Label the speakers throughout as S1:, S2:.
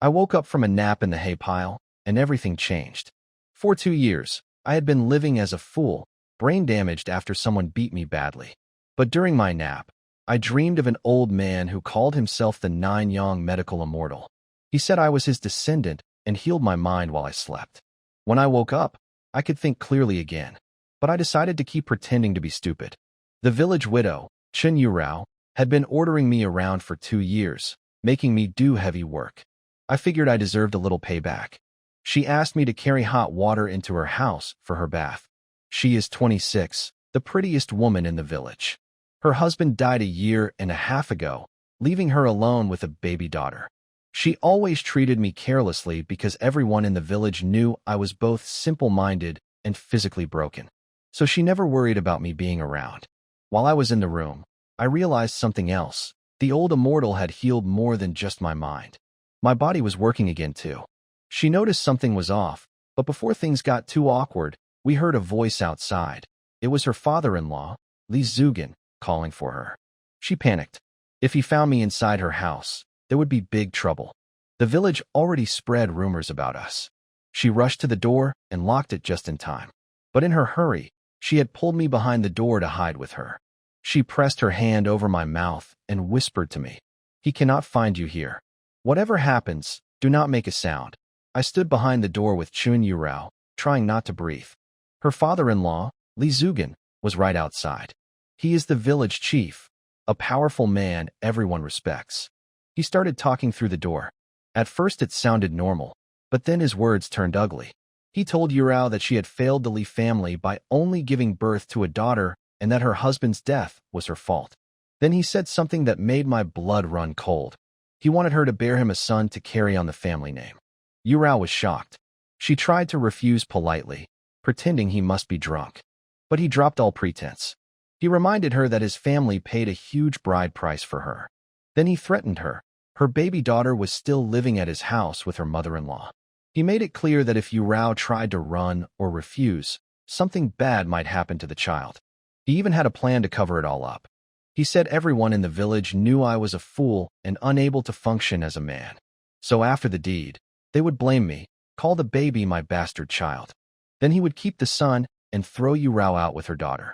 S1: I woke up from a nap in the hay pile, and everything changed. For 2 years, I had been living as a fool, brain damaged after someone beat me badly. But during my nap, I dreamed of an old man who called himself the GOD-LIKE Medical Immortal. He said I was his descendant and healed my mind while I slept. When I woke up, I could think clearly again, but I decided to keep pretending to be stupid. The village widow, Chen Yurao, had been ordering me around for 2 years, making me do heavy work. I figured I deserved a little payback. She asked me to carry hot water into her house for her bath. She is 26, the prettiest woman in the village. Her husband died a year and a half ago, leaving her alone with a baby daughter. She always treated me carelessly because everyone in the village knew I was both simple-minded and physically broken. So she never worried about me being around. While I was in the room, I realized something else. The old immortal had healed more than just my mind. My body was working again too. She noticed something was off, but before things got too awkward, we heard a voice outside. It was her father-in-law, Li Zugin, calling for her. She panicked. If he found me inside her house, there would be big trouble. The village already spread rumors about us. She rushed to the door and locked it just in time. But in her hurry, she had pulled me behind the door to hide with her. She pressed her hand over my mouth and whispered to me, "He cannot find you here. Whatever happens, do not make a sound." I stood behind the door with Chen Yurao, trying not to breathe. Her father-in-law, Li Zugin, was right outside. He is the village chief, a powerful man everyone respects. He started talking through the door. At first it sounded normal, but then his words turned ugly. He told Yurao that she had failed the Li family by only giving birth to a daughter and that her husband's death was her fault. Then he said something that made my blood run cold. He wanted her to bear him a son to carry on the family name. Yurao was shocked. She tried to refuse politely, pretending he must be drunk. But he dropped all pretense. He reminded her that his family paid a huge bride price for her. Then he threatened her. Her baby daughter was still living at his house with her mother-in-law. He made it clear that if Yurao tried to run or refuse, something bad might happen to the child. He even had a plan to cover it all up. He said everyone in the village knew I was a fool and unable to function as a man. So after the deed, they would blame me, call the baby my bastard child. Then he would keep the son and throw Yurao out with her daughter.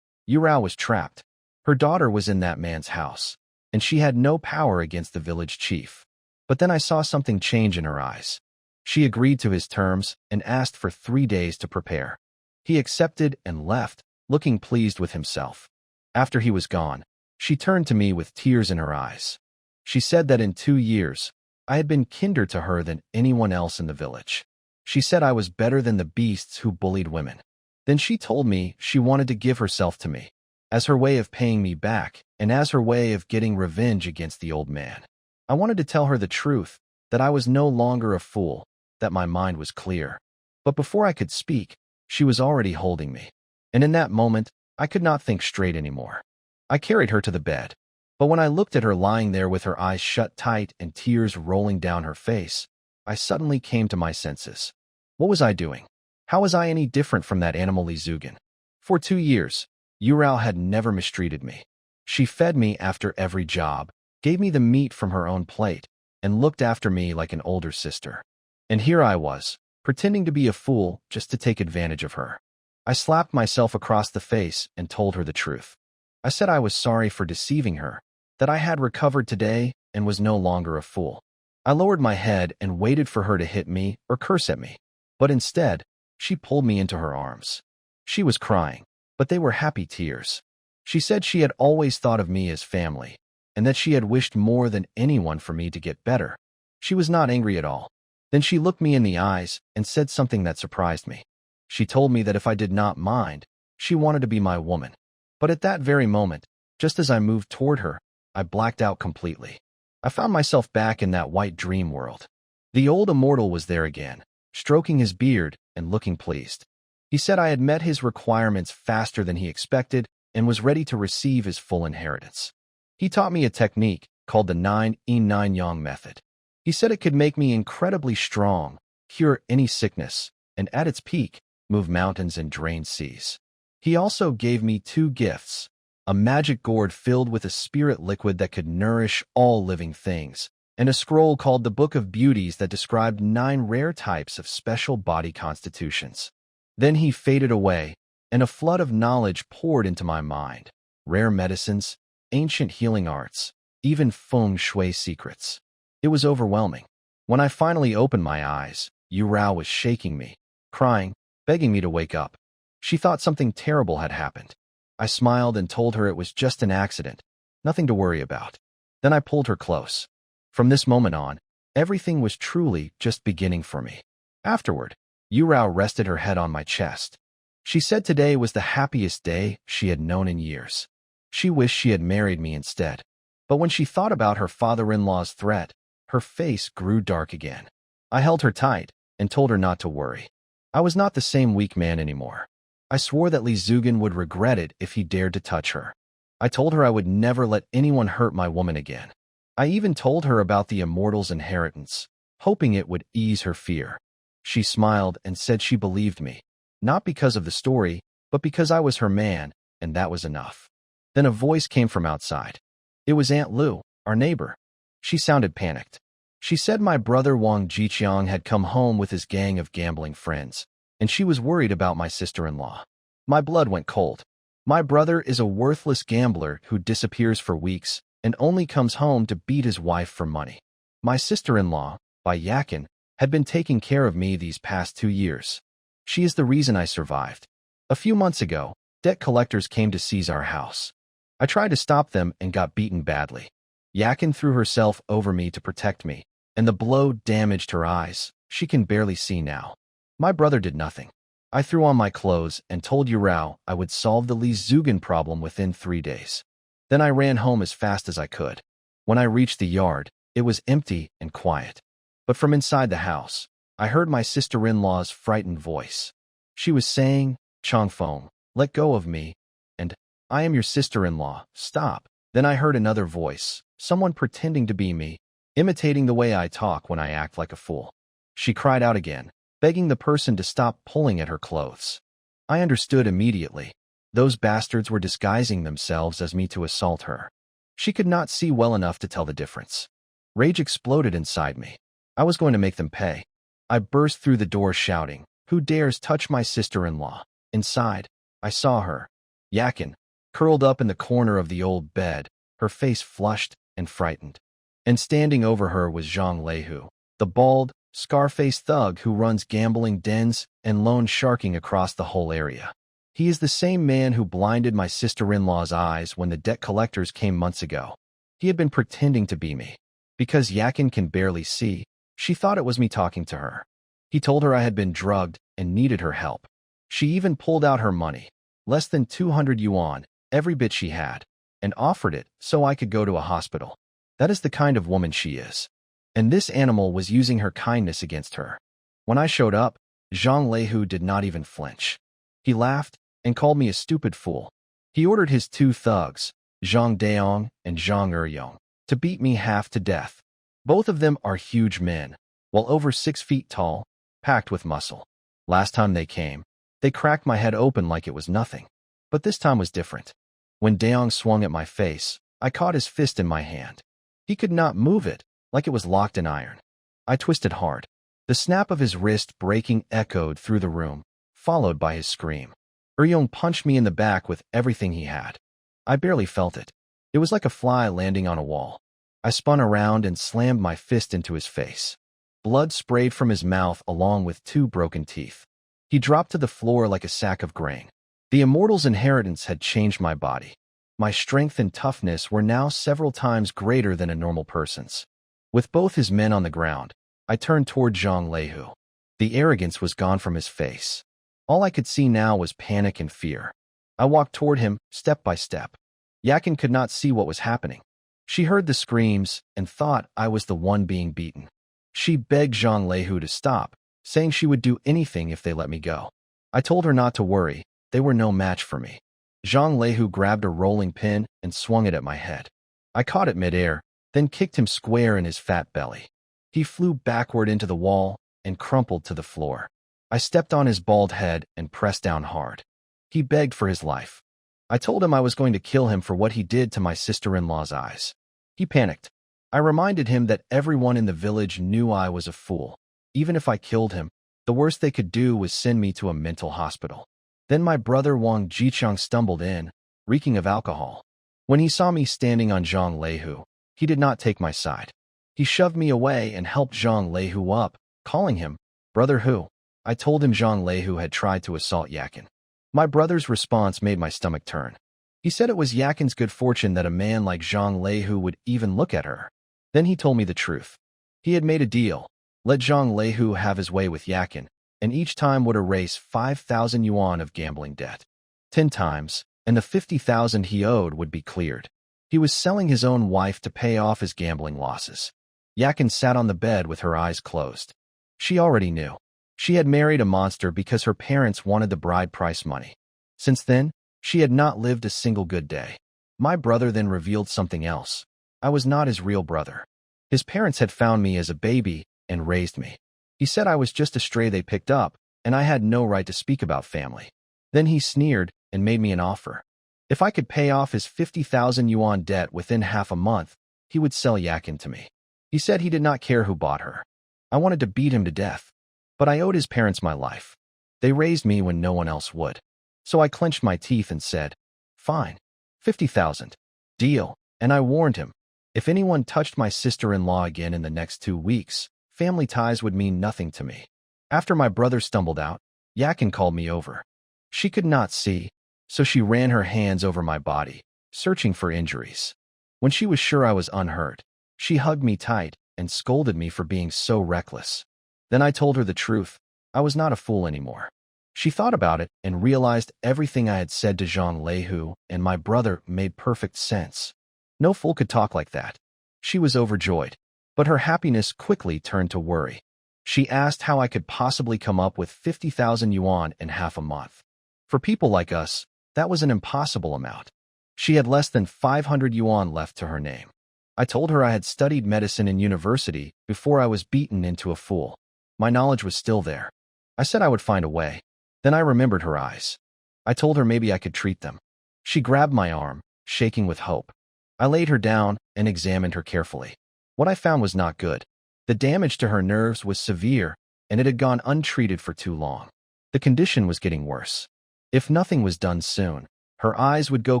S1: Yurao was trapped. Her daughter was in that man's house, and she had no power against the village chief. But then I saw something change in her eyes. She agreed to his terms and asked for 3 days to prepare. He accepted and left, looking pleased with himself. After he was gone, she turned to me with tears in her eyes. She said that in 2 years, I had been kinder to her than anyone else in the village. She said I was better than the beasts who bullied women. Then she told me she wanted to give herself to me, as her way of paying me back and as her way of getting revenge against the old man. I wanted to tell her the truth, that I was no longer a fool, that my mind was clear. But before I could speak, she was already holding me. And in that moment, I could not think straight anymore. I carried her to the bed. But when I looked at her lying there with her eyes shut tight and tears rolling down her face, I suddenly came to my senses. What was I doing? How was I any different from that animal Li Zugin? For 2 years, Yurao had never mistreated me. She fed me after every job, gave me the meat from her own plate, and looked after me like an older sister. And here I was, pretending to be a fool just to take advantage of her. I slapped myself across the face and told her the truth. I said I was sorry for deceiving her, that I had recovered today and was no longer a fool. I lowered my head and waited for her to hit me or curse at me. But instead, she pulled me into her arms. She was crying, but they were happy tears. She said she had always thought of me as family, and that she had wished more than anyone for me to get better. She was not angry at all. Then she looked me in the eyes and said something that surprised me. She told me that if I did not mind, she wanted to be my woman. But at that very moment, just as I moved toward her, I blacked out completely. I found myself back in that white dream world. The old immortal was there again, stroking his beard and looking pleased. He said I had met his requirements faster than he expected and was ready to receive his full inheritance. He taught me a technique called the 9-yin-9-yang method. He said it could make me incredibly strong, cure any sickness, and at its peak, move mountains and drain seas. He also gave me 2 gifts, a magic gourd filled with a spirit liquid that could nourish all living things, and a scroll called the Book of Beauties that described 9 rare types of special body constitutions. Then he faded away, and a flood of knowledge poured into my mind. Rare medicines, ancient healing arts, even feng shui secrets. It was overwhelming. When I finally opened my eyes, Yu Rao was shaking me, crying, begging me to wake up. She thought something terrible had happened. I smiled and told her it was just an accident, nothing to worry about. Then I pulled her close. From this moment on, everything was truly just beginning for me. Afterward, Yu Rao rested her head on my chest. She said today was the happiest day she had known in years. She wished she had married me instead. But when she thought about her father-in-law's threat, her face grew dark again. I held her tight and told her not to worry. I was not the same weak man anymore. I swore that Li Zugan would regret it if he dared to touch her. I told her I would never let anyone hurt my woman again. I even told her about the immortal's inheritance, hoping it would ease her fear. She smiled and said she believed me, not because of the story, but because I was her man, and that was enough. Then a voice came from outside. It was Aunt Lu, our neighbor. She sounded panicked. She said my brother Wang Jiqiang had come home with his gang of gambling friends, and she was worried about my sister-in-law. My blood went cold. My brother is a worthless gambler who disappears for weeks and only comes home to beat his wife for money. My sister-in-law, Bai Yakin, had been taking care of me these past 2 years. She is the reason I survived. A few months ago, debt collectors came to seize our house. I tried to stop them and got beaten badly. Yakin threw herself over me to protect me, and the blow damaged her eyes. She can barely see now. My brother did nothing. I threw on my clothes and told Yu Rao I would solve the Li Zugan problem within 3 days. Then I ran home as fast as I could. When I reached the yard, it was empty and quiet. But from inside the house, I heard my sister-in-law's frightened voice. She was saying, "Changfeng, let go of me," and "I am your sister-in-law, stop." Then I heard another voice, someone pretending to be me, imitating the way I talk when I act like a fool. She cried out again, begging the person to stop pulling at her clothes. I understood immediately. Those bastards were disguising themselves as me to assault her. She could not see well enough to tell the difference. Rage exploded inside me. I was going to make them pay. I burst through the door shouting, "Who dares touch my sister-in-law?" Inside, I saw her, Yakin, curled up in the corner of the old bed, her face flushed and frightened. And standing over her was Zhang Leihu, the bald, scar-faced thug who runs gambling dens and loan sharking across the whole area. He is the same man who blinded my sister-in-law's eyes when the debt collectors came months ago. He had been pretending to be me. Because Yakin can barely see, she thought it was me talking to her. He told her I had been drugged and needed her help. She even pulled out her money, less than 200 yuan, every bit she had, and offered it so I could go to a hospital. That is the kind of woman she is. And this animal was using her kindness against her. When I showed up, Zhang Leihu did not even flinch. He laughed and called me a stupid fool. He ordered his 2 thugs, Zhang Daong and Zhang Eryong, to beat me half to death. Both of them are huge men, well over 6 feet tall, packed with muscle. Last time they came, they cracked my head open like it was nothing. But this time was different. When Daong swung at my face, I caught his fist in my hand. He could not move it, like it was locked in iron. I twisted hard. The snap of his wrist breaking echoed through the room, followed by his scream. Eryong punched me in the back with everything he had. I barely felt it. It was like a fly landing on a wall. I spun around and slammed my fist into his face. Blood sprayed from his mouth along with 2 broken teeth. He dropped to the floor like a sack of grain. The immortal's inheritance had changed my body. My strength and toughness were now several times greater than a normal person's. With both his men on the ground, I turned toward Zhang Leihu. The arrogance was gone from his face. All I could see now was panic and fear. I walked toward him, step by step. Yakin could not see what was happening. She heard the screams and thought I was the one being beaten. She begged Zhang Leihu to stop, saying she would do anything if they let me go. I told her not to worry, they were no match for me. Zhang Leihu grabbed a rolling pin and swung it at my head. I caught it midair, then kicked him square in his fat belly. He flew backward into the wall and crumpled to the floor. I stepped on his bald head and pressed down hard. He begged for his life. I told him I was going to kill him for what he did to my sister-in-law's eyes. He panicked. I reminded him that everyone in the village knew I was a fool. Even if I killed him, the worst they could do was send me to a mental hospital. Then my brother Wang Jicheng stumbled in, reeking of alcohol. When he saw me standing on Zhang Leihu, he did not take my side. He shoved me away and helped Zhang Leihu up, calling him, "Brother Hu." I told him Zhang Leihu had tried to assault Yakin. My brother's response made my stomach turn. He said it was Yakin's good fortune that a man like Zhang Leihu would even look at her. Then he told me the truth. He had made a deal. Let Zhang Leihu have his way with Yakin, and each time would erase 5,000 yuan of gambling debt. 10 times, and the 50,000 he owed would be cleared. He was selling his own wife to pay off his gambling losses. Yakin sat on the bed with her eyes closed. She already knew. She had married a monster because her parents wanted the bride price money. Since then, she had not lived a single good day. My brother then revealed something else. I was not his real brother. His parents had found me as a baby and raised me. He said I was just a stray they picked up, and I had no right to speak about family. Then he sneered and made me an offer. If I could pay off his 50,000 yuan debt within half a month, he would sell Yakin to me. He said he did not care who bought her. I wanted to beat him to death. But I owed his parents my life. They raised me when no one else would. So I clenched my teeth and said, "Fine. 50,000. Deal." And I warned him, if anyone touched my sister-in-law again in the next 2 weeks, family ties would mean nothing to me. After my brother stumbled out, Yakin called me over. She could not see, so she ran her hands over my body, searching for injuries. When she was sure I was unhurt, she hugged me tight and scolded me for being so reckless. Then I told her the truth. I was not a fool anymore. She thought about it and realized everything I had said to Zhang Leihu and my brother made perfect sense. No fool could talk like that. She was overjoyed, but her happiness quickly turned to worry. She asked how I could possibly come up with 50,000 yuan in half a month. For people like us, that was an impossible amount. She had less than 500 yuan left to her name. I told her I had studied medicine in university before I was beaten into a fool. My knowledge was still there. I said I would find a way. Then I remembered her eyes. I told her maybe I could treat them. She grabbed my arm, shaking with hope. I laid her down and examined her carefully. What I found was not good. The damage to her nerves was severe, and it had gone untreated for too long. The condition was getting worse. If nothing was done soon, her eyes would go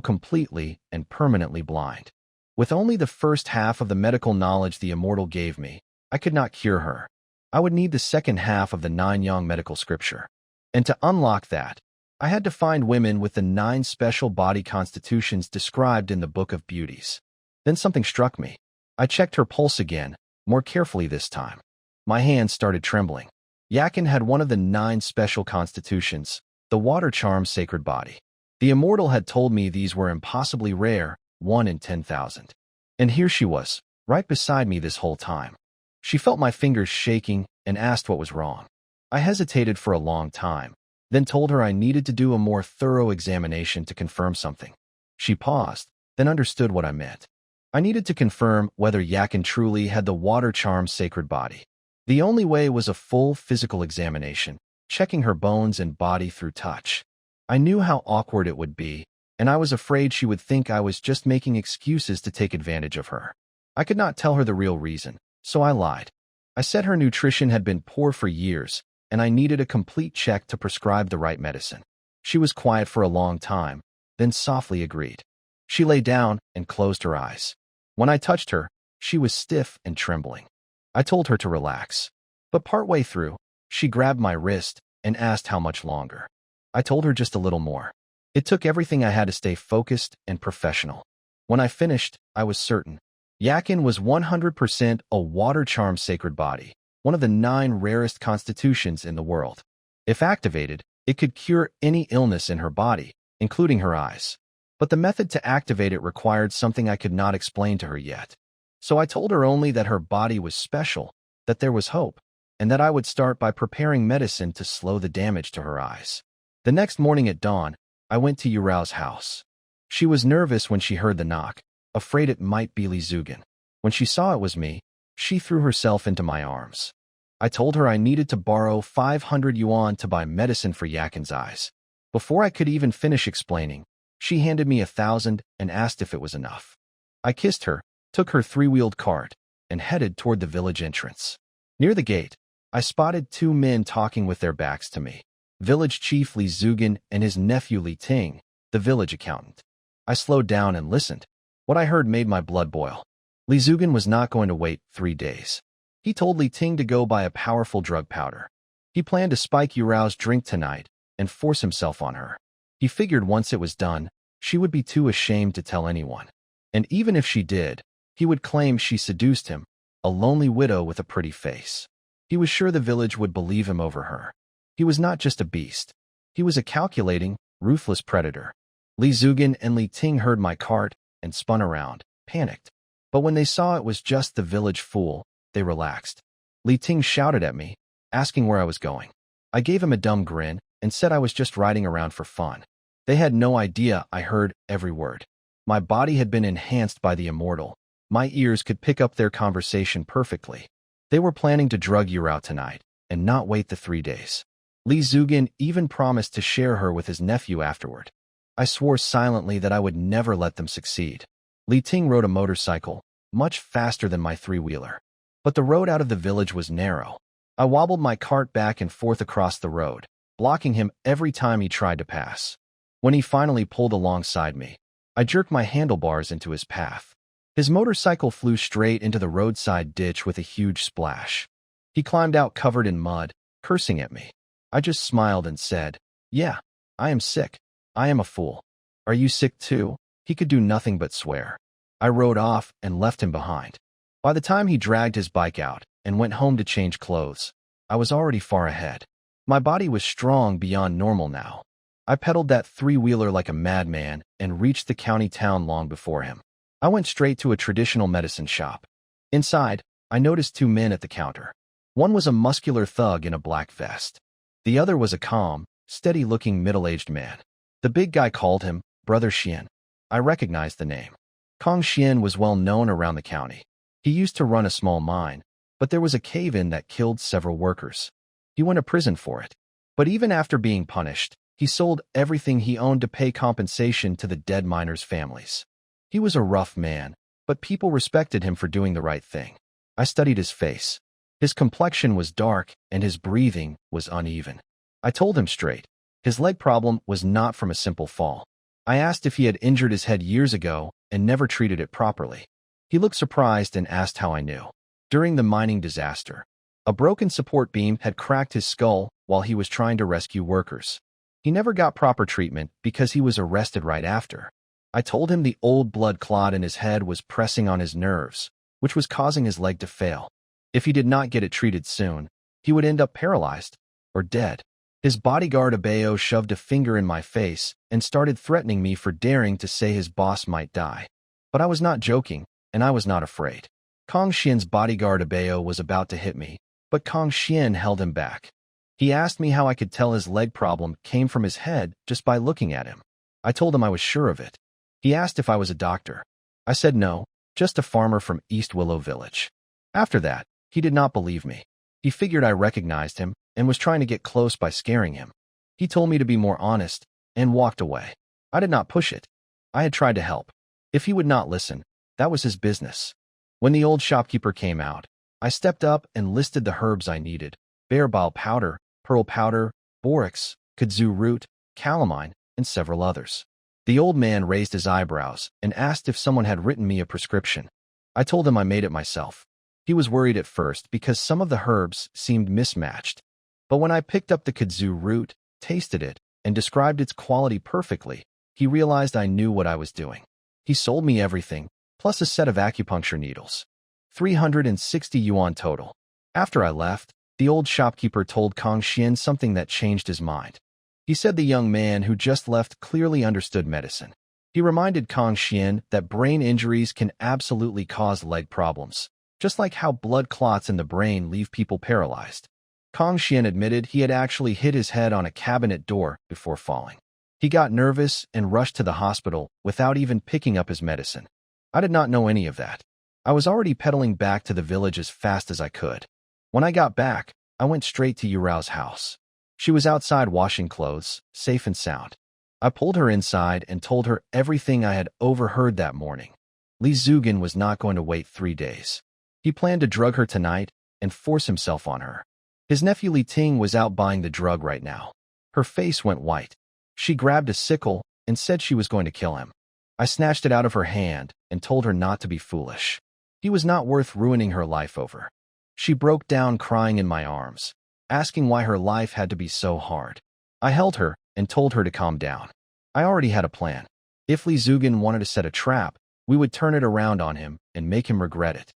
S1: completely and permanently blind. With only the first half of the medical knowledge the Immortal gave me, I could not cure her. I would need the second half of the 9-yang medical scripture. And to unlock that, I had to find women with the 9 special body constitutions described in the Book of Beauties. Then something struck me. I checked her pulse again, more carefully this time. My hands started trembling. Yakin had one of the 9 special constitutions, the water charm sacred body. The Immortal had told me these were impossibly rare, 1 in 10,000. And here she was, right beside me this whole time. She felt my fingers shaking and asked what was wrong. I hesitated for a long time, then told her I needed to do a more thorough examination to confirm something. She paused, then understood what I meant. I needed to confirm whether Yakin truly had the water charm sacred body. The only way was a full physical examination, checking her bones and body through touch. I knew how awkward it would be, and I was afraid she would think I was just making excuses to take advantage of her. I could not tell her the real reason, so I lied. I said her nutrition had been poor for years, and I needed a complete check to prescribe the right medicine. She was quiet for a long time, then softly agreed. She lay down and closed her eyes. When I touched her, she was stiff and trembling. I told her to relax. But partway through, she grabbed my wrist and asked how much longer. I told her just a little more. It took everything I had to stay focused and professional. When I finished, I was certain. Yakin was 100% a water charm sacred body, one of the 9 rarest constitutions in the world. If activated, it could cure any illness in her body, including her eyes. But the method to activate it required something I could not explain to her yet. So I told her only that her body was special, that there was hope, and that I would start by preparing medicine to slow the damage to her eyes. The next morning at dawn, I went to Yurao's house. She was nervous when she heard the knock, afraid it might be Li Zugan. When she saw it was me, she threw herself into my arms. I told her I needed to borrow 500 yuan to buy medicine for Yakin's eyes. Before I could even finish explaining, she handed me 1,000 and asked if it was enough. I kissed her, took her 3-wheeled cart, and headed toward the village entrance. Near the gate, I spotted two men talking with their backs to me. Village Chief Li Zugan and his nephew Li Ting, the village accountant. I slowed down and listened. What I heard made my blood boil. Li Zugan was not going to wait 3 days. He told Li Ting to go buy a powerful drug powder. He planned to spike Yurao's drink tonight and force himself on her. He figured once it was done, she would be too ashamed to tell anyone. And even if she did, he would claim she seduced him, a lonely widow with a pretty face. He was sure the village would believe him over her. He was not just a beast. He was a calculating, ruthless predator. Li Zugan and Li Ting heard my cart and spun around, panicked. But when they saw it was just the village fool, they relaxed. Li Ting shouted at me, asking where I was going. I gave him a dumb grin and said I was just riding around for fun. They had no idea I heard every word. My body had been enhanced by the immortal. My ears could pick up their conversation perfectly. They were planning to drug Yurao tonight and not wait the 3 days. Li Zugan even promised to share her with his nephew afterward. I swore silently that I would never let them succeed. Li Ting rode a motorcycle, much faster than my 3-wheeler. But the road out of the village was narrow. I wobbled my cart back and forth across the road, blocking him every time he tried to pass. When he finally pulled alongside me, I jerked my handlebars into his path. His motorcycle flew straight into the roadside ditch with a huge splash. He climbed out covered in mud, cursing at me. I just smiled and said, "Yeah, I am sick. I am a fool. Are you sick too?" He could do nothing but swear. I rode off and left him behind. By the time he dragged his bike out and went home to change clothes, I was already far ahead. My body was strong beyond normal now. I pedaled that 3-wheeler like a madman and reached the county town long before him. I went straight to a traditional medicine shop. Inside, I noticed 2 men at the counter. One was a muscular thug in a black vest. The other was a calm, steady-looking middle-aged man. The big guy called him Brother Xian. I recognized the name. Kong Xian was well known around the county. He used to run a small mine, but there was a cave-in that killed several workers. He went to prison for it. But even after being punished, he sold everything he owned to pay compensation to the dead miners' families. He was a rough man, but people respected him for doing the right thing. I studied his face. His complexion was dark and his breathing was uneven. I told him straight. His leg problem was not from a simple fall. I asked if he had injured his head years ago and never treated it properly. He looked surprised and asked how I knew. During the mining disaster, a broken support beam had cracked his skull while he was trying to rescue workers. He never got proper treatment because he was arrested right after. I told him the old blood clot in his head was pressing on his nerves, which was causing his leg to fail. If he did not get it treated soon, he would end up paralyzed or dead. His bodyguard Abeo shoved a finger in my face and started threatening me for daring to say his boss might die. But I was not joking, and I was not afraid. Kong Xian's bodyguard Abeo was about to hit me, but Kong Xian held him back. He asked me how I could tell his leg problem came from his head just by looking at him. I told him I was sure of it. He asked if I was a doctor. I said no, just a farmer from East Willow Village. After that, he did not believe me. He figured I recognized him and was trying to get close by scaring him. He told me to be more honest and walked away. I did not push it. I had tried to help. If he would not listen, that was his business. When the old shopkeeper came out, I stepped up and listed the herbs I needed: bearbile powder, pearl powder, borax, kudzu root, calamine, and several others. The old man raised his eyebrows and asked if someone had written me a prescription. I told him I made it myself. He was worried at first because some of the herbs seemed mismatched. But when I picked up the kudzu root, tasted it, and described its quality perfectly, he realized I knew what I was doing. He sold me everything, plus a set of acupuncture needles. 360 yuan total. After I left, the old shopkeeper told Kong Xian something that changed his mind. He said the young man who just left clearly understood medicine. He reminded Kong Xian that brain injuries can absolutely cause leg problems, just like how blood clots in the brain leave people paralyzed. Kong Xian admitted he had actually hit his head on a cabinet door before falling. He got nervous and rushed to the hospital without even picking up his medicine. I did not know any of that. I was already pedaling back to the village as fast as I could. When I got back, I went straight to Yurao's house. She was outside washing clothes, safe and sound. I pulled her inside and told her everything I had overheard that morning. Li Zugan was not going to wait 3 days. He planned to drug her tonight and force himself on her. His nephew Li Ting was out buying the drug right now. Her face went white. She grabbed a sickle and said she was going to kill him. I snatched it out of her hand and told her not to be foolish. He was not worth ruining her life over. She broke down crying in my arms, asking why her life had to be so hard. I held her and told her to calm down. I already had a plan. If Li Zugin wanted to set a trap, we would turn it around on him and make him regret it.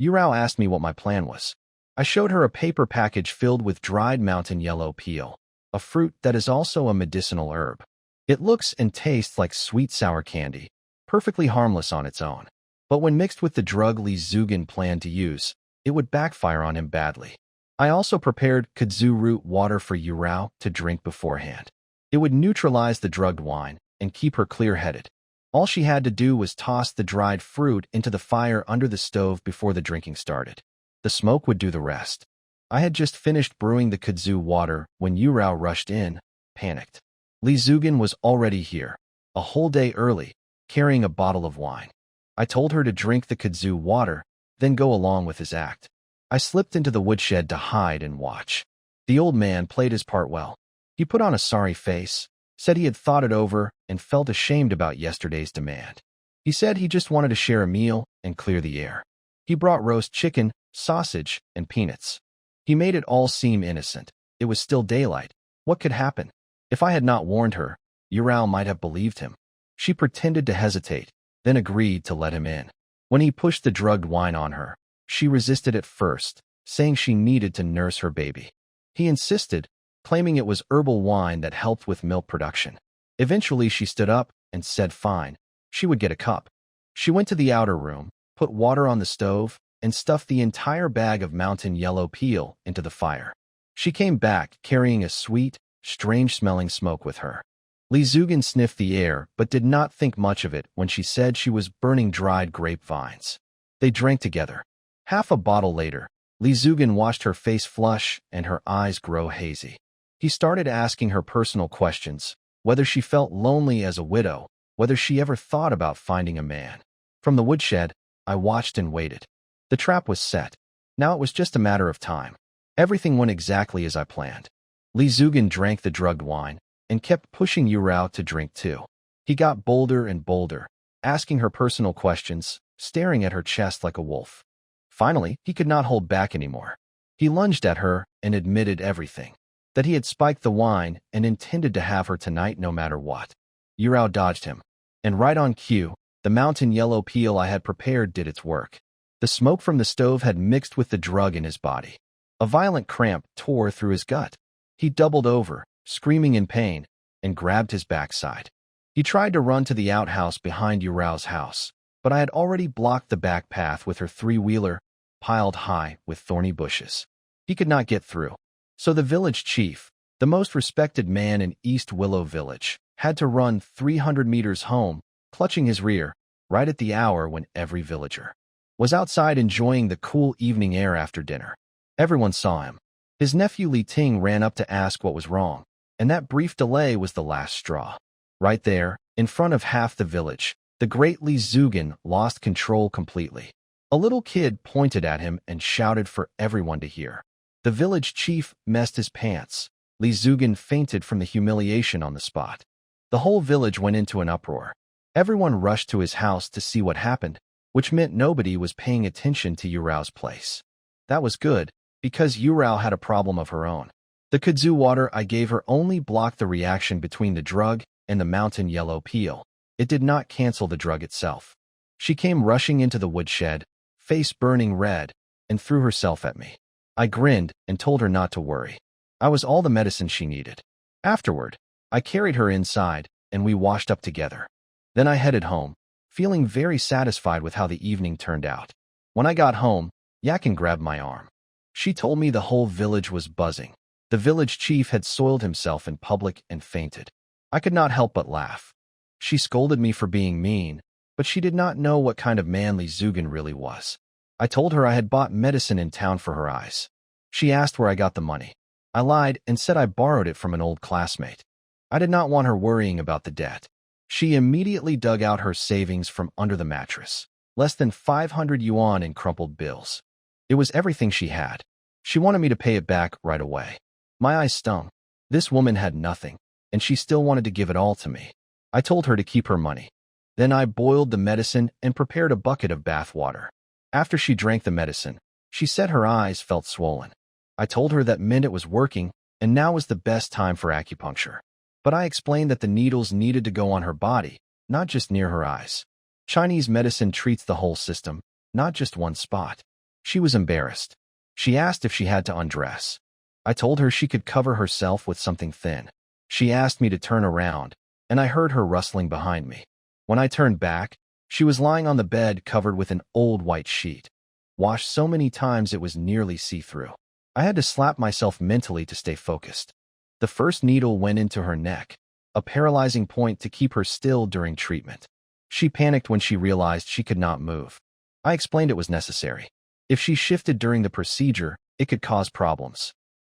S1: Yurao asked me what my plan was. I showed her a paper package filled with dried mountain yellow peel, a fruit that is also a medicinal herb. It looks and tastes like sweet sour candy, perfectly harmless on its own. But when mixed with the drug Li Zugin planned to use, it would backfire on him badly. I also prepared kudzu root water for Yurao to drink beforehand. It would neutralize the drugged wine and keep her clear-headed. All she had to do was toss the dried fruit into the fire under the stove before the drinking started. The smoke would do the rest. I had just finished brewing the kudzu water when Yurao rushed in, panicked. Li Zugin was already here, a whole day early, carrying a bottle of wine. I told her to drink the kudzu water, then go along with his act. I slipped into the woodshed to hide and watch. The old man played his part well. He put on a sorry face, said he had thought it over and felt ashamed about yesterday's demand. He said he just wanted to share a meal and clear the air. He brought roast chicken, sausage, and peanuts. He made it all seem innocent. It was still daylight. What could happen? If I had not warned her, Yurao might have believed him. She pretended to hesitate, then agreed to let him in. When he pushed the drugged wine on her, she resisted at first, saying she needed to nurse her baby. He insisted, claiming it was herbal wine that helped with milk production. Eventually, she stood up and said fine, she would get a cup. She went to the outer room, put water on the stove, and stuffed the entire bag of mountain yellow peel into the fire. She came back carrying a sweet, strange-smelling smoke with her. Li Zugin sniffed the air but did not think much of it when she said she was burning dried grapevines. They drank together. Half a bottle later, Li Zugin watched her face flush and her eyes grow hazy. He started asking her personal questions, whether she felt lonely as a widow, whether she ever thought about finding a man. From the woodshed, I watched and waited. The trap was set. Now it was just a matter of time. Everything went exactly as I planned. Li Zugin drank the drugged wine and kept pushing Yurao to drink too. He got bolder and bolder, asking her personal questions, staring at her chest like a wolf. Finally, he could not hold back anymore. He lunged at her and admitted everything, that he had spiked the wine and intended to have her tonight no matter what. Yurao dodged him, and right on cue, the mountain yellow peel I had prepared did its work. The smoke from the stove had mixed with the drug in his body. A violent cramp tore through his gut. He doubled over, screaming in pain, and grabbed his backside. He tried to run to the outhouse behind Yurao's house, but I had already blocked the back path with her three-wheeler, piled high with thorny bushes. He could not get through. So the village chief, the most respected man in East Willow Village, had to run 300 meters home, clutching his rear, right at the hour when every villager was outside enjoying the cool evening air after dinner. Everyone saw him. His nephew Li Ting ran up to ask what was wrong, and that brief delay was the last straw. Right there, in front of half the village, the great Li Zugin lost control completely. A little kid pointed at him and shouted for everyone to hear. The village chief messed his pants. Li Zugin fainted from the humiliation on the spot. The whole village went into an uproar. Everyone rushed to his house to see what happened, which meant nobody was paying attention to Yurao's place. That was good, because Yurao had a problem of her own. The kudzu water I gave her only blocked the reaction between the drug and the mountain yellow peel. It did not cancel the drug itself. She came rushing into the woodshed, face burning red, and threw herself at me. I grinned and told her not to worry. I was all the medicine she needed. Afterward, I carried her inside, and we washed up together. Then I headed home, feeling very satisfied with how the evening turned out. When I got home, Yakin grabbed my arm. She told me the whole village was buzzing. The village chief had soiled himself in public and fainted. I could not help but laugh. She scolded me for being mean, but she did not know what kind of man Li Zugin really was. I told her I had bought medicine in town for her eyes. She asked where I got the money. I lied and said I borrowed it from an old classmate. I did not want her worrying about the debt. She immediately dug out her savings from under the mattress, less than 500 yuan in crumpled bills. It was everything she had. She wanted me to pay it back right away. My eyes stung. This woman had nothing, and she still wanted to give it all to me. I told her to keep her money. Then I boiled the medicine and prepared a bucket of bath water. After she drank the medicine, she said her eyes felt swollen. I told her that meant it was working, and now was the best time for acupuncture. But I explained that the needles needed to go on her body, not just near her eyes. Chinese medicine treats the whole system, not just one spot. She was embarrassed. She asked if she had to undress. I told her she could cover herself with something thin. She asked me to turn around, and I heard her rustling behind me. When I turned back, she was lying on the bed covered with an old white sheet, washed so many times it was nearly see-through. I had to slap myself mentally to stay focused. The first needle went into her neck, a paralyzing point to keep her still during treatment. She panicked when she realized she could not move. I explained it was necessary. If she shifted during the procedure, it could cause problems.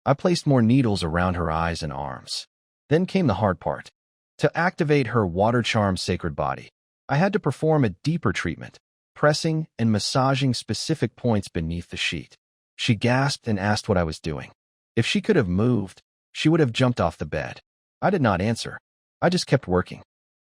S1: I placed more needles around her eyes and arms. Then came the hard part. To activate her water charm sacred body, I had to perform a deeper treatment, pressing and massaging specific points beneath the sheet. She gasped and asked what I was doing. If she could have moved, she would have jumped off the bed. I did not answer. I just kept working.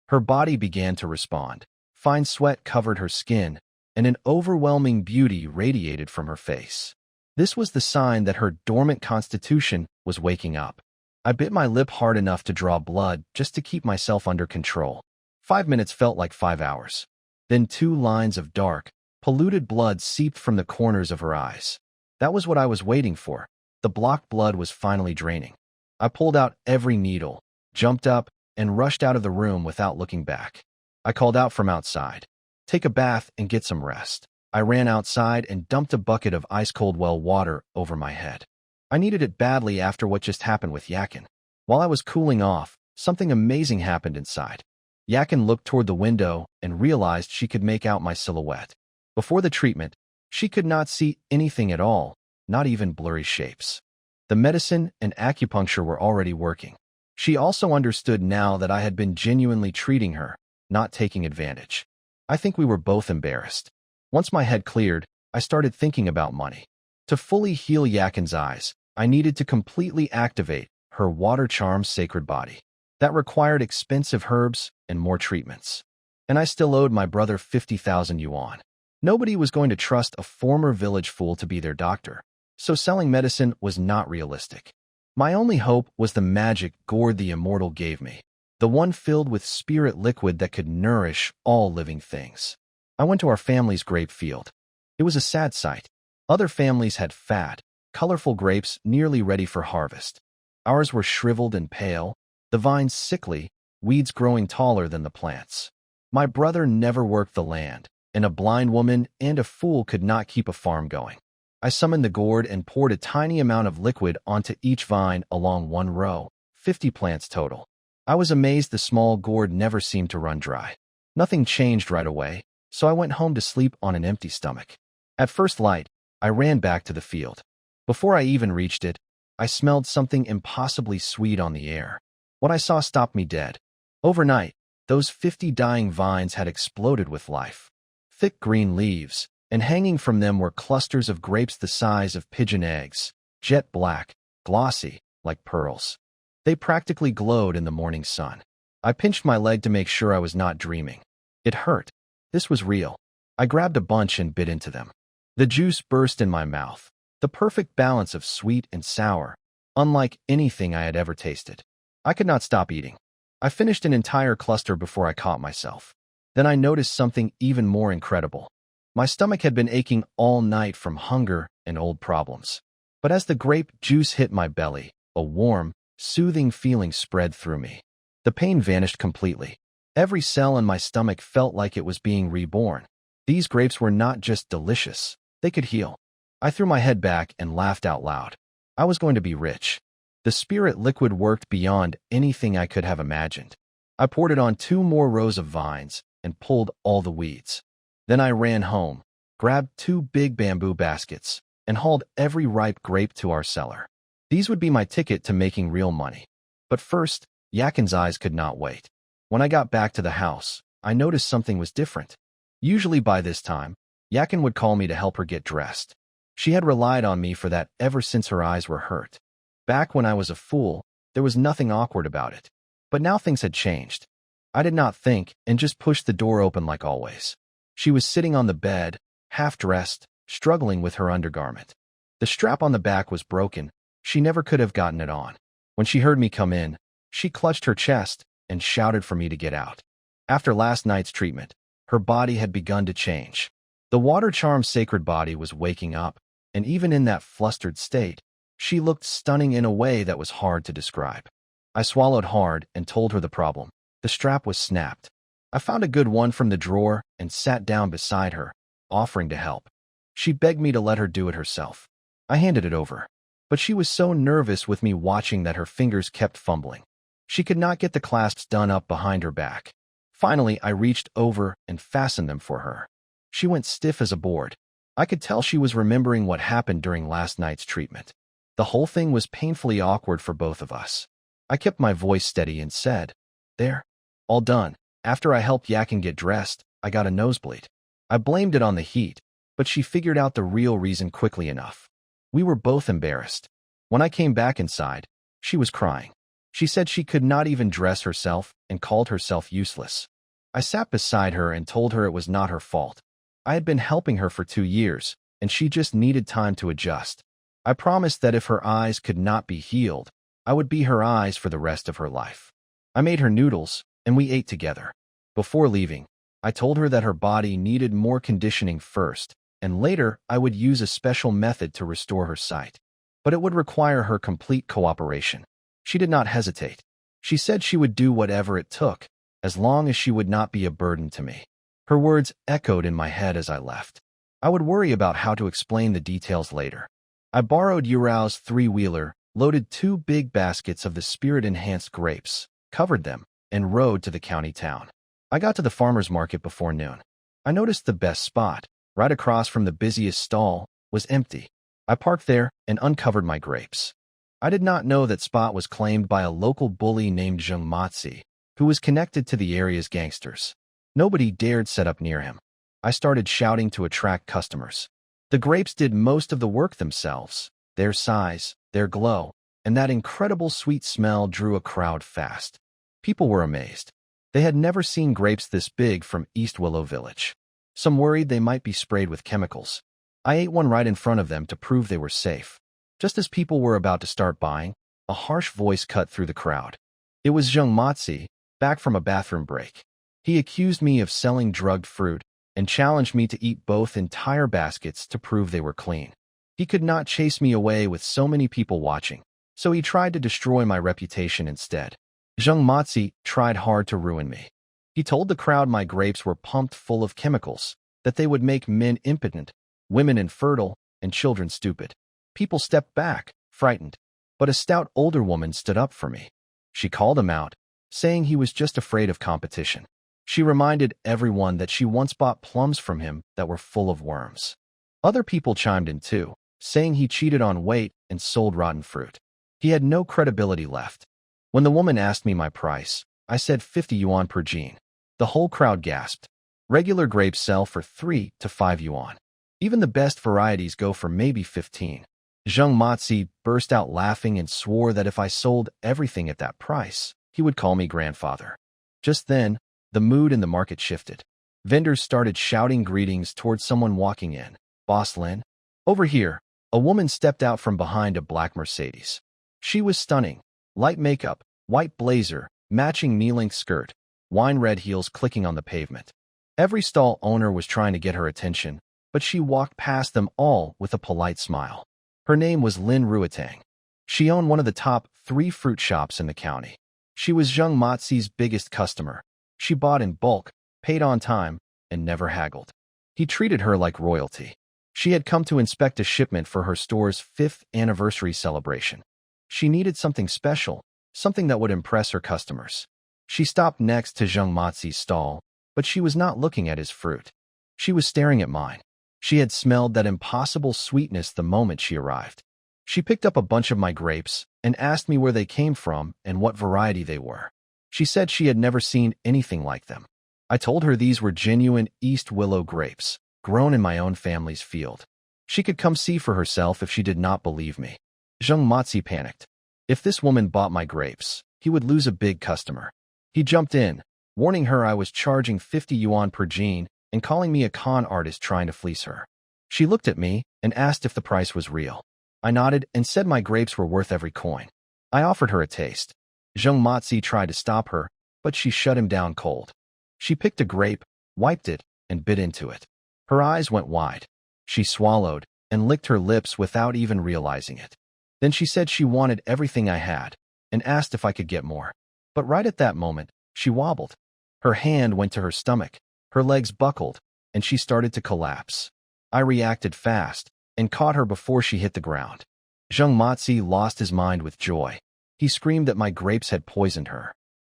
S1: Her body began to respond. Fine sweat covered her skin, and an overwhelming beauty radiated from her face. This was the sign that her dormant constitution was waking up. I bit my lip hard enough to draw blood just to keep myself under control. 5 minutes felt like 5 hours. Then 2 lines of dark, polluted blood seeped from the corners of her eyes. That was what I was waiting for. The blocked blood was finally draining. I pulled out every needle, jumped up, and rushed out of the room without looking back. I called out from outside, "Take a bath and get some rest." I ran outside and dumped a bucket of ice-cold well water over my head. I needed it badly after what just happened with Yakin. While I was cooling off, something amazing happened inside. Yakin looked toward the window and realized she could make out my silhouette. Before the treatment, she could not see anything at all, not even blurry shapes. The medicine and acupuncture were already working. She also understood now that I had been genuinely treating her, not taking advantage. I think we were both embarrassed. Once my head cleared, I started thinking about money. To fully heal Yakin's eyes, I needed to completely activate her water charm sacred body. That required expensive herbs and more treatments. And I still owed my brother 50,000 yuan. Nobody was going to trust a former village fool to be their doctor, so selling medicine was not realistic. My only hope was the magic gourd the Immortal gave me, the one filled with spirit liquid that could nourish all living things. I went to our family's grape field. It was a sad sight. Other families had fat, colorful grapes nearly ready for harvest. Ours were shriveled and pale, the vines sickly, weeds growing taller than the plants. My brother never worked the land, and a blind woman and a fool could not keep a farm going. I summoned the gourd and poured a tiny amount of liquid onto each vine along one row, 50 plants total. I was amazed the small gourd never seemed to run dry. Nothing changed right away, so I went home to sleep on an empty stomach. At first light, I ran back to the field. Before I even reached it, I smelled something impossibly sweet on the air. What I saw stopped me dead. Overnight, those 50 dying vines had exploded with life. Thick green leaves, and hanging from them were clusters of grapes the size of pigeon eggs, jet black, glossy, like pearls. They practically glowed in the morning sun. I pinched my leg to make sure I was not dreaming. It hurt. This was real. I grabbed a bunch and bit into them. The juice burst in my mouth, the perfect balance of sweet and sour, unlike anything I had ever tasted. I could not stop eating. I finished an entire cluster before I caught myself. Then I noticed something even more incredible. My stomach had been aching all night from hunger and old problems. But as the grape juice hit my belly, a warm, soothing feeling spread through me. The pain vanished completely. Every cell in my stomach felt like it was being reborn. These grapes were not just delicious, they could heal. I threw my head back and laughed out loud. I was going to be rich. The spirit liquid worked beyond anything I could have imagined. I poured it on 2 more rows of vines and pulled all the weeds. Then I ran home, grabbed 2 big bamboo baskets, and hauled every ripe grape to our cellar. These would be my ticket to making real money. But first, Yakin's eyes could not wait. When I got back to the house, I noticed something was different. Usually by this time, Yakin would call me to help her get dressed. She had relied on me for that ever since her eyes were hurt. Back when I was a fool, there was nothing awkward about it. But now things had changed. I did not think and just pushed the door open like always. She was sitting on the bed, half-dressed, struggling with her undergarment. The strap on the back was broken. She never could have gotten it on. When she heard me come in, she clutched her chest and shouted for me to get out. After last night's treatment, her body had begun to change. The water charm's sacred body was waking up, and even in that flustered state, she looked stunning in a way that was hard to describe. I swallowed hard and told her the problem. The strap was snapped. I found a good one from the drawer and sat down beside her, offering to help. She begged me to let her do it herself. I handed it over. But she was so nervous with me watching that her fingers kept fumbling. She could not get the clasps done up behind her back. Finally, I reached over and fastened them for her. She went stiff as a board. I could tell she was remembering what happened during last night's treatment. The whole thing was painfully awkward for both of us. I kept my voice steady and said, "There. All done." After I helped Yakin get dressed, I got a nosebleed. I blamed it on the heat, but she figured out the real reason quickly enough. We were both embarrassed. When I came back inside, she was crying. She said she could not even dress herself and called herself useless. I sat beside her and told her it was not her fault. I had been helping her for 2 years, and she just needed time to adjust. I promised that if her eyes could not be healed, I would be her eyes for the rest of her life. I made her noodles, and we ate together. Before leaving, I told her that her body needed more conditioning first, and later I would use a special method to restore her sight. But it would require her complete cooperation. She did not hesitate. She said she would do whatever it took, as long as she would not be a burden to me. Her words echoed in my head as I left. I would worry about how to explain the details later. I borrowed Yurao's 3-wheeler, loaded 2 big baskets of the spirit-enhanced grapes, covered them, and rode to the county town. I got to the farmer's market before noon. I noticed the best spot, right across from the busiest stall, was empty. I parked there and uncovered my grapes. I did not know that spot was claimed by a local bully named Zheng Matzi, who was connected to the area's gangsters. Nobody dared set up near him. I started shouting to attract customers. The grapes did most of the work themselves. Their size, their glow, and that incredible sweet smell drew a crowd fast. People were amazed. They had never seen grapes this big from East Willow Village. Some worried they might be sprayed with chemicals. I ate one right in front of them to prove they were safe. Just as people were about to start buying, a harsh voice cut through the crowd. It was Zheng Matzi, back from a bathroom break. He accused me of selling drugged fruit and challenged me to eat both entire baskets to prove they were clean. He could not chase me away with so many people watching, so he tried to destroy my reputation instead. Zheng Matzi tried hard to ruin me. He told the crowd my grapes were pumped full of chemicals, that they would make men impotent, women infertile, and children stupid. People stepped back, frightened, but a stout older woman stood up for me. She called him out, saying he was just afraid of competition. She reminded everyone that she once bought plums from him that were full of worms. Other people chimed in too, saying he cheated on weight and sold rotten fruit. He had no credibility left. When the woman asked me my price, I said 50 yuan per gene. The whole crowd gasped. Regular grapes sell for 3 to 5 yuan. Even the best varieties go for maybe 15. Zheng Matzi burst out laughing and swore that if I sold everything at that price, he would call me grandfather. Just then, the mood in the market shifted. Vendors started shouting greetings towards someone walking in. "Boss Lin?" Over here, a woman stepped out from behind a black Mercedes. She was stunning. Light makeup, white blazer, matching knee-length skirt, wine-red heels clicking on the pavement. Every stall owner was trying to get her attention, but she walked past them all with a polite smile. Her name was Lin Ruitang. She owned one of the top 3 fruit shops in the county. She was Zheng Matzi's biggest customer. She bought in bulk, paid on time, and never haggled. He treated her like royalty. She had come to inspect a shipment for her store's 5th anniversary celebration. She needed something special, something that would impress her customers. She stopped next to Zheng Matzi's stall, but she was not looking at his fruit. She was staring at mine. She had smelled that impossible sweetness the moment she arrived. She picked up a bunch of my grapes and asked me where they came from and what variety they were. She said she had never seen anything like them. I told her these were genuine East Willow grapes, grown in my own family's field. She could come see for herself if she did not believe me. Zheng Matsi panicked. If this woman bought my grapes, he would lose a big customer. He jumped in, warning her I was charging 50 yuan per jean and calling me a con artist trying to fleece her. She looked at me and asked if the price was real. I nodded and said my grapes were worth every coin. I offered her a taste. Zheng Matsi tried to stop her, but she shut him down cold. She picked a grape, wiped it, and bit into it. Her eyes went wide. She swallowed and licked her lips without even realizing it. Then she said she wanted everything I had and asked if I could get more. But right at that moment, she wobbled. Her hand went to her stomach, her legs buckled, and she started to collapse. I reacted fast and caught her before she hit the ground. Zheng Matsi lost his mind with joy. He screamed that my grapes had poisoned her.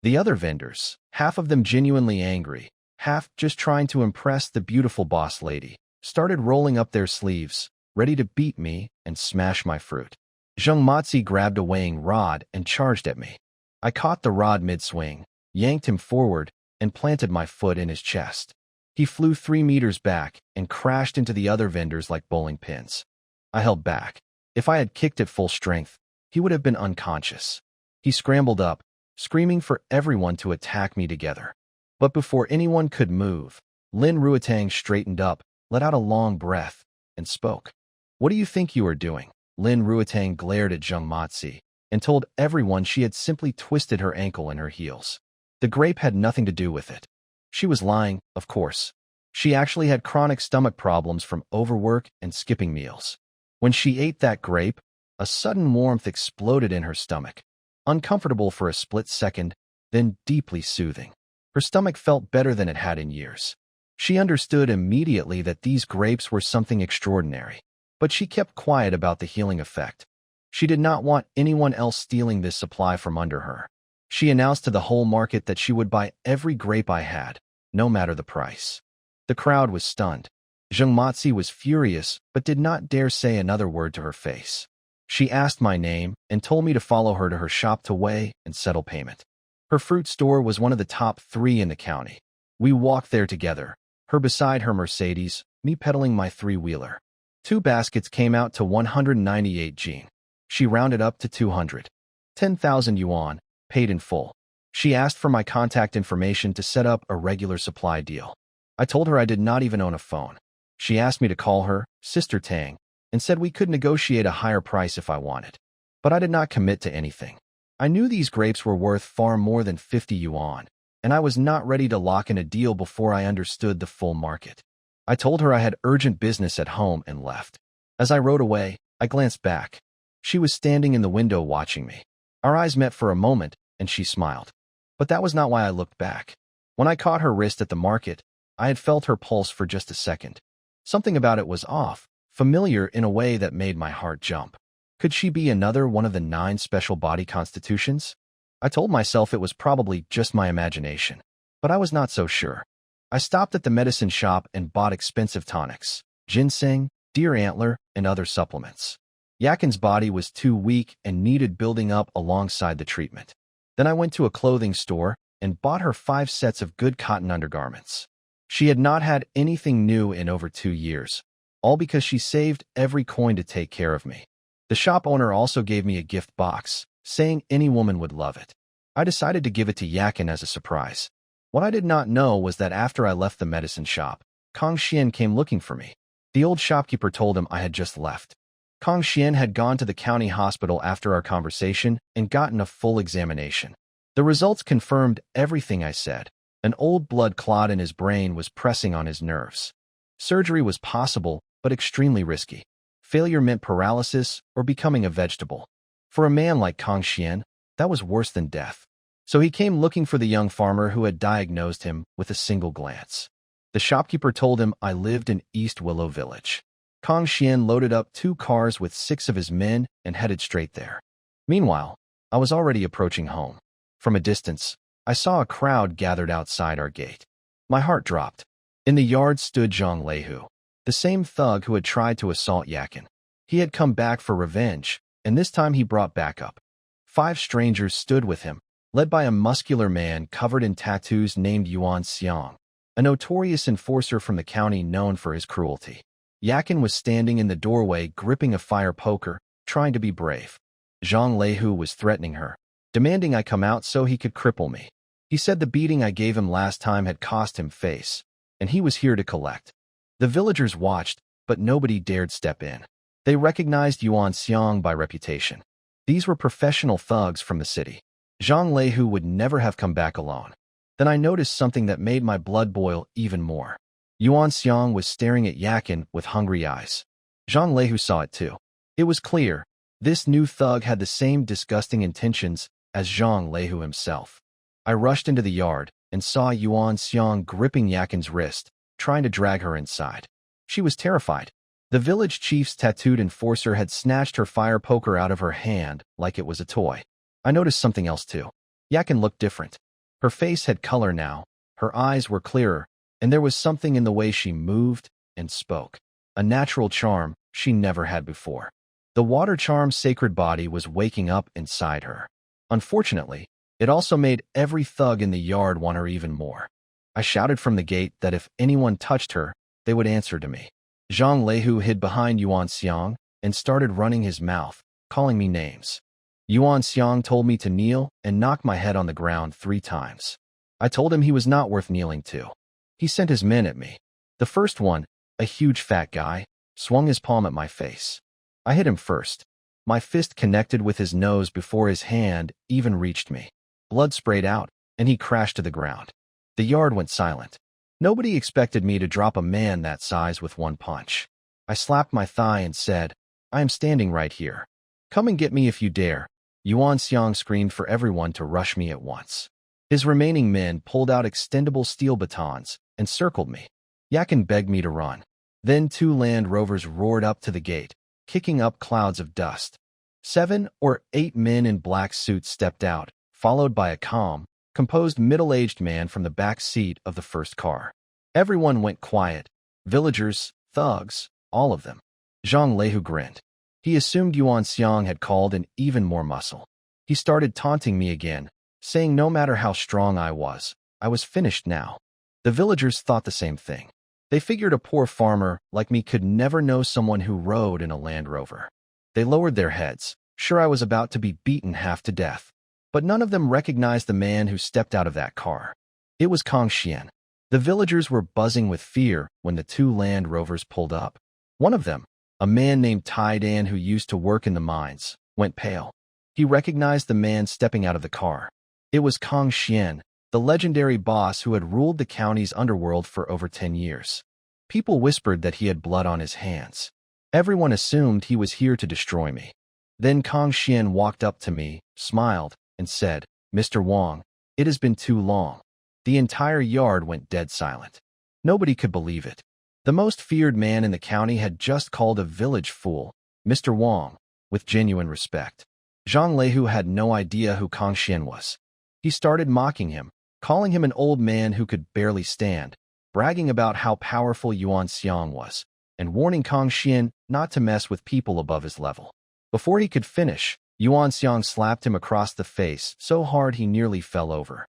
S1: The other vendors, half of them genuinely angry, half just trying to impress the beautiful boss lady, started rolling up their sleeves, ready to beat me and smash my fruit. Zheng Matsi grabbed a weighing rod and charged at me. I caught the rod mid-swing, yanked him forward, and planted my foot in his chest. He flew 3 meters back and crashed into the other vendors like bowling pins. I held back. If I had kicked at full strength, he would have been unconscious. He scrambled up, screaming for everyone to attack me together. But before anyone could move, Lin Ruotang straightened up, let out a long breath, and spoke. "What do you think you are doing?" Lin Ruotang glared at Zheng Matsi and told everyone she had simply twisted her ankle in her heels. The grape had nothing to do with it. She was lying, of course. She actually had chronic stomach problems from overwork and skipping meals. When she ate that grape, a sudden warmth exploded in her stomach. Uncomfortable for a split second, then deeply soothing. Her stomach felt better than it had in years. She understood immediately that these grapes were something extraordinary, but she kept quiet about the healing effect. She did not want anyone else stealing this supply from under her. She announced to the whole market that she would buy every grape I had, no matter the price. The crowd was stunned. Zheng Matsi was furious, but did not dare say another word to her face. She asked my name and told me to follow her to her shop to weigh and settle payment. Her fruit store was one of the top 3 in the county. We walked there together, her beside her Mercedes, me pedaling my 3-wheeler. 2 baskets came out to 198 jin. She rounded up to 200. 10,000 yuan, paid in full. She asked for my contact information to set up a regular supply deal. I told her I did not even own a phone. She asked me to call her, Sister Tang, and said we could negotiate a higher price if I wanted. But I did not commit to anything. I knew these grapes were worth far more than 50 yuan, and I was not ready to lock in a deal before I understood the full market. I told her I had urgent business at home and left. As I rode away, I glanced back. She was standing in the window watching me. Our eyes met for a moment, and she smiled. But that was not why I looked back. When I caught her wrist at the market, I had felt her pulse for just a second. Something about it was off, familiar in a way that made my heart jump. Could she be another one of the 9 special body constitutions? I told myself it was probably just my imagination, but I was not so sure. I stopped at the medicine shop and bought expensive tonics, ginseng, deer antler, and other supplements. Yakin's body was too weak and needed building up alongside the treatment. Then I went to a clothing store and bought her 5 sets of good cotton undergarments. She had not had anything new in over 2 years, all because she saved every coin to take care of me. The shop owner also gave me a gift box, saying any woman would love it. I decided to give it to Yakin as a surprise. What I did not know was that after I left the medicine shop, Kong Xian came looking for me. The old shopkeeper told him I had just left. Kong Xian had gone to the county hospital after our conversation and gotten a full examination. The results confirmed everything I said. An old blood clot in his brain was pressing on his nerves. Surgery was possible, but extremely risky. Failure meant paralysis or becoming a vegetable. For a man like Kong Xian, that was worse than death. So he came looking for the young farmer who had diagnosed him with a single glance. The shopkeeper told him I lived in East Willow Village. Kong Xian loaded up 2 cars with 6 of his men and headed straight there. Meanwhile, I was already approaching home. From a distance, I saw a crowd gathered outside our gate. My heart dropped. In the yard stood Zhang Leihu, the same thug who had tried to assault Yakin. He had come back for revenge, and this time he brought backup. 5 strangers stood with him, led by a muscular man covered in tattoos named Yuan Xiang, a notorious enforcer from the county known for his cruelty. Yakin was standing in the doorway gripping a fire poker, trying to be brave. Zhang Leihu was threatening her, demanding I come out so he could cripple me. He said the beating I gave him last time had cost him face, and he was here to collect. The villagers watched, but nobody dared step in. They recognized Yuan Xiang by reputation. These were professional thugs from the city. Zhang Leihu would never have come back alone. Then I noticed something that made my blood boil even more. Yuan Xiang was staring at Yakin with hungry eyes. Zhang Leihu saw it too. It was clear. This new thug had the same disgusting intentions as Zhang Leihu himself. I rushed into the yard and saw Yuan Xiang gripping Yakin's wrist, trying to drag her inside. She was terrified. The village chief's tattooed enforcer had snatched her fire poker out of her hand like it was a toy. I noticed something else too. Yakin looked different. Her face had color now, her eyes were clearer, and there was something in the way she moved and spoke. A natural charm she never had before. The water charm's sacred body was waking up inside her. Unfortunately, it also made every thug in the yard want her even more. I shouted from the gate that if anyone touched her, they would answer to me. Zhang Leihu hid behind Yuan Xiang and started running his mouth, calling me names. Yuan Xiang told me to kneel and knock my head on the ground 3 times. I told him he was not worth kneeling to. He sent his men at me. The first one, a huge fat guy, swung his palm at my face. I hit him first. My fist connected with his nose before his hand even reached me. Blood sprayed out, and he crashed to the ground. The yard went silent. Nobody expected me to drop a man that size with 1 punch. I slapped my thigh and said, I am standing right here. Come and get me if you dare. Yuan Xiang screamed for everyone to rush me at once. His remaining men pulled out extendable steel batons and circled me. Yakin begged me to run. Then 2 Land Rovers roared up to the gate, kicking up clouds of dust. 7 or 8 men in black suits stepped out, followed by a calm, composed middle-aged man from the back seat of the first car. Everyone went quiet. Villagers, thugs, all of them. Zhang Leihu grinned. He assumed Yuan Xiang had called in even more muscle. He started taunting me again, saying no matter how strong I was finished now. The villagers thought the same thing. They figured a poor farmer like me could never know someone who rode in a Land Rover. They lowered their heads, sure I was about to be beaten half to death. But none of them recognized the man who stepped out of that car. It was Kong Xian. The villagers were buzzing with fear when the 2 Land Rovers pulled up. One of them, a man named Tai Dan who used to work in the mines, went pale. He recognized the man stepping out of the car. It was Kong Xian, the legendary boss who had ruled the county's underworld for over 10 years. People whispered that he had blood on his hands. Everyone assumed he was here to destroy me. Then Kong Xian walked up to me, smiled, and said, Mr. Wang, it has been too long. The entire yard went dead silent. Nobody could believe it. The most feared man in the county had just called a village fool, Mr. Wang, with genuine respect. Zhang Leihu had no idea who Kong Xian was. He started mocking him, calling him an old man who could barely stand, bragging about how powerful Yuan Xiang was, and warning Kong Xian not to mess with people above his level. Before he could finish, Yuan Xiang slapped him across the face so hard he nearly fell over.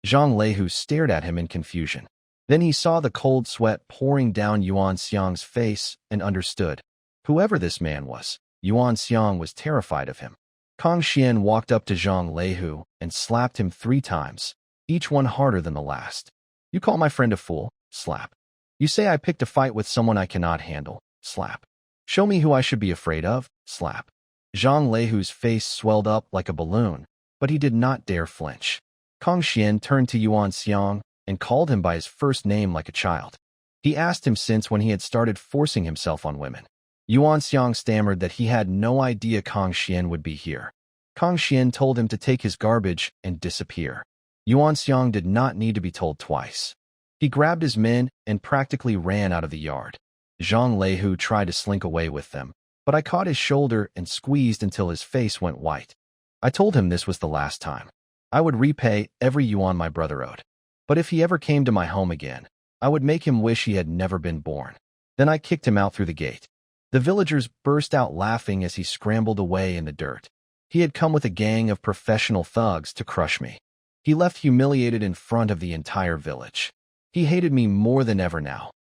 S1: Zhang Leihu stared at him in confusion. Then he saw the cold sweat pouring down Yuan Xiang's face and understood. Whoever this man was, Yuan Xiang was terrified of him. Kong Xian walked up to Zhang Leihu and slapped him 3 times, each one harder than the last. You call my friend a fool? Slap. You say I picked a fight with someone I cannot handle? Slap. Show me who I should be afraid of? Slap. Zhang Leihu's face swelled up like a balloon, but he did not dare flinch. Kong Xian turned to Yuan Xiang and called him by his first name like a child. He asked him since when he had started forcing himself on women. Yuan Xiang stammered that he had no idea Kong Xian would be here. Kong Xian told him to take his garbage and disappear. Yuan Xiang did not need to be told twice. He grabbed his men and practically ran out of the yard. Zhang Leihu tried to slink away with them, but I caught his shoulder and squeezed until his face went white. I told him this was the last time. I would repay every yuan my brother owed. But if he ever came to my home again, I would make him wish he had never been born. Then I kicked him out through the gate. The villagers burst out laughing as he scrambled away in the dirt. He had come with a gang of professional thugs to crush me. He left humiliated in front of the entire village. He hated me more than ever now.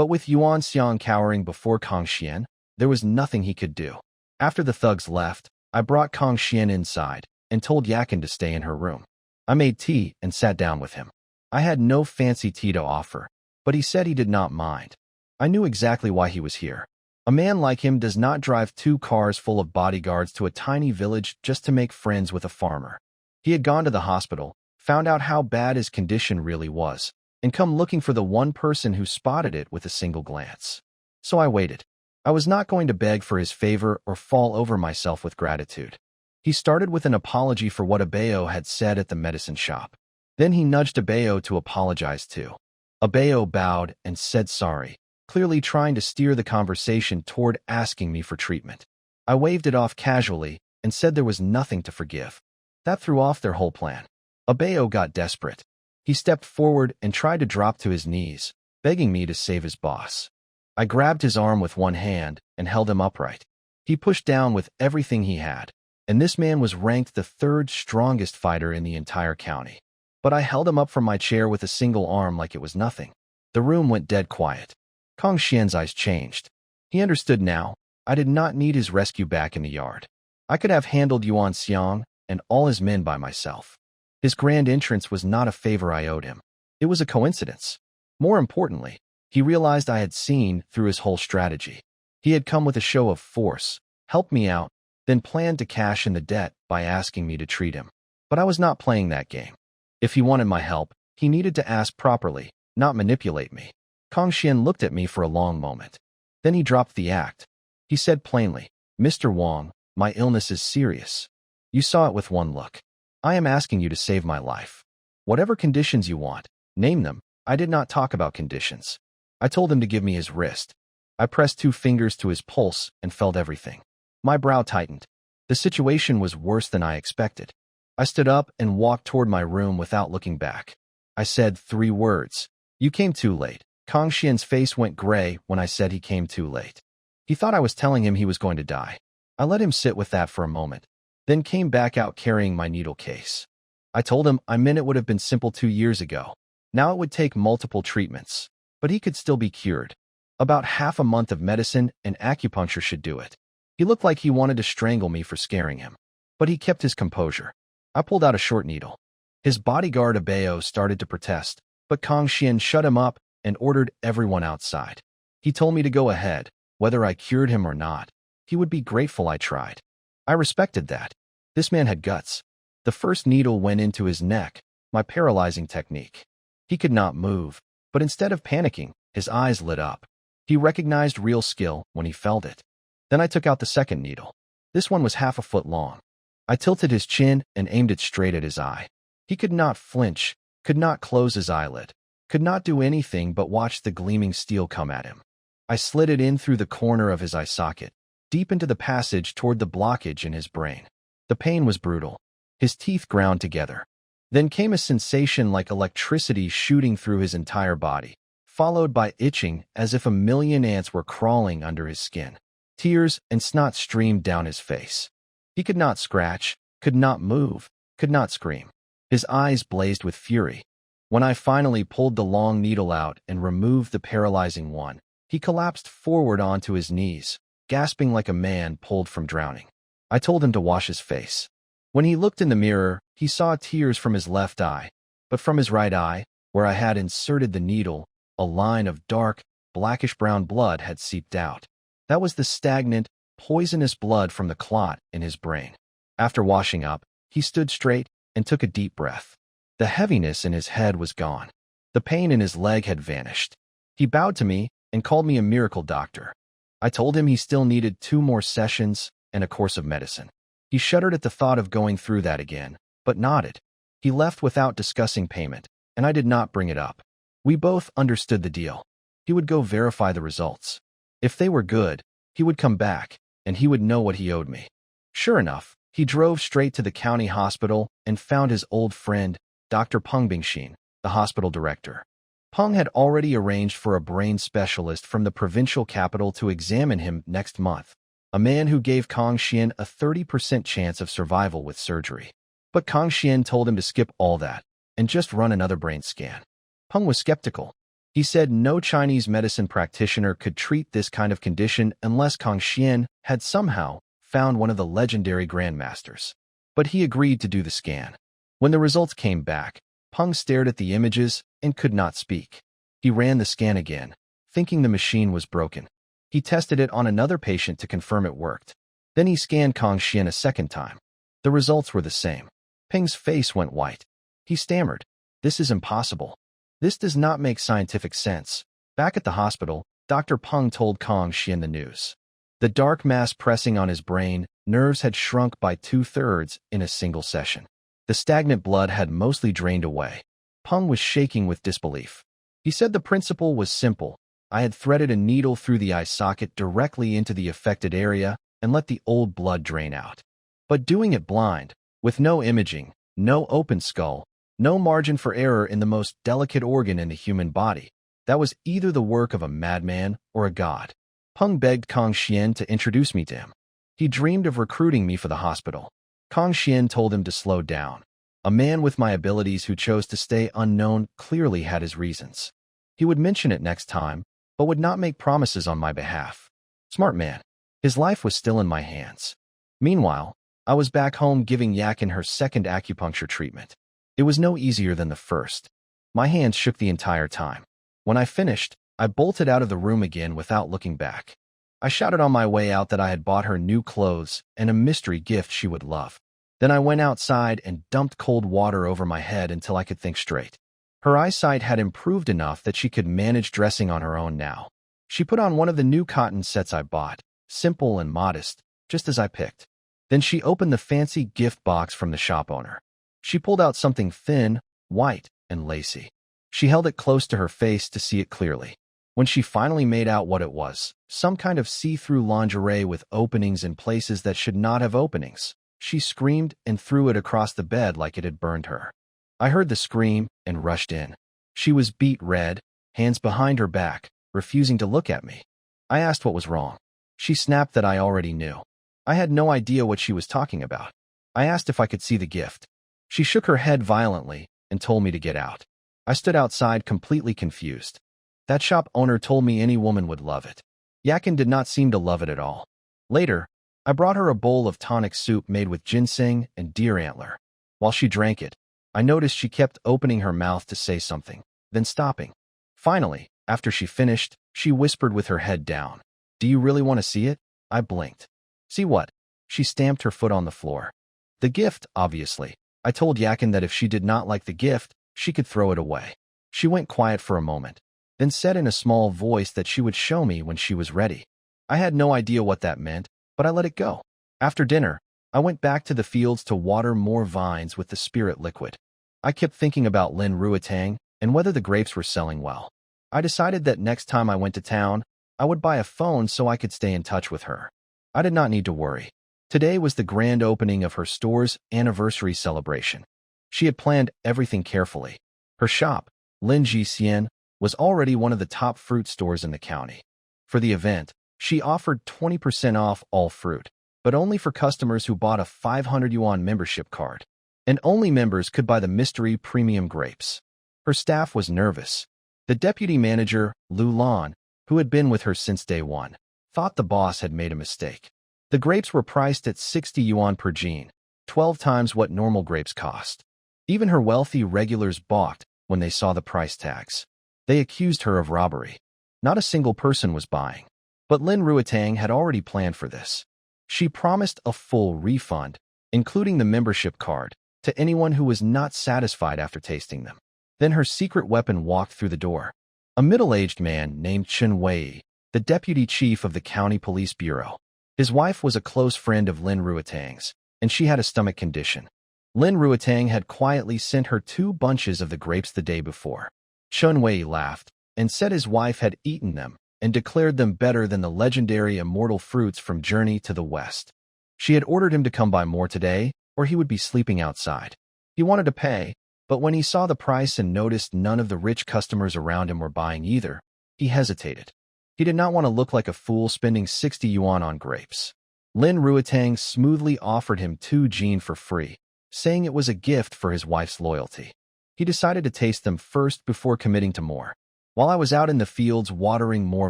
S1: But with Yuan Xiang cowering before Kang Xian, there was nothing he could do. After the thugs left, I brought Kang Xian inside and told Yakin to stay in her room. I made tea and sat down with him. I had no fancy tea to offer, but he said he did not mind. I knew exactly why he was here. A man like him does not drive 2 cars full of bodyguards to a tiny village just to make friends with a farmer. He had gone to the hospital, found out how bad his condition really was, and come looking for the one person who spotted it with a single glance. So I waited. I was not going to beg for his favor or fall over myself with gratitude. He started with an apology for what Abeo had said at the medicine shop. Then he nudged Abeo to apologize too. Abeo bowed and said sorry, clearly trying to steer the conversation toward asking me for treatment. I waved it off casually and said there was nothing to forgive. That threw off their whole plan. Abeo got desperate. He stepped forward and tried to drop to his knees, begging me to save his boss. I grabbed his arm with one hand and held him upright. He pushed down with everything he had, and this man was ranked the 3rd strongest fighter in the entire county. But I held him up from my chair with a single arm like it was nothing. The room went dead quiet. Kang Xian's eyes changed. He understood now. I did not need his rescue back in the yard. I could have handled Yuan Xiang and all his men by myself. His grand entrance was not a favor I owed him. It was a coincidence. More importantly, he realized I had seen through his whole strategy. He had come with a show of force, helped me out, then planned to cash in the debt by asking me to treat him. But I was not playing that game. If he wanted my help, he needed to ask properly, not manipulate me. Kang Xian looked at me for a long moment. Then he dropped the act. He said plainly, "Mr. Wang, my illness is serious. You saw it with one look. I am asking you to save my life. Whatever conditions you want, name them." I did not talk about conditions. I told him to give me his wrist. I pressed 2 fingers to his pulse and felt everything. My brow tightened. The situation was worse than I expected. I stood up and walked toward my room without looking back. I said 3 words. "You came too late." Kang Xian's face went gray when I said he came too late. He thought I was telling him he was going to die. I let him sit with that for a moment, then came back out carrying my needle case. I told him I meant it would have been simple 2 years ago. Now it would take multiple treatments, but he could still be cured. About half a month of medicine and acupuncture should do it. He looked like he wanted to strangle me for scaring him, but he kept his composure. I pulled out a short needle. His bodyguard Abeo started to protest, but Kang Xian shut him up and ordered everyone outside. He told me to go ahead, whether I cured him or not. He would be grateful I tried. I respected that. This man had guts. The first needle went into his neck, my paralyzing technique. He could not move, but instead of panicking, his eyes lit up. He recognized real skill when he felt it. Then I took out the second needle. This one was half a foot long. I tilted his chin and aimed it straight at his eye. He could not flinch, could not close his eyelid, could not do anything but watch the gleaming steel come at him. I slid it in through the corner of his eye socket, deep into the passage toward the blockage in his brain. The pain was brutal. His teeth ground together. Then came a sensation like electricity shooting through his entire body, followed by itching as if a million ants were crawling under his skin. Tears and snot streamed down his face. He could not scratch, could not move, could not scream. His eyes blazed with fury. When I finally pulled the long needle out and removed the paralyzing one, he collapsed forward onto his knees, gasping like a man pulled from drowning. I told him to wash his face. When he looked in the mirror, he saw tears from his left eye, but from his right eye, where I had inserted the needle, a line of dark, blackish-brown blood had seeped out. That was the stagnant, poisonous blood from the clot in his brain. After washing up, he stood straight and took a deep breath. The heaviness in his head was gone. The pain in his leg had vanished. He bowed to me and called me a miracle doctor. I told him he still needed 2 more sessions and a course of medicine. He shuddered at the thought of going through that again, but nodded. He left without discussing payment, and I did not bring it up. We both understood the deal. He would go verify the results. If they were good, he would come back, and he would know what he owed me. Sure enough, he drove straight to the county hospital and found his old friend, Dr. Peng Bingxin, the hospital director. Peng had already arranged for a brain specialist from the provincial capital to examine him next month, a man who gave Kang Xian a 30% chance of survival with surgery. But Kang Xian told him to skip all that and just run another brain scan. Peng was skeptical. He said no Chinese medicine practitioner could treat this kind of condition unless Kang Xian had somehow found one of the legendary grandmasters. But he agreed to do the scan. When the results came back, Peng stared at the images and could not speak. He ran the scan again, thinking the machine was broken. He tested it on another patient to confirm it worked. Then he scanned Kang Xian a second time. The results were the same. Peng's face went white. He stammered, "This is impossible. This does not make scientific sense." Back at the hospital, Dr. Peng told Kang Xian the news. The dark mass pressing on his brain, nerves had shrunk by 2/3 in a single session. The stagnant blood had mostly drained away. Peng was shaking with disbelief. He said the principle was simple. I had threaded a needle through the eye socket directly into the affected area and let the old blood drain out. But doing it blind, with no imaging, no open skull, no margin for error in the most delicate organ in the human body, that was either the work of a madman or a god. Peng begged Kang Xian to introduce me to him. He dreamed of recruiting me for the hospital. Kang Xian told him to slow down. A man with my abilities who chose to stay unknown clearly had his reasons. He would mention it next time, but would not make promises on my behalf. Smart man. His life was still in my hands. Meanwhile, I was back home giving Yakin her second acupuncture treatment. It was no easier than the first. My hands shook the entire time. When I finished, I bolted out of the room again without looking back. I shouted on my way out that I had bought her new clothes and a mystery gift she would love. Then I went outside and dumped cold water over my head until I could think straight. Her eyesight had improved enough that she could manage dressing on her own now. She put on one of the new cotton sets I bought, simple and modest, just as I picked. Then she opened the fancy gift box from the shop owner. She pulled out something thin, white, and lacy. She held it close to her face to see it clearly. When she finally made out what it was, some kind of see-through lingerie with openings in places that should not have openings, she screamed and threw it across the bed like it had burned her. I heard the scream and rushed in. She was beet red, hands behind her back, refusing to look at me. I asked what was wrong. She snapped that I already knew. I had no idea what she was talking about. I asked if I could see the gift. She shook her head violently and told me to get out. I stood outside completely confused. That shop owner told me any woman would love it. Yakin did not seem to love it at all. Later, I brought her a bowl of tonic soup made with ginseng and deer antler. While she drank it, I noticed she kept opening her mouth to say something, then stopping. Finally, after she finished, she whispered with her head down, "Do you really want to see it?" I blinked. "See what?" She stamped her foot on the floor. "The gift, obviously." I told Yakin that if she did not like the gift, she could throw it away. She went quiet for a moment, then said in a small voice that she would show me when she was ready. I had no idea what that meant, but I let it go. After dinner, I went back to the fields to water more vines with the spirit liquid. I kept thinking about Lin Ruotang and whether the grapes were selling well. I decided that next time I went to town, I would buy a phone so I could stay in touch with her. I did not need to worry. Today was the grand opening of her store's anniversary celebration. She had planned everything carefully. Her shop, Lin Jixian, was already one of the top fruit stores in the county. For the event, she offered 20% off all fruit, but only for customers who bought a 500 yuan membership card. And only members could buy the mystery premium grapes. Her staff was nervous. The deputy manager, Lu Lan, who had been with her since day one, thought the boss had made a mistake. The grapes were priced at 60 yuan per gene, 12 times what normal grapes cost. Even her wealthy regulars balked when they saw the price tags. They accused her of robbery. Not a single person was buying. But Lin Ruotang had already planned for this. She promised a full refund, including the membership card, to anyone who was not satisfied after tasting them. Then her secret weapon walked through the door. A middle-aged man named Chen Wei, the deputy chief of the county police bureau. His wife was a close friend of Lin Ruotang's, and she had a stomach condition. Lin Ruotang had quietly sent her 2 bunches of the grapes the day before. Chen Wei laughed and said his wife had eaten them and declared them better than the legendary immortal fruits from Journey to the West. She had ordered him to come by more today, or he would be sleeping outside. He wanted to pay, but when he saw the price and noticed none of the rich customers around him were buying either, he hesitated. He did not want to look like a fool spending 60 yuan on grapes. Lin Ruotang smoothly offered him 2 gene for free, saying it was a gift for his wife's loyalty. He decided to taste them first before committing to more. While I was out in the fields watering more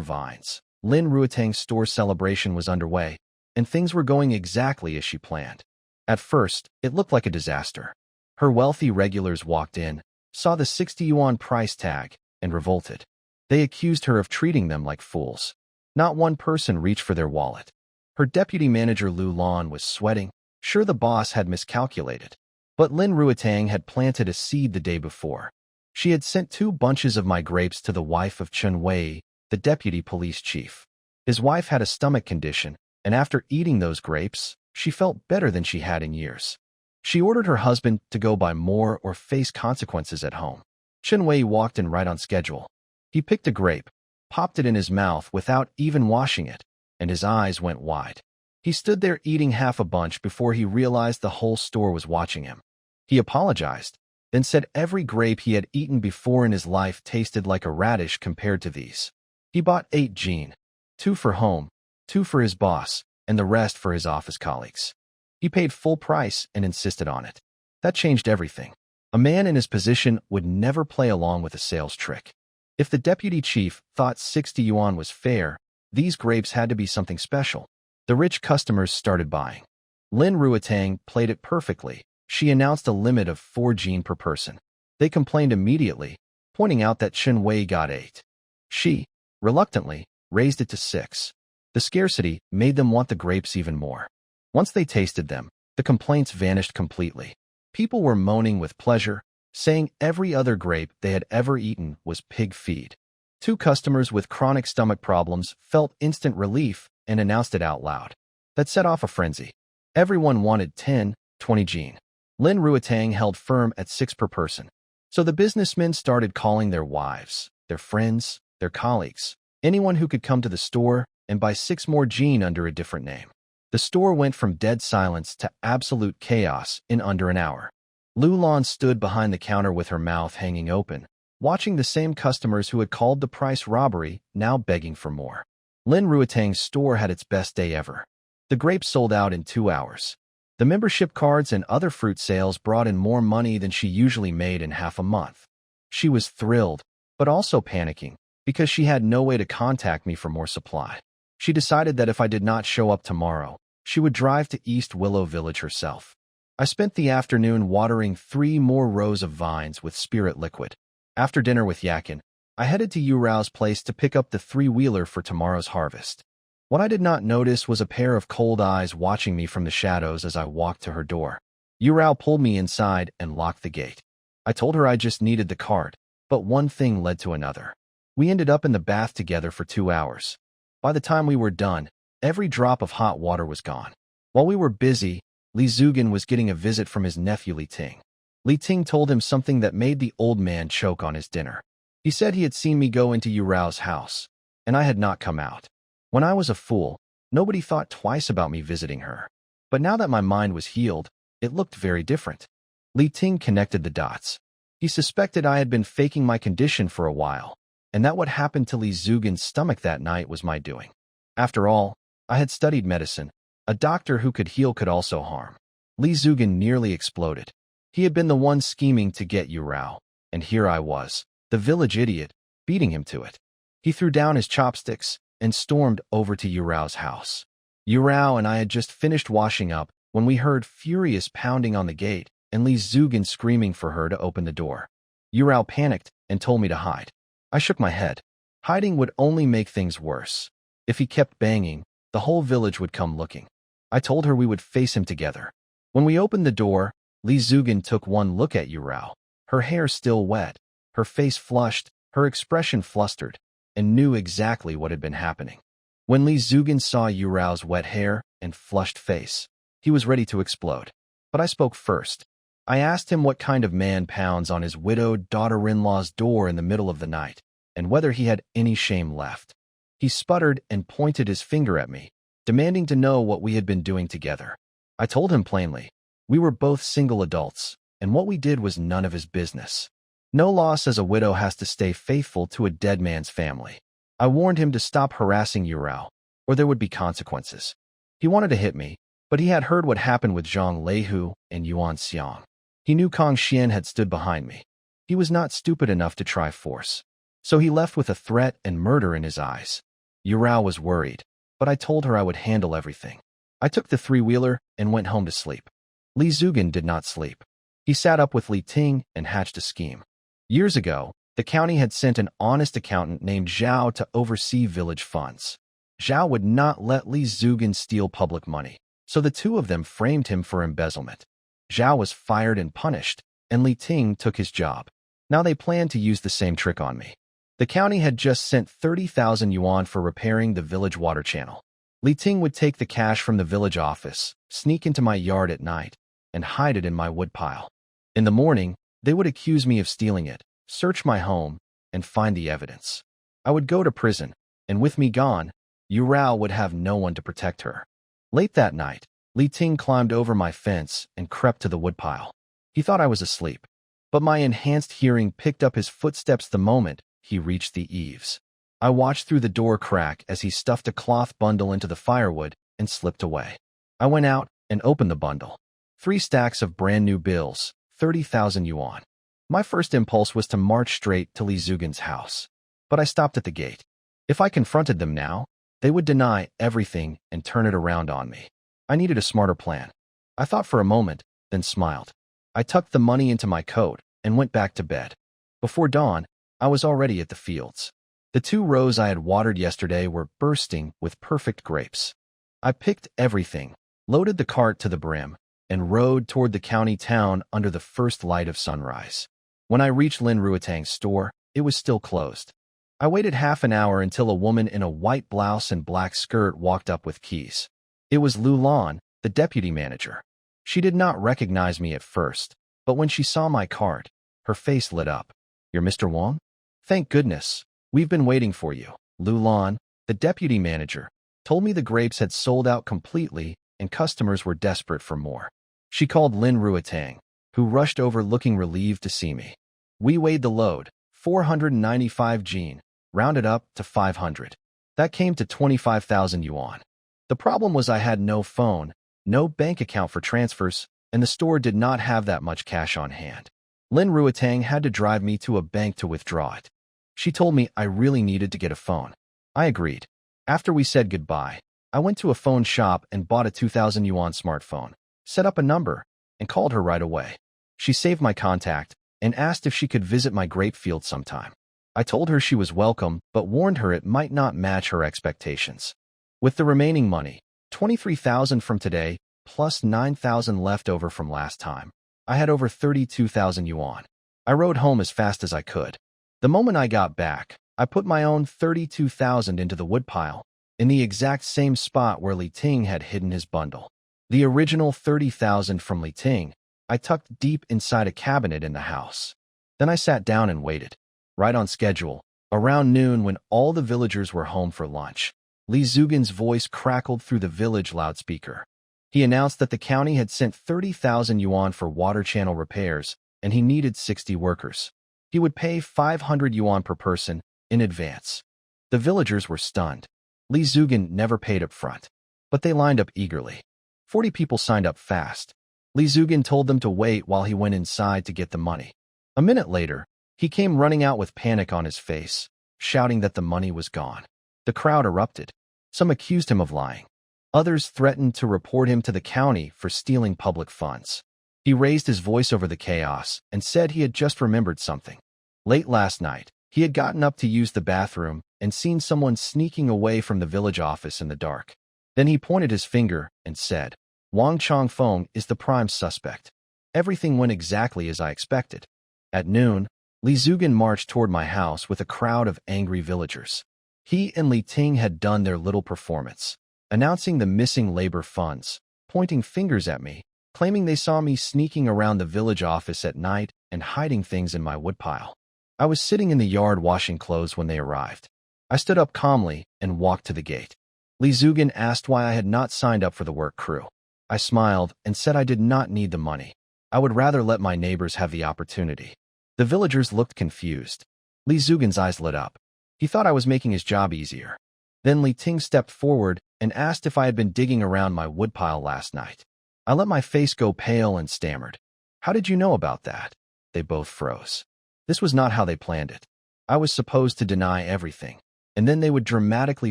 S1: vines, Lin Ruetang's store celebration was underway, and things were going exactly as she planned. At first, it looked like a disaster. Her wealthy regulars walked in, saw the 60 yuan price tag, and revolted. They accused her of treating them like fools. Not one person reached for their wallet. Her deputy manager Lu Lan was sweating, sure the boss had miscalculated. But Lin Ruetang had planted a seed the day before. She had sent 2 bunches of my grapes to the wife of Chen Wei, the deputy police chief. His wife had a stomach condition, and after eating those grapes, she felt better than she had in years. She ordered her husband to go buy more or face consequences at home. Chen Wei walked in right on schedule. He picked a grape, popped it in his mouth without even washing it, and his eyes went wide. He stood there eating half a bunch before he realized the whole store was watching him. He apologized, then said every grape he had eaten before in his life tasted like a radish compared to these. He bought 8 jean, 2 for home, 2 for his boss, and the rest for his office colleagues. He paid full price and insisted on it. That changed everything. A man in his position would never play along with a sales trick. If the deputy chief thought 60 yuan was fair, these grapes had to be something special. The rich customers started buying. Lin Ruetang played it perfectly. She announced a limit of 4 jean per person. They complained immediately, pointing out that Chen Wei got 8. She, reluctantly, raised it to 6. The scarcity made them want the grapes even more. Once they tasted them, the complaints vanished completely. People were moaning with pleasure, saying every other grape they had ever eaten was pig feed. 2 customers with chronic stomach problems felt instant relief and announced it out loud. That set off a frenzy. Everyone wanted 10, 20 jean. Lin Ruetang held firm at 6 per person. So the businessmen started calling their wives, their friends, their colleagues, anyone who could come to the store and buy 6 more jean under a different name. The store went from dead silence to absolute chaos in under an hour. Lu Lan stood behind the counter with her mouth hanging open, watching the same customers who had called the price robbery now begging for more. Lin Ruetang's store had its best day ever. The grapes sold out in 2 hours. The membership cards and other fruit sales brought in more money than she usually made in half a month. She was thrilled, but also panicking, because she had no way to contact me for more supply. She decided that if I did not show up tomorrow, she would drive to East Willow Village herself. I spent the afternoon watering 3 more rows of vines with spirit liquid. After dinner with Yakin, I headed to Yu Rao's place to pick up the 3-wheeler for tomorrow's harvest. What I did not notice was a pair of cold eyes watching me from the shadows as I walked to her door. Yu Rao pulled me inside and locked the gate. I told her I just needed the card, but one thing led to another. We ended up in the bath together for 2 hours. By the time we were done, every drop of hot water was gone. While we were busy, Li Zugin was getting a visit from his nephew Li Ting. Li Ting told him something that made the old man choke on his dinner. He said he had seen me go into Yu Rao's house, and I had not come out. When I was a fool, nobody thought twice about me visiting her. But now that my mind was healed, it looked very different. Li Ting connected the dots. He suspected I had been faking my condition for a while, and that what happened to Li Zugin's stomach that night was my doing. After all, I had studied medicine. A doctor who could heal could also harm. Li Zugin nearly exploded. He had been the one scheming to get Yu Rao, and here I was, the village idiot, beating him to it. He threw down his chopsticks and stormed over to Yu Rao's house. Yu Rao and I had just finished washing up when we heard furious pounding on the gate and Li Zugin screaming for her to open the door. Yu Rao panicked and told me to hide. I shook my head. Hiding would only make things worse. If he kept banging, the whole village would come looking. I told her we would face him together. When we opened the door, Li Zugin took one look at Yu Rao. Her hair still wet, her face flushed, her expression flustered, and knew exactly what had been happening. When Li Zugin saw Yu Rao's wet hair and flushed face, he was ready to explode. But I spoke first. I asked him what kind of man pounds on his widowed daughter-in-law's door in the middle of the night, and whether he had any shame left. He sputtered and pointed his finger at me, demanding to know what we had been doing together. I told him plainly, we were both single adults, and what we did was none of his business. No law says a widow has to stay faithful to a dead man's family. I warned him to stop harassing Yu Rao, or there would be consequences. He wanted to hit me, but he had heard what happened with Zhang Leihu and Yuan Xiang. He knew Kong Xian had stood behind me. He was not stupid enough to try force. So he left with a threat and murder in his eyes. Yurao was worried, but I told her I would handle everything. I took the three-wheeler and went home to sleep. Li Zugan did not sleep. He sat up with Li Ting and hatched a scheme. Years ago, the county had sent an honest accountant named Zhao to oversee village funds. Zhao would not let Li Zugan steal public money, so the two of them framed him for embezzlement. Zhao was fired and punished, and Li Ting took his job. Now they planned to use the same trick on me. The county had just sent 30,000 yuan for repairing the village water channel. Li Ting would take the cash from the village office, sneak into my yard at night, and hide it in my woodpile. In the morning, they would accuse me of stealing it, search my home, and find the evidence. I would go to prison, and with me gone, Yurao would have no one to protect her. Late that night, Li Ting climbed over my fence and crept to the woodpile. He thought I was asleep, but my enhanced hearing picked up his footsteps the moment he reached the eaves. I watched through the door crack as he stuffed a cloth bundle into the firewood and slipped away. I went out and opened the bundle. 3 stacks of brand new bills, 30,000 yuan. My first impulse was to march straight to Li Zugan's house, but I stopped at the gate. If I confronted them now, they would deny everything and turn it around on me. I needed a smarter plan. I thought for a moment, then smiled. I tucked the money into my coat and went back to bed. Before dawn, I was already at the fields. The 2 rows I had watered yesterday were bursting with perfect grapes. I picked everything, loaded the cart to the brim, and rode toward the county town under the first light of sunrise. When I reached Lin Ruotang's store, it was still closed. I waited half an hour until a woman in a white blouse and black skirt walked up with keys. It was Lu Lan, the deputy manager. She did not recognize me at first, but when she saw my cart, her face lit up. "You're Mr. Wang? Thank goodness. We've been waiting for you." Lu Lan, the deputy manager, told me the grapes had sold out completely and customers were desperate for more. She called Lin Ruotang, who rushed over looking relieved to see me. We weighed the load, 495 jin, rounded up to 500. That came to 25,000 yuan. The problem was I had no phone, no bank account for transfers, and the store did not have that much cash on hand. Lin Ruotang had to drive me to a bank to withdraw it. She told me I really needed to get a phone. I agreed. After we said goodbye, I went to a phone shop and bought a 2,000 yuan smartphone, set up a number, and called her right away. She saved my contact and asked if she could visit my grape field sometime. I told her she was welcome, but warned her it might not match her expectations. With the remaining money, 23,000 from today, plus 9,000 left over from last time, I had over 32,000 yuan. I rode home as fast as I could. The moment I got back, I put my own 32,000 into the woodpile, in the exact same spot where Li Ting had hidden his bundle. The original 30,000 from Li Ting, I tucked deep inside a cabinet in the house. Then I sat down and waited. Right on schedule, around noon when all the villagers were home for lunch, Li Zugan's voice crackled through the village loudspeaker. He announced that the county had sent 30,000 yuan for water channel repairs, and he needed 60 workers. He would pay 500 yuan per person in advance. The villagers were stunned. Li Zugan never paid up front, but they lined up eagerly. 40 people signed up fast. Li Zugan told them to wait while he went inside to get the money. A minute later, he came running out with panic on his face, shouting that the money was gone. The crowd erupted. Some accused him of lying. Others threatened to report him to the county for stealing public funds. He raised his voice over the chaos and said he had just remembered something. Late last night, he had gotten up to use the bathroom and seen someone sneaking away from the village office in the dark. Then he pointed his finger and said, "Wang Chongfeng is the prime suspect." Everything went exactly as I expected. At noon, Li Zugan marched toward my house with a crowd of angry villagers. He and Li Ting had done their little performance, announcing the missing labor funds, pointing fingers at me, claiming they saw me sneaking around the village office at night and hiding things in my woodpile. I was sitting in the yard washing clothes when they arrived. I stood up calmly and walked to the gate. Li Zugan asked why I had not signed up for the work crew. I smiled and said I did not need the money. I would rather let my neighbors have the opportunity. The villagers looked confused. Li Zugan's eyes lit up. He thought I was making his job easier. Then Li Ting stepped forward and asked if I had been digging around my woodpile last night. I let my face go pale and stammered. "How did you know about that?" They both froze. This was not how they planned it. I was supposed to deny everything, and then they would dramatically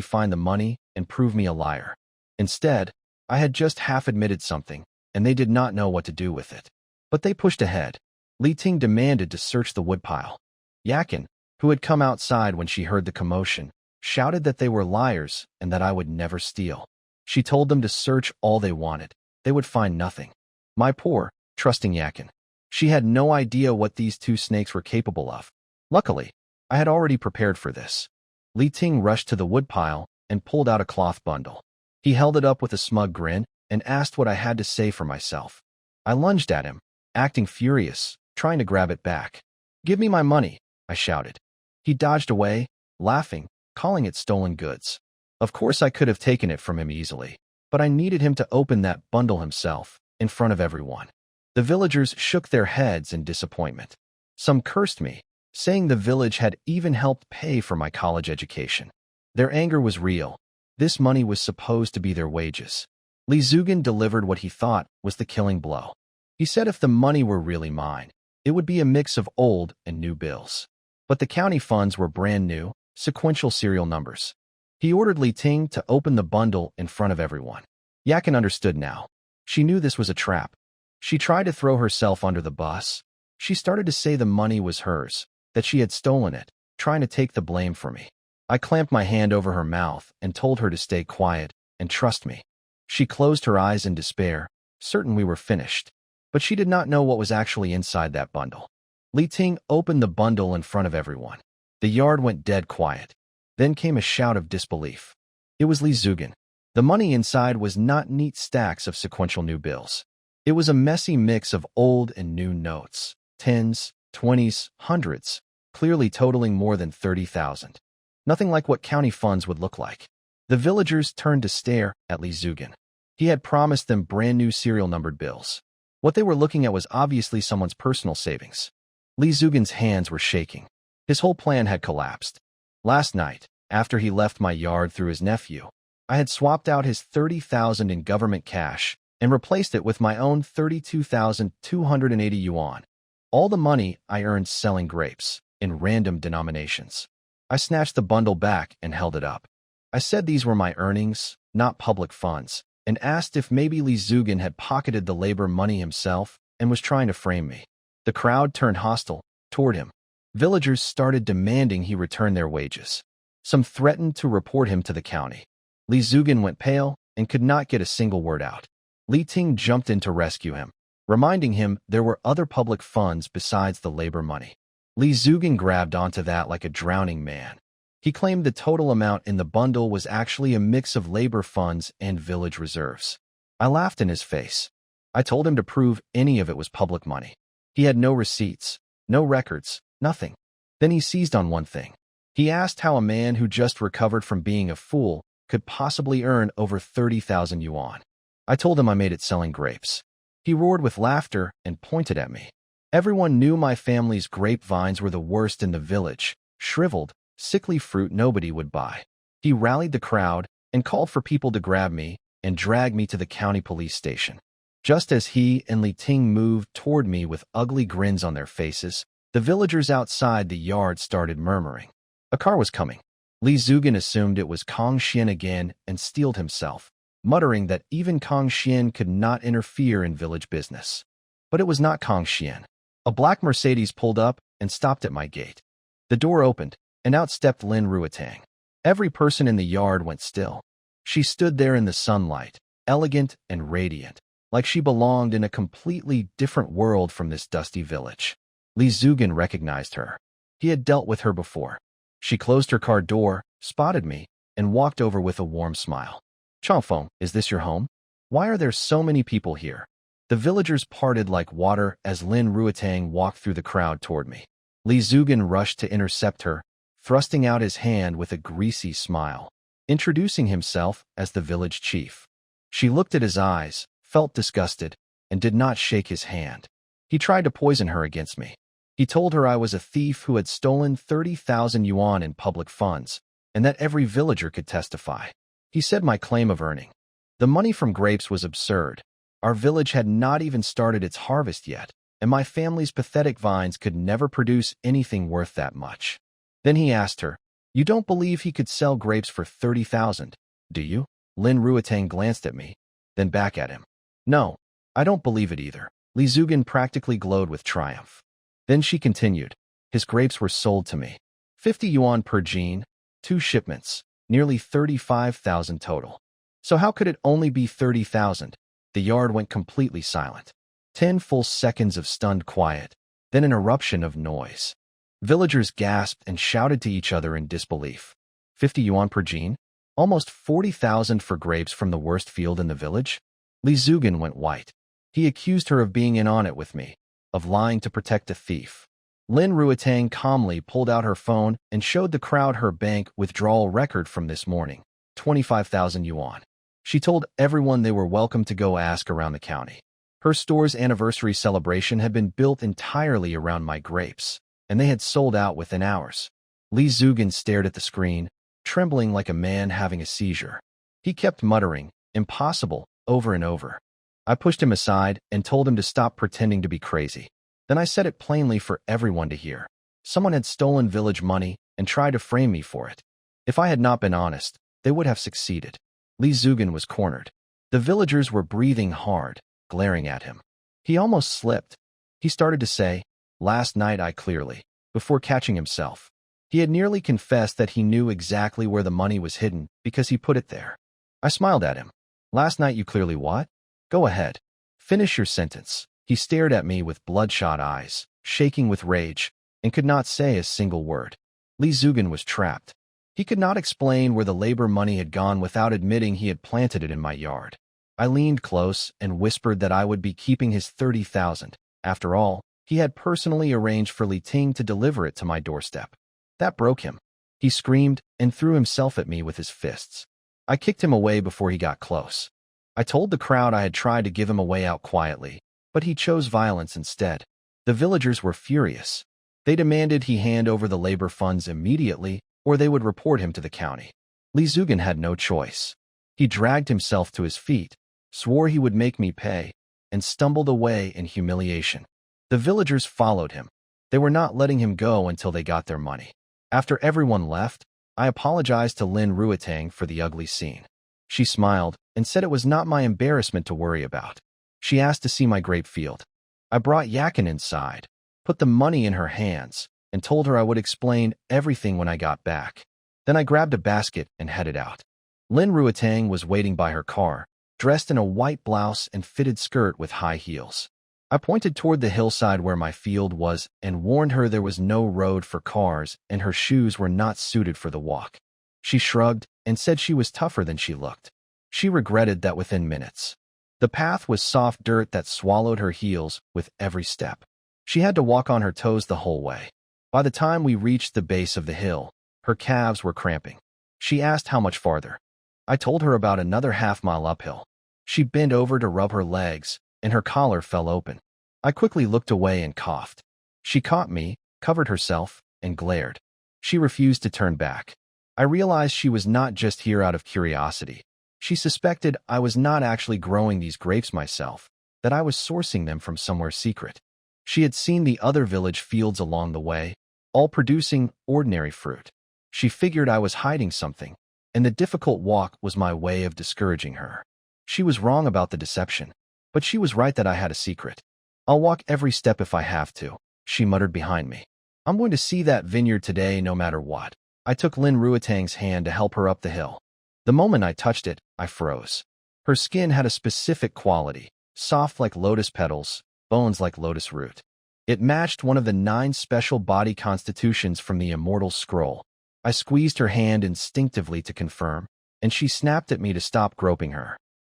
S1: find the money and prove me a liar. Instead, I had just half-admitted something, and they did not know what to do with it. But they pushed ahead. Li Ting demanded to search the woodpile. Yakin, who had come outside when she heard the commotion, shouted that they were liars and that I would never steal. She told them to search all they wanted. They would find nothing. My poor, trusting Yakin. She had no idea what these two snakes were capable of. Luckily, I had already prepared for this. Li Ting rushed to the woodpile and pulled out a cloth bundle. He held it up with a smug grin and asked what I had to say for myself. I lunged at him, acting furious, trying to grab it back. "Give me my money," I shouted. He dodged away, laughing, calling it stolen goods. Of course I could have taken it from him easily, but I needed him to open that bundle himself, in front of everyone. The villagers shook their heads in disappointment. Some cursed me, saying the village had even helped pay for my college education. Their anger was real. This money was supposed to be their wages. Li Zugan delivered what he thought was the killing blow. He said if the money were really mine, it would be a mix of old and new bills. But the county funds were brand new, sequential serial numbers. He ordered Li Ting to open the bundle in front of everyone. Yakin understood now. She knew this was a trap. She tried to throw herself under the bus. She started to say the money was hers, that she had stolen it, trying to take the blame for me. I clamped my hand over her mouth and told her to stay quiet and trust me. She closed her eyes in despair, certain we were finished. But she did not know what was actually inside that bundle. Li Ting opened the bundle in front of everyone. The yard went dead quiet. Then came a shout of disbelief. It was Li Zugan. The money inside was not neat stacks of sequential new bills. It was a messy mix of old and new notes, tens, 20s, hundreds, clearly totaling more than 30,000. Nothing like what county funds would look like. The villagers turned to stare at Li Zugan. He had promised them brand new serial numbered bills. What they were looking at was obviously someone's personal savings. Li Zugan's hands were shaking. His whole plan had collapsed. Last night, after he left my yard through his nephew, I had swapped out his 30,000 in government cash and replaced it with my own 32,280 yuan. All the money I earned selling grapes, in random denominations. I snatched the bundle back and held it up. I said these were my earnings, not public funds, and asked if maybe Li Zugan had pocketed the labor money himself and was trying to frame me. The crowd turned hostile toward him. Villagers started demanding he return their wages. Some threatened to report him to the county. Li Zugan went pale and could not get a single word out. Li Ting jumped in to rescue him, reminding him there were other public funds besides the labor money. Li Zugan grabbed onto that like a drowning man. He claimed the total amount in the bundle was actually a mix of labor funds and village reserves. I laughed in his face. I told him to prove any of it was public money. He had no receipts, no records, nothing. Then he seized on one thing. He asked how a man who just recovered from being a fool could possibly earn over 30,000 yuan. I told him I made it selling grapes. He roared with laughter and pointed at me. Everyone knew my family's grapevines were the worst in the village, shriveled, sickly fruit nobody would buy. He rallied the crowd and called for people to grab me and drag me to the county police station. Just as he and Li Ting moved toward me with ugly grins on their faces, the villagers outside the yard started murmuring. A car was coming. Li Zugan assumed it was Kong Xian again and steeled himself, muttering that even Kong Xian could not interfere in village business. But it was not Kong Xian. A black Mercedes pulled up and stopped at my gate. The door opened, and out stepped Lin Ruotang. Every person in the yard went still. She stood there in the sunlight, elegant and radiant, like she belonged in a completely different world from this dusty village. Li Zugan recognized her. He had dealt with her before. She closed her car door, spotted me, and walked over with a warm smile. "Changfeng, is this your home? Why are there so many people here?" The villagers parted like water as Lin Ruotang walked through the crowd toward me. Li Zugan rushed to intercept her, thrusting out his hand with a greasy smile, introducing himself as the village chief. She looked at his eyes, felt disgusted, and did not shake his hand. He tried to poison her against me. He told her I was a thief who had stolen 30,000 yuan in public funds, and that every villager could testify. He said my claim of earning the money from grapes was absurd. Our village had not even started its harvest yet, and my family's pathetic vines could never produce anything worth that much. Then he asked her, "You don't believe he could sell grapes for 30,000, do you?" Lin Ruotang glanced at me, then back at him. "No, I don't believe it either." Li Zugan practically glowed with triumph. Then she continued, "His grapes were sold to me. 50 yuan per gene, 2 shipments, nearly 35,000 total. So how could it only be 30,000? The yard went completely silent. 10 full seconds of stunned quiet, then an eruption of noise. Villagers gasped and shouted to each other in disbelief. 50 yuan per gene? Almost 40,000 for grapes from the worst field in the village? Li Zugan went white. He accused her of being in on it with me, of lying to protect a thief. Lin Ruotang calmly pulled out her phone and showed the crowd her bank withdrawal record from this morning, 25,000 yuan. She told everyone they were welcome to go ask around the county. Her store's anniversary celebration had been built entirely around my grapes, and they had sold out within hours. Li Zugan stared at the screen, trembling like a man having a seizure. He kept muttering, "Impossible," over and over. I pushed him aside and told him to stop pretending to be crazy. Then I said it plainly for everyone to hear. Someone had stolen village money and tried to frame me for it. If I had not been honest, they would have succeeded. Li Zugan was cornered. The villagers were breathing hard, glaring at him. He almost slipped. He started to say, "Last night I clearly," before catching himself. He had nearly confessed that he knew exactly where the money was hidden because he put it there. I smiled at him. "Last night you clearly what? Go ahead. Finish your sentence." He stared at me with bloodshot eyes, shaking with rage, and could not say a single word. Li Zugan was trapped. He could not explain where the labor money had gone without admitting he had planted it in my yard. I leaned close and whispered that I would be keeping his 30,000. After all, he had personally arranged for Li Ting to deliver it to my doorstep. That broke him. He screamed and threw himself at me with his fists. I kicked him away before he got close. I told the crowd I had tried to give him a way out quietly, but he chose violence instead. The villagers were furious. They demanded he hand over the labor funds immediately, or they would report him to the county. Li Zugan had no choice. He dragged himself to his feet, swore he would make me pay, and stumbled away in humiliation. The villagers followed him. They were not letting him go until they got their money. After everyone left, I apologized to Lin Ruotang for the ugly scene. She smiled and said it was not my embarrassment to worry about. She asked to see my grape field. I brought Yakin inside, put the money in her hands, and told her I would explain everything when I got back. Then I grabbed a basket and headed out. Lin Ruotang was waiting by her car, dressed in a white blouse and fitted skirt with high heels. I pointed toward the hillside where my field was and warned her there was no road for cars and her shoes were not suited for the walk. She shrugged and said she was tougher than she looked. She regretted that within minutes. The path was soft dirt that swallowed her heels with every step. She had to walk on her toes the whole way. By the time we reached the base of the hill, her calves were cramping. She asked how much farther. I told her about another half-mile uphill. She bent over to rub her legs, and her collar fell open. I quickly looked away and coughed. She caught me, covered herself, and glared. She refused to turn back. I realized she was not just here out of curiosity. She suspected I was not actually growing these grapes myself, that I was sourcing them from somewhere secret. She had seen the other village fields along the way, all producing ordinary fruit. She figured I was hiding something, and the difficult walk was my way of discouraging her. She was wrong about the deception, but she was right that I had a secret. "I'll walk every step if I have to," she muttered behind me. "I'm going to see that vineyard today no matter what." I took Lin Ruotang's hand to help her up the hill. The moment I touched it, I froze. Her skin had a specific quality, soft like lotus petals, bones like lotus root. It matched one of the 9 special body constitutions from the Immortal Scroll. I squeezed her hand instinctively to confirm, and she snapped at me to stop groping her.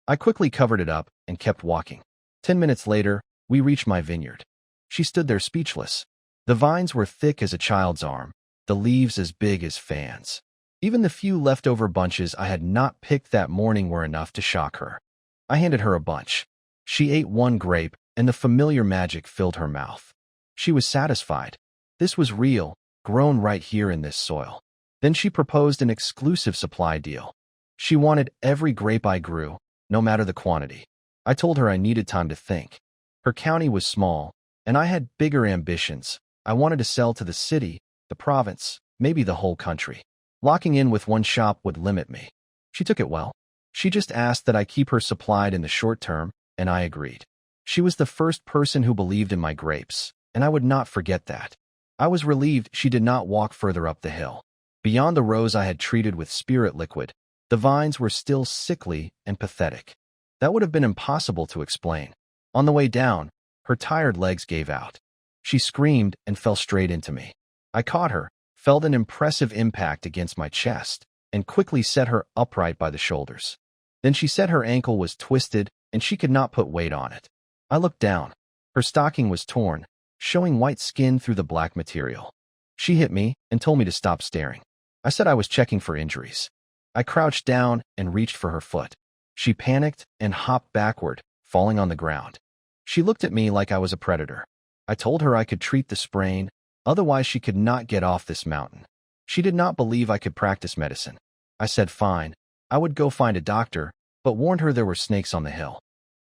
S1: I quickly covered it up and kept walking. 10 minutes later, we reached my vineyard. She stood there speechless. The vines were thick as a child's arm, the leaves as big as fans. Even the few leftover bunches I had not picked that morning were enough to shock her. I handed her a bunch. She ate one grape, and the familiar magic filled her mouth. She was satisfied. This was real, grown right here in this soil. Then she proposed an exclusive supply deal. She wanted every grape I grew, no matter the quantity. I told her I needed time to think. Her county was small, and I had bigger ambitions. I wanted to sell to the city, the province, maybe the whole country. Locking in with one shop would limit me. She took it well. She just asked that I keep her supplied in the short term, and I agreed. She was the first person who believed in my grapes, and I would not forget that. I was relieved she did not walk further up the hill. Beyond the rows I had treated with spirit liquid, the vines were still sickly and pathetic. That would have been impossible to explain. On the way down, her tired legs gave out. She screamed and fell straight into me. I caught her, felt an impressive impact against my chest, and quickly set her upright by the shoulders. Then she said her ankle was twisted and she could not put weight on it. I looked down. Her stocking was torn, showing white skin through the black material. She hit me and told me to stop staring. I said I was checking for injuries. I crouched down and reached for her foot. She panicked and hopped backward, falling on the ground. She looked at me like I was a predator. I told her I could treat the sprain, otherwise she could not get off this mountain. She did not believe I could practice medicine. I said fine, I would go find a doctor, but warned her there were snakes on the hill.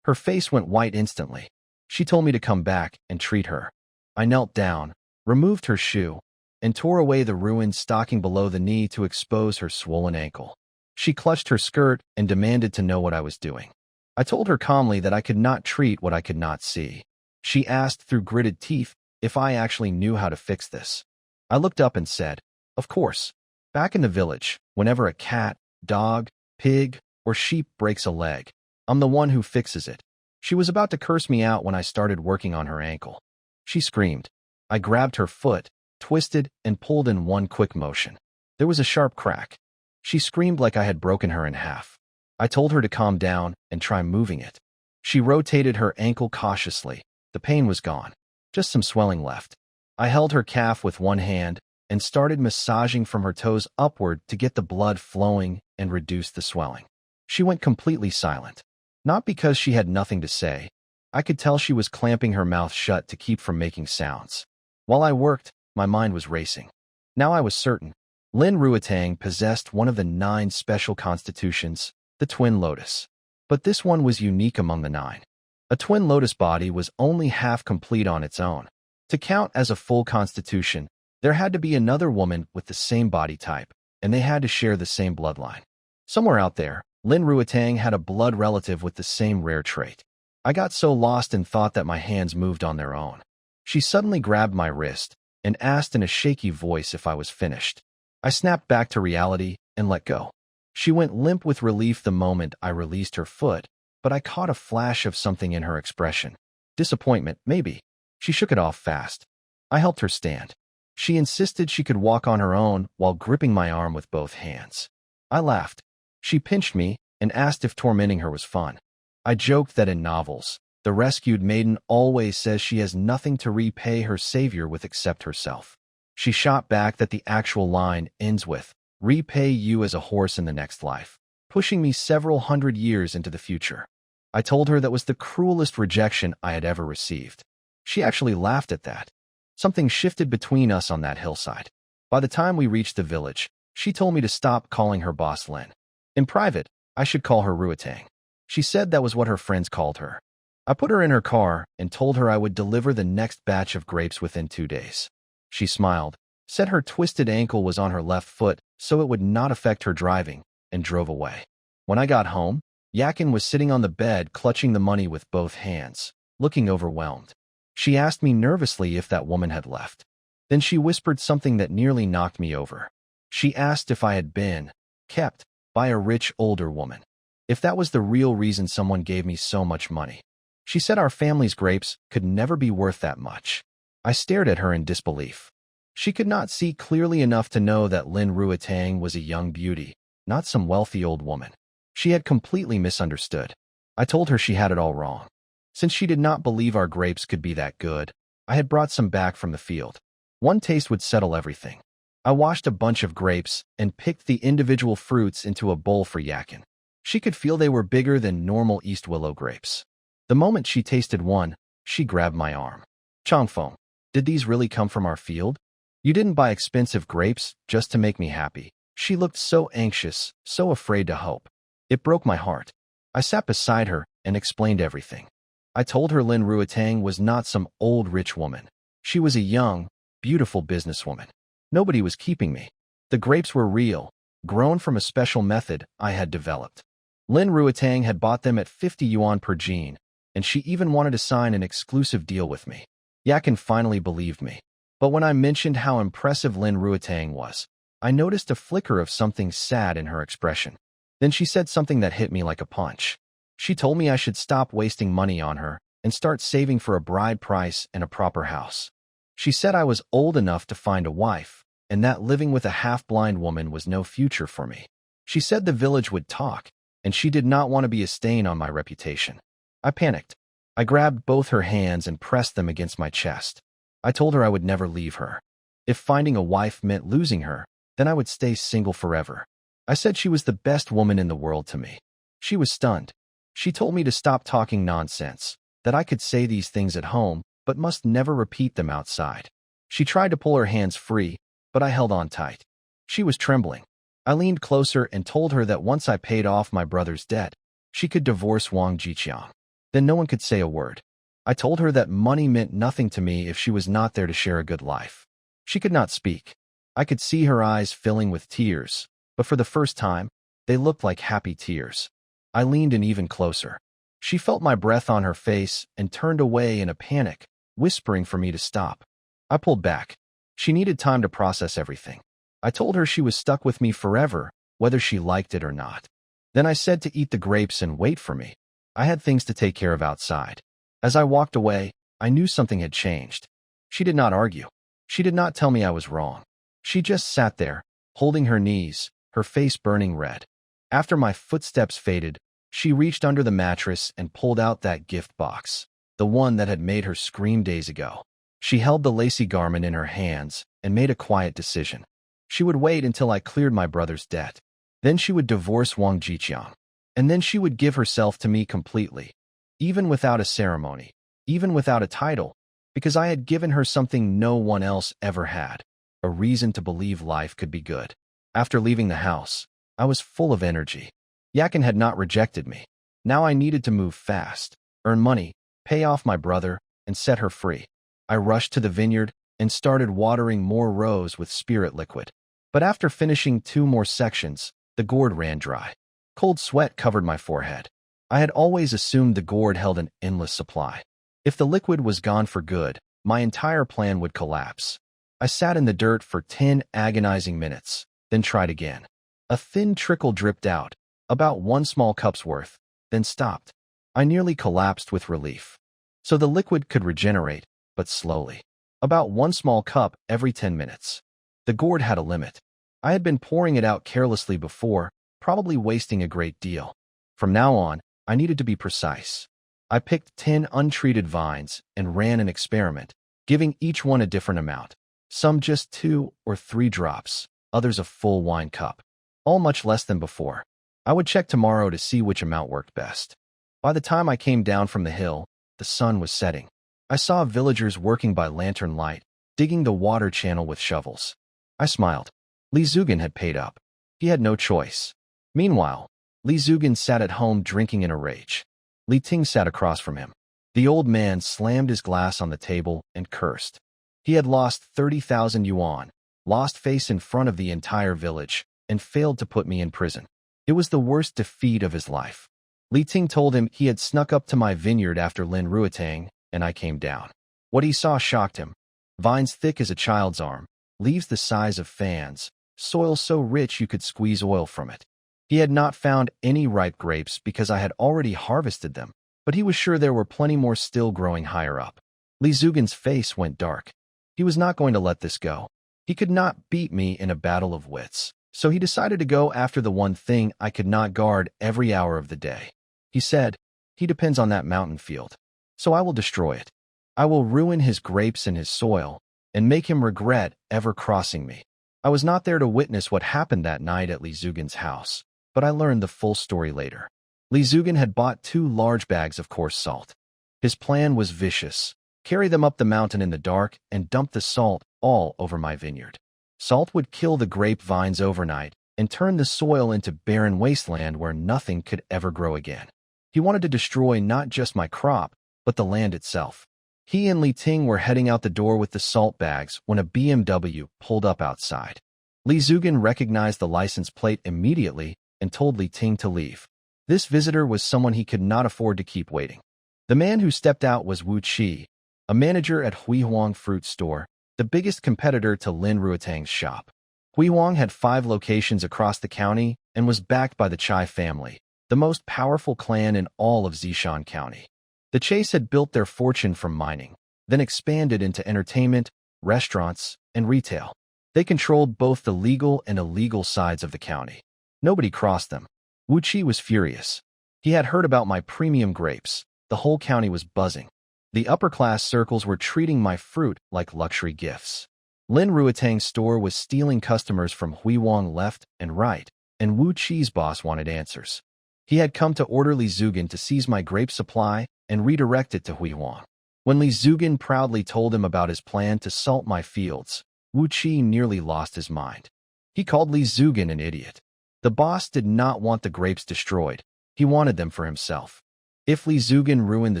S1: Her face went white instantly. She told me to come back and treat her. I knelt down, removed her shoe, and tore away the ruined stocking below the knee to expose her swollen ankle. She clutched her skirt and demanded to know what I was doing. I told her calmly that I could not treat what I could not see. She asked through gritted teeth if I actually knew how to fix this. I looked up and said, of course. Back in the village, whenever a cat, dog, pig, or sheep breaks a leg, I'm the one who fixes it. She was about to curse me out when I started working on her ankle. She screamed. I grabbed her foot, twisted, and pulled in one quick motion. There was a sharp crack. She screamed like I had broken her in half. I told her to calm down and try moving it. She rotated her ankle cautiously. The pain was gone. Just some swelling left. I held her calf with one hand and started massaging from her toes upward to get the blood flowing and reduce the swelling. She went completely silent. Not because she had nothing to say. I could tell she was clamping her mouth shut to keep from making sounds. While I worked, my mind was racing. Now I was certain. Lin Ruatang possessed one of the 9 special constitutions, the twin lotus. But this one was unique among the 9. A twin lotus body was only half complete on its own. To count as a full constitution, there had to be another woman with the same body type, and they had to share the same bloodline. Somewhere out there, Lin Ruatang had a blood relative with the same rare trait. I got so lost in thought that my hands moved on their own. She suddenly grabbed my wrist and asked in a shaky voice if I was finished. I snapped back to reality and let go. She went limp with relief the moment I released her foot, but I caught a flash of something in her expression. Disappointment, maybe. She shook it off fast. I helped her stand. She insisted she could walk on her own while gripping my arm with both hands. I laughed. She pinched me and asked if tormenting her was fun. I joked that in novels, the rescued maiden always says she has nothing to repay her savior with except herself. She shot back that the actual line ends with, repay you as a horse in the next life, pushing me several hundred years into the future. I told her that was the cruelest rejection I had ever received. She actually laughed at that. Something shifted between us on that hillside. By the time we reached the village, she told me to stop calling her boss Lin. In private, I should call her Ruatang. She said that was what her friends called her. I put her in her car and told her I would deliver the next batch of grapes within 2 days. She smiled, said her twisted ankle was on her left foot so it would not affect her driving, and drove away. When I got home, Yakin was sitting on the bed clutching the money with both hands, looking overwhelmed. She asked me nervously if that woman had left. Then she whispered something that nearly knocked me over. She asked if I had been kept by a rich older woman. If that was the real reason someone gave me so much money. She said our family's grapes could never be worth that much. I stared at her in disbelief. She could not see clearly enough to know that Lin Ruatang was a young beauty, not some wealthy old woman. She had completely misunderstood. I told her she had it all wrong. Since she did not believe our grapes could be that good, I had brought some back from the field. One taste would settle everything. I washed a bunch of grapes and picked the individual fruits into a bowl for Yakin. She could feel they were bigger than normal East Willow grapes. The moment she tasted one, she grabbed my arm. Changfeng, did these really come from our field? You didn't buy expensive grapes just to make me happy. She looked so anxious, so afraid to hope. It broke my heart. I sat beside her and explained everything. I told her Lin Ruatang was not some old rich woman. She was a young, beautiful businesswoman. Nobody was keeping me. The grapes were real, grown from a special method I had developed. Lin Ruetang had bought them at 50 yuan per gene, and she even wanted to sign an exclusive deal with me. Yakin finally believed me. But when I mentioned how impressive Lin Ruetang was, I noticed a flicker of something sad in her expression. Then she said something that hit me like a punch. She told me I should stop wasting money on her and start saving for a bride price and a proper house. She said I was old enough to find a wife, and that living with a half-blind woman was no future for me. She said the village would talk, and she did not want to be a stain on my reputation. I panicked. I grabbed both her hands and pressed them against my chest. I told her I would never leave her. If finding a wife meant losing her, then I would stay single forever. I said she was the best woman in the world to me. She was stunned. She told me to stop talking nonsense, that I could say these things at home, but must never repeat them outside. She tried to pull her hands free, but I held on tight. She was trembling. I leaned closer and told her that once I paid off my brother's debt, she could divorce Wang Jiqiang. Then no one could say a word. I told her that money meant nothing to me if she was not there to share a good life. She could not speak. I could see her eyes filling with tears, but for the first time, they looked like happy tears. I leaned in even closer. She felt my breath on her face and turned away in a panic, whispering for me to stop. I pulled back. She needed time to process everything. I told her she was stuck with me forever, whether she liked it or not. Then I said to eat the grapes and wait for me. I had things to take care of outside. As I walked away, I knew something had changed. She did not argue. She did not tell me I was wrong. She just sat there, holding her knees, her face burning red. After my footsteps faded, she reached under the mattress and pulled out that gift box, the one that had made her scream days ago. She held the lacy garment in her hands and made a quiet decision. She would wait until I cleared my brother's debt. Then she would divorce Wang Jiqiang. And then she would give herself to me completely, even without a ceremony, even without a title, because I had given her something no one else ever had, a reason to believe life could be good. After leaving the house, I was full of energy. Yakin had not rejected me. Now I needed to move fast, earn money, pay off my brother, and set her free. I rushed to the vineyard and started watering more rows with spirit liquid. But after finishing 2 more sections, the gourd ran dry. Cold sweat covered my forehead. I had always assumed the gourd held an endless supply. If the liquid was gone for good, my entire plan would collapse. I sat in the dirt for 10 agonizing minutes, then tried again. A thin trickle dripped out, about 1 small cup's worth, then stopped. I nearly collapsed with relief. So the liquid could regenerate, but slowly. About 1 small cup every 10 minutes. The gourd had a limit. I had been pouring it out carelessly before, probably wasting a great deal. From now on, I needed to be precise. I picked 10 untreated vines and ran an experiment, giving each one a different amount. Some just 2 or 3 drops, others a full wine cup. All much less than before. I would check tomorrow to see which amount worked best. By the time I came down from the hill, the sun was setting. I saw villagers working by lantern light, digging the water channel with shovels. I smiled. Li Zugan had paid up. He had no choice. Meanwhile, Li Zugan sat at home drinking in a rage. Li Ting sat across from him. The old man slammed his glass on the table and cursed. He had lost 30,000 yuan, lost face in front of the entire village, and failed to put me in prison. It was the worst defeat of his life. Li Ting told him he had snuck up to my vineyard after Lin Ruetang, and I came down. What he saw shocked him. Vines thick as a child's arm, leaves the size of fans, soil so rich you could squeeze oil from it. He had not found any ripe grapes because I had already harvested them, but he was sure there were plenty more still growing higher up. Li Zugan's face went dark. He was not going to let this go. He could not beat me in a battle of wits, so he decided to go after the one thing I could not guard every hour of the day. He said, "He depends on that mountain field, so I will destroy it. I will ruin his grapes and his soil, and make him regret ever crossing me." I was not there to witness what happened that night at Li Zugan's house, but I learned the full story later. Li Zugan had bought 2 large bags of coarse salt. His plan was vicious. Carry them up the mountain in the dark and dump the salt all over my vineyard. Salt would kill the grape vines overnight and turn the soil into barren wasteland where nothing could ever grow again. He wanted to destroy not just my crop, but the land itself. He and Li Ting were heading out the door with the salt bags when a BMW pulled up outside. Li Zugan recognized the license plate immediately and told Li Ting to leave. This visitor was someone he could not afford to keep waiting. The man who stepped out was Wu Qi, a manager at Hui Huang Fruit Store, the biggest competitor to Lin Ruotang's shop. Hui Huang had 5 locations across the county and was backed by the Chai family, the most powerful clan in all of Zishan County. The Chais had built their fortune from mining, then expanded into entertainment, restaurants, and retail. They controlled both the legal and illegal sides of the county. Nobody crossed them. Wu Qi was furious. He had heard about my premium grapes. The whole county was buzzing. The upper-class circles were treating my fruit like luxury gifts. Lin Ruotang's store was stealing customers from Hui Huang left and right, and Wu Qi's boss wanted answers. He had come to order Li Zugan to seize my grape supply and redirect it to Hui Huang. When Li Zugan proudly told him about his plan to salt my fields, Wu Qi nearly lost his mind. He called Li Zugan an idiot. The boss did not want the grapes destroyed. He wanted them for himself. If Li Zugan ruined the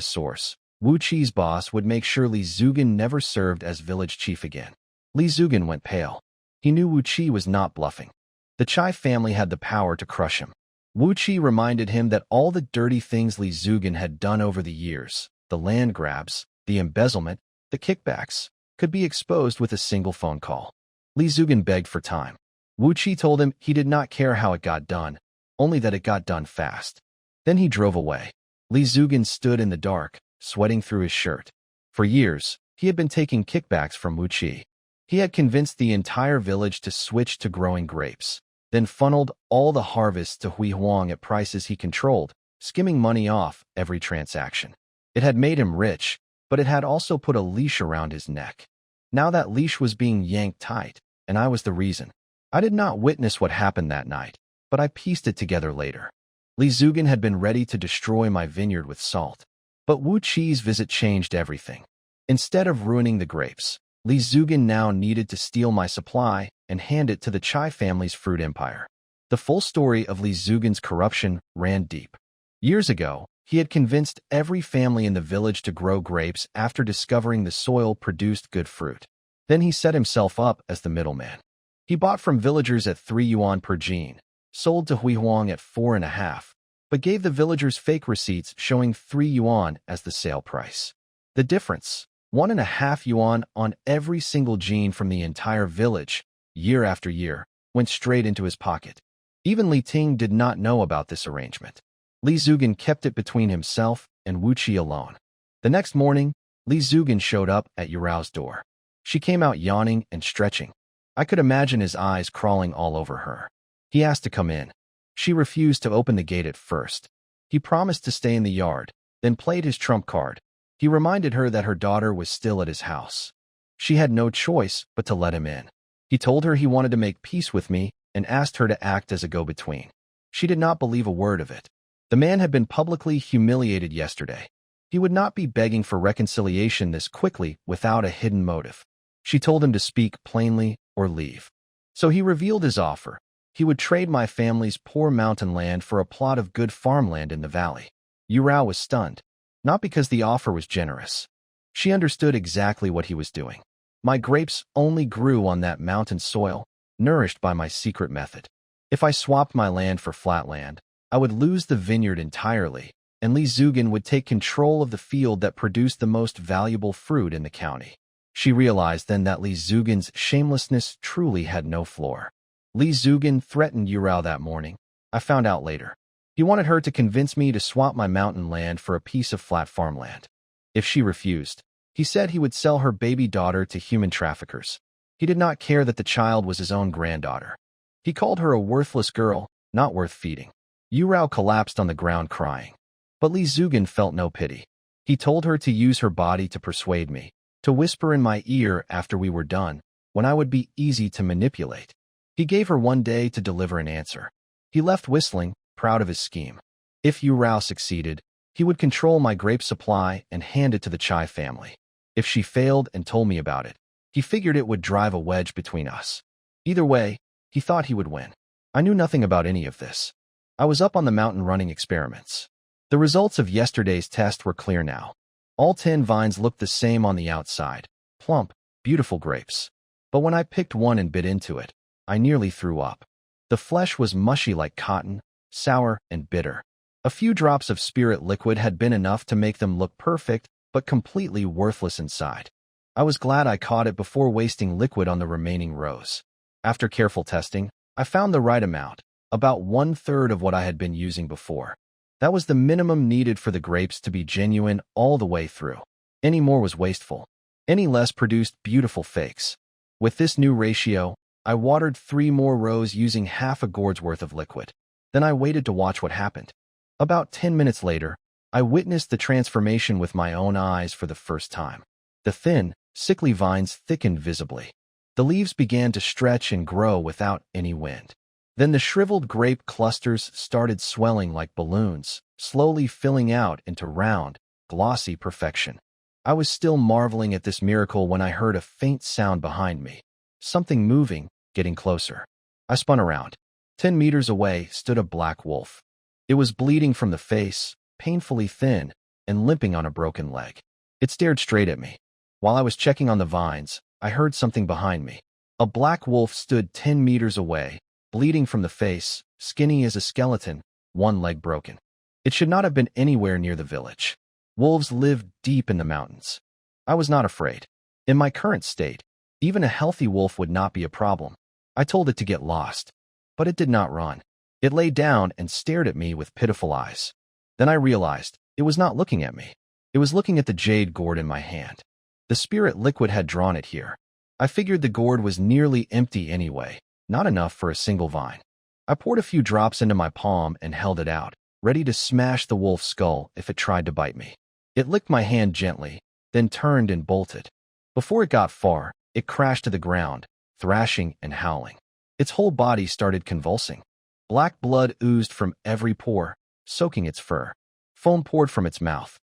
S1: source, Wu Qi's boss would make sure Li Zugan never served as village chief again. Li Zugan went pale. He knew Wu Qi was not bluffing. The Chai family had the power to crush him. Wu Qi reminded him that all the dirty things Li Zugan had done over the years, the land grabs, the embezzlement, the kickbacks, could be exposed with a single phone call. Li Zugan begged for time. Wu Qi told him he did not care how it got done, only that it got done fast. Then he drove away. Li Zugan stood in the dark, sweating through his shirt. For years, he had been taking kickbacks from Wu Qi. He had convinced the entire village to switch to growing grapes, then funneled all the harvests to Hui Huang at prices he controlled, skimming money off every transaction. It had made him rich, but it had also put a leash around his neck. Now that leash was being yanked tight, and I was the reason. I did not witness what happened that night, but I pieced it together later. Li Zugan had been ready to destroy my vineyard with salt. But Wu Qi's visit changed everything. Instead of ruining the grapes, Li Zugan now needed to steal my supply and hand it to the Chai family's fruit empire. The full story of Li Zugan's corruption ran deep. Years ago, he had convinced every family in the village to grow grapes after discovering the soil produced good fruit. Then he set himself up as the middleman. He bought from villagers at 3 yuan per gene, sold to Hui Huang at 4.5, but gave the villagers fake receipts showing 3 yuan as the sale price. The difference, 1.5 yuan on every single gene from the entire village, year after year, went straight into his pocket. Even Li Ting did not know about this arrangement. Li Zugan kept it between himself and Wu Qi alone. The next morning, Li Zugan showed up at Yurao's door. She came out yawning and stretching. I could imagine his eyes crawling all over her. He asked to come in. She refused to open the gate at first. He promised to stay in the yard, then played his trump card. He reminded her that her daughter was still at his house. She had no choice but to let him in. He told her he wanted to make peace with me and asked her to act as a go-between. She did not believe a word of it. The man had been publicly humiliated yesterday. He would not be begging for reconciliation this quickly without a hidden motive. She told him to speak plainly or leave. So he revealed his offer. He would trade my family's poor mountain land for a plot of good farmland in the valley. Yurao was stunned, not because the offer was generous. She understood exactly what he was doing. My grapes only grew on that mountain soil, nourished by my secret method. If I swapped my land for flat land, I would lose the vineyard entirely, and Li Zugan would take control of the field that produced the most valuable fruit in the county. She realized then that Li Zugan's shamelessness truly had no floor. Li Zugan threatened Yurao that morning. I found out later. He wanted her to convince me to swap my mountain land for a piece of flat farmland. If she refused, he said he would sell her baby daughter to human traffickers. He did not care that the child was his own granddaughter. He called her a worthless girl, not worth feeding. Yurao collapsed on the ground crying. But Li Zugan felt no pity. He told her to use her body to persuade me, to whisper in my ear after we were done, when I would be easy to manipulate. He gave her 1 day to deliver an answer. He left whistling, proud of his scheme. If Yurao succeeded, he would control my grape supply and hand it to the Chai family. If she failed and told me about it, he figured it would drive a wedge between us. Either way, he thought he would win. I knew nothing about any of this. I was up on the mountain running experiments. The results of yesterday's test were clear now. All 10 vines looked the same on the outside, plump, beautiful grapes. But when I picked one and bit into it, I nearly threw up. The flesh was mushy like cotton, sour and bitter. A few drops of spirit liquid had been enough to make them look perfect, but completely worthless inside. I was glad I caught it before wasting liquid on the remaining rows. After careful testing, I found the right amount, about 1/3 of what I had been using before. That was the minimum needed for the grapes to be genuine all the way through. Any more was wasteful. Any less produced beautiful fakes. With this new ratio, I watered 3 more rows using half a gourd's worth of liquid. Then I waited to watch what happened. About 10 minutes later, I witnessed the transformation with my own eyes for the first time. The thin, sickly vines thickened visibly. The leaves began to stretch and grow without any wind. Then the shriveled grape clusters started swelling like balloons, slowly filling out into round, glossy perfection. I was still marveling at this miracle when I heard a faint sound behind me. Something moving, getting closer. I spun around. 10 meters away stood a black wolf. It was bleeding from the face, painfully thin, and limping on a broken leg. It stared straight at me. While I was checking on the vines, I heard something behind me. A black wolf stood 10 meters away, bleeding from the face, skinny as a skeleton, one leg broken. It should not have been anywhere near the village. Wolves lived deep in the mountains. I was not afraid. In my current state, even a healthy wolf would not be a problem. I told it to get lost. But it did not run. It lay down and stared at me with pitiful eyes. Then I realized it was not looking at me. It was looking at the jade gourd in my hand. The spirit liquid had drawn it here. I figured the gourd was nearly empty anyway, not enough for a single vine. I poured a few drops into my palm and held it out, ready to smash the wolf's skull if it tried to bite me. It licked my hand gently, then turned and bolted. Before it got far, it crashed to the ground, thrashing and howling. Its whole body started convulsing. Black blood oozed from every pore, soaking its fur. Foam poured from its mouth.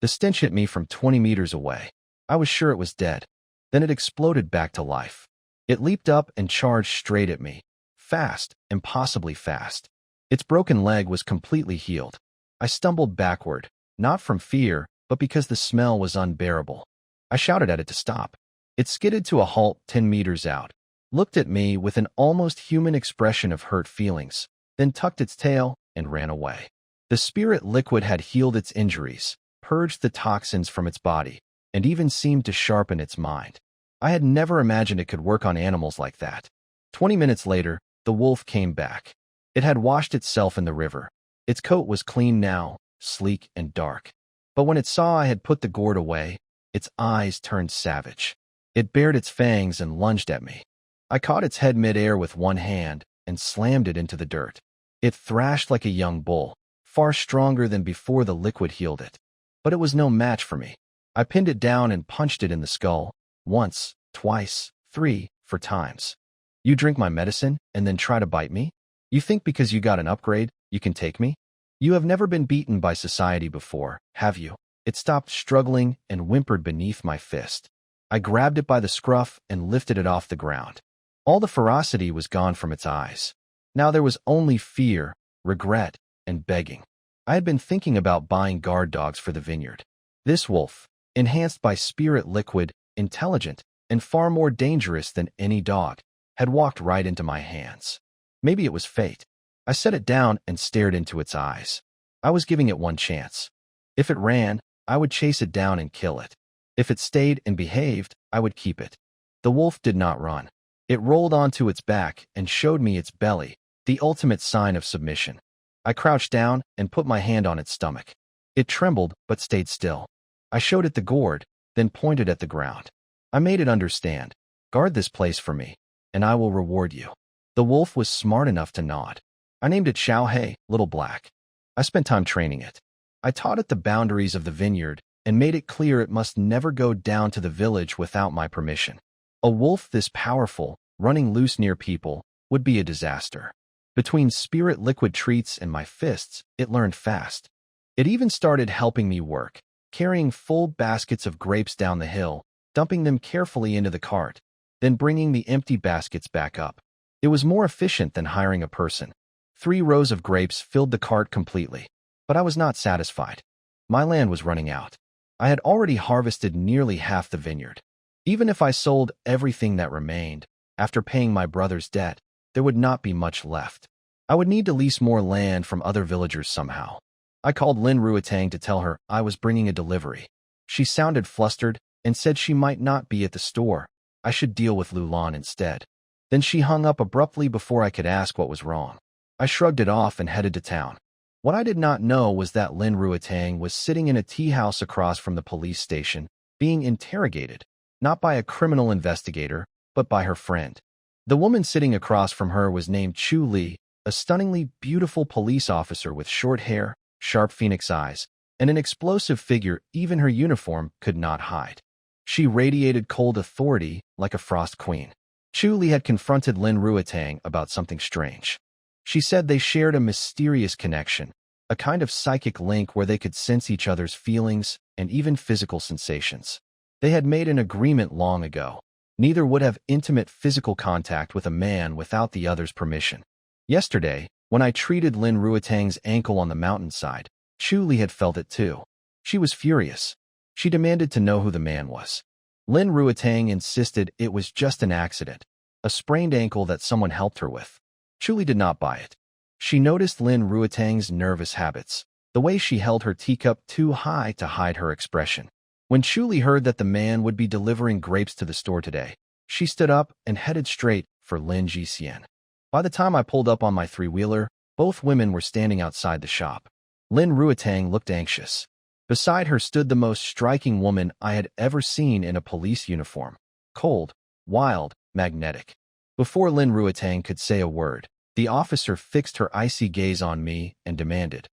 S1: The stench hit me from 20 meters away. I was sure it was dead. Then it exploded back to life. It leaped up and charged straight at me. Fast, impossibly fast. Its broken leg was completely healed. I stumbled backward, not from fear, but because the smell was unbearable. I shouted at it to stop. It skidded to a halt 10 meters out, looked at me with an almost human expression of hurt feelings, then tucked its tail and ran away. The spirit liquid had healed its injuries, purged the toxins from its body, and even seemed to sharpen its mind. I had never imagined it could work on animals like that. 20 minutes later, the wolf came back. It had washed itself in the river. Its coat was clean now, sleek and dark. But when it saw I had put the gourd away, its eyes turned savage. It bared its fangs and lunged at me. I caught its head mid-air with one hand and slammed it into the dirt. It thrashed like a young bull, far stronger than before the liquid healed it. But it was no match for me. I pinned it down and punched it in the skull, once, twice, 3, 4 times. You drink my medicine and then try to bite me? You think because you got an upgrade, you can take me? You have never been beaten by society before, have you? It stopped struggling and whimpered beneath my fist. I grabbed it by the scruff and lifted it off the ground. All the ferocity was gone from its eyes. Now there was only fear, regret, and begging. I had been thinking about buying guard dogs for the vineyard. This wolf, enhanced by spirit liquid, intelligent, and far more dangerous than any dog, had walked right into my hands. Maybe it was fate. I set it down and stared into its eyes. I was giving it one chance. If it ran, I would chase it down and kill it. If it stayed and behaved, I would keep it. The wolf did not run. It rolled onto its back and showed me its belly, the ultimate sign of submission. I crouched down and put my hand on its stomach. It trembled but stayed still. I showed it the gourd, then pointed at the ground. I made it understand. Guard this place for me, and I will reward you. The wolf was smart enough to nod. I named it Xiao Hei, Little Black. I spent time training it. I taught it the boundaries of the vineyard and made it clear it must never go down to the village without my permission. A wolf this powerful, running loose near people, would be a disaster. Between spirit liquid treats and my fists, it learned fast. It even started helping me work, carrying full baskets of grapes down the hill, dumping them carefully into the cart, then bringing the empty baskets back up. It was more efficient than hiring a person. 3 rows of grapes filled the cart completely. But I was not satisfied. My land was running out. I had already harvested nearly half the vineyard. Even if I sold everything that remained, after paying my brother's debt, there would not be much left. I would need to lease more land from other villagers somehow. I called Lin Ruetang to tell her I was bringing a delivery. She sounded flustered and said she might not be at the store. I should deal with Lulan instead. Then she hung up abruptly before I could ask what was wrong. I shrugged it off and headed to town. What I did not know was that Lin Ruetang was sitting in a tea house across from the police station, being interrogated, not by a criminal investigator, but by her friend. The woman sitting across from her was named Chu Li, a stunningly beautiful police officer with short hair, sharp phoenix eyes, and an explosive figure even her uniform could not hide. She radiated cold authority like a frost queen. Chu Li had confronted Lin Ruetang about something strange. She said they shared a mysterious connection, a kind of psychic link where they could sense each other's feelings and even physical sensations. They had made an agreement long ago. Neither would have intimate physical contact with a man without the other's permission. Yesterday, when I treated Lin Ruetang's ankle on the mountainside, Chu Li had felt it too. She was furious. She demanded to know who the man was. Lin Ruetang insisted it was just an accident, a sprained ankle that someone helped her with. Chu Li did not buy it. She noticed Lin Ruetang's nervous habits, the way she held her teacup too high to hide her expression. When Chu Li heard that the man would be delivering grapes to the store today, she stood up and headed straight for Lin Jixian. By the time I pulled up on my three-wheeler, both women were standing outside the shop. Lin Ruetang looked anxious. Beside her stood the most striking woman I had ever seen in a police uniform. Cold, wild, magnetic. Before Lin Ruetang could say a word, the officer fixed her icy gaze on me and demanded,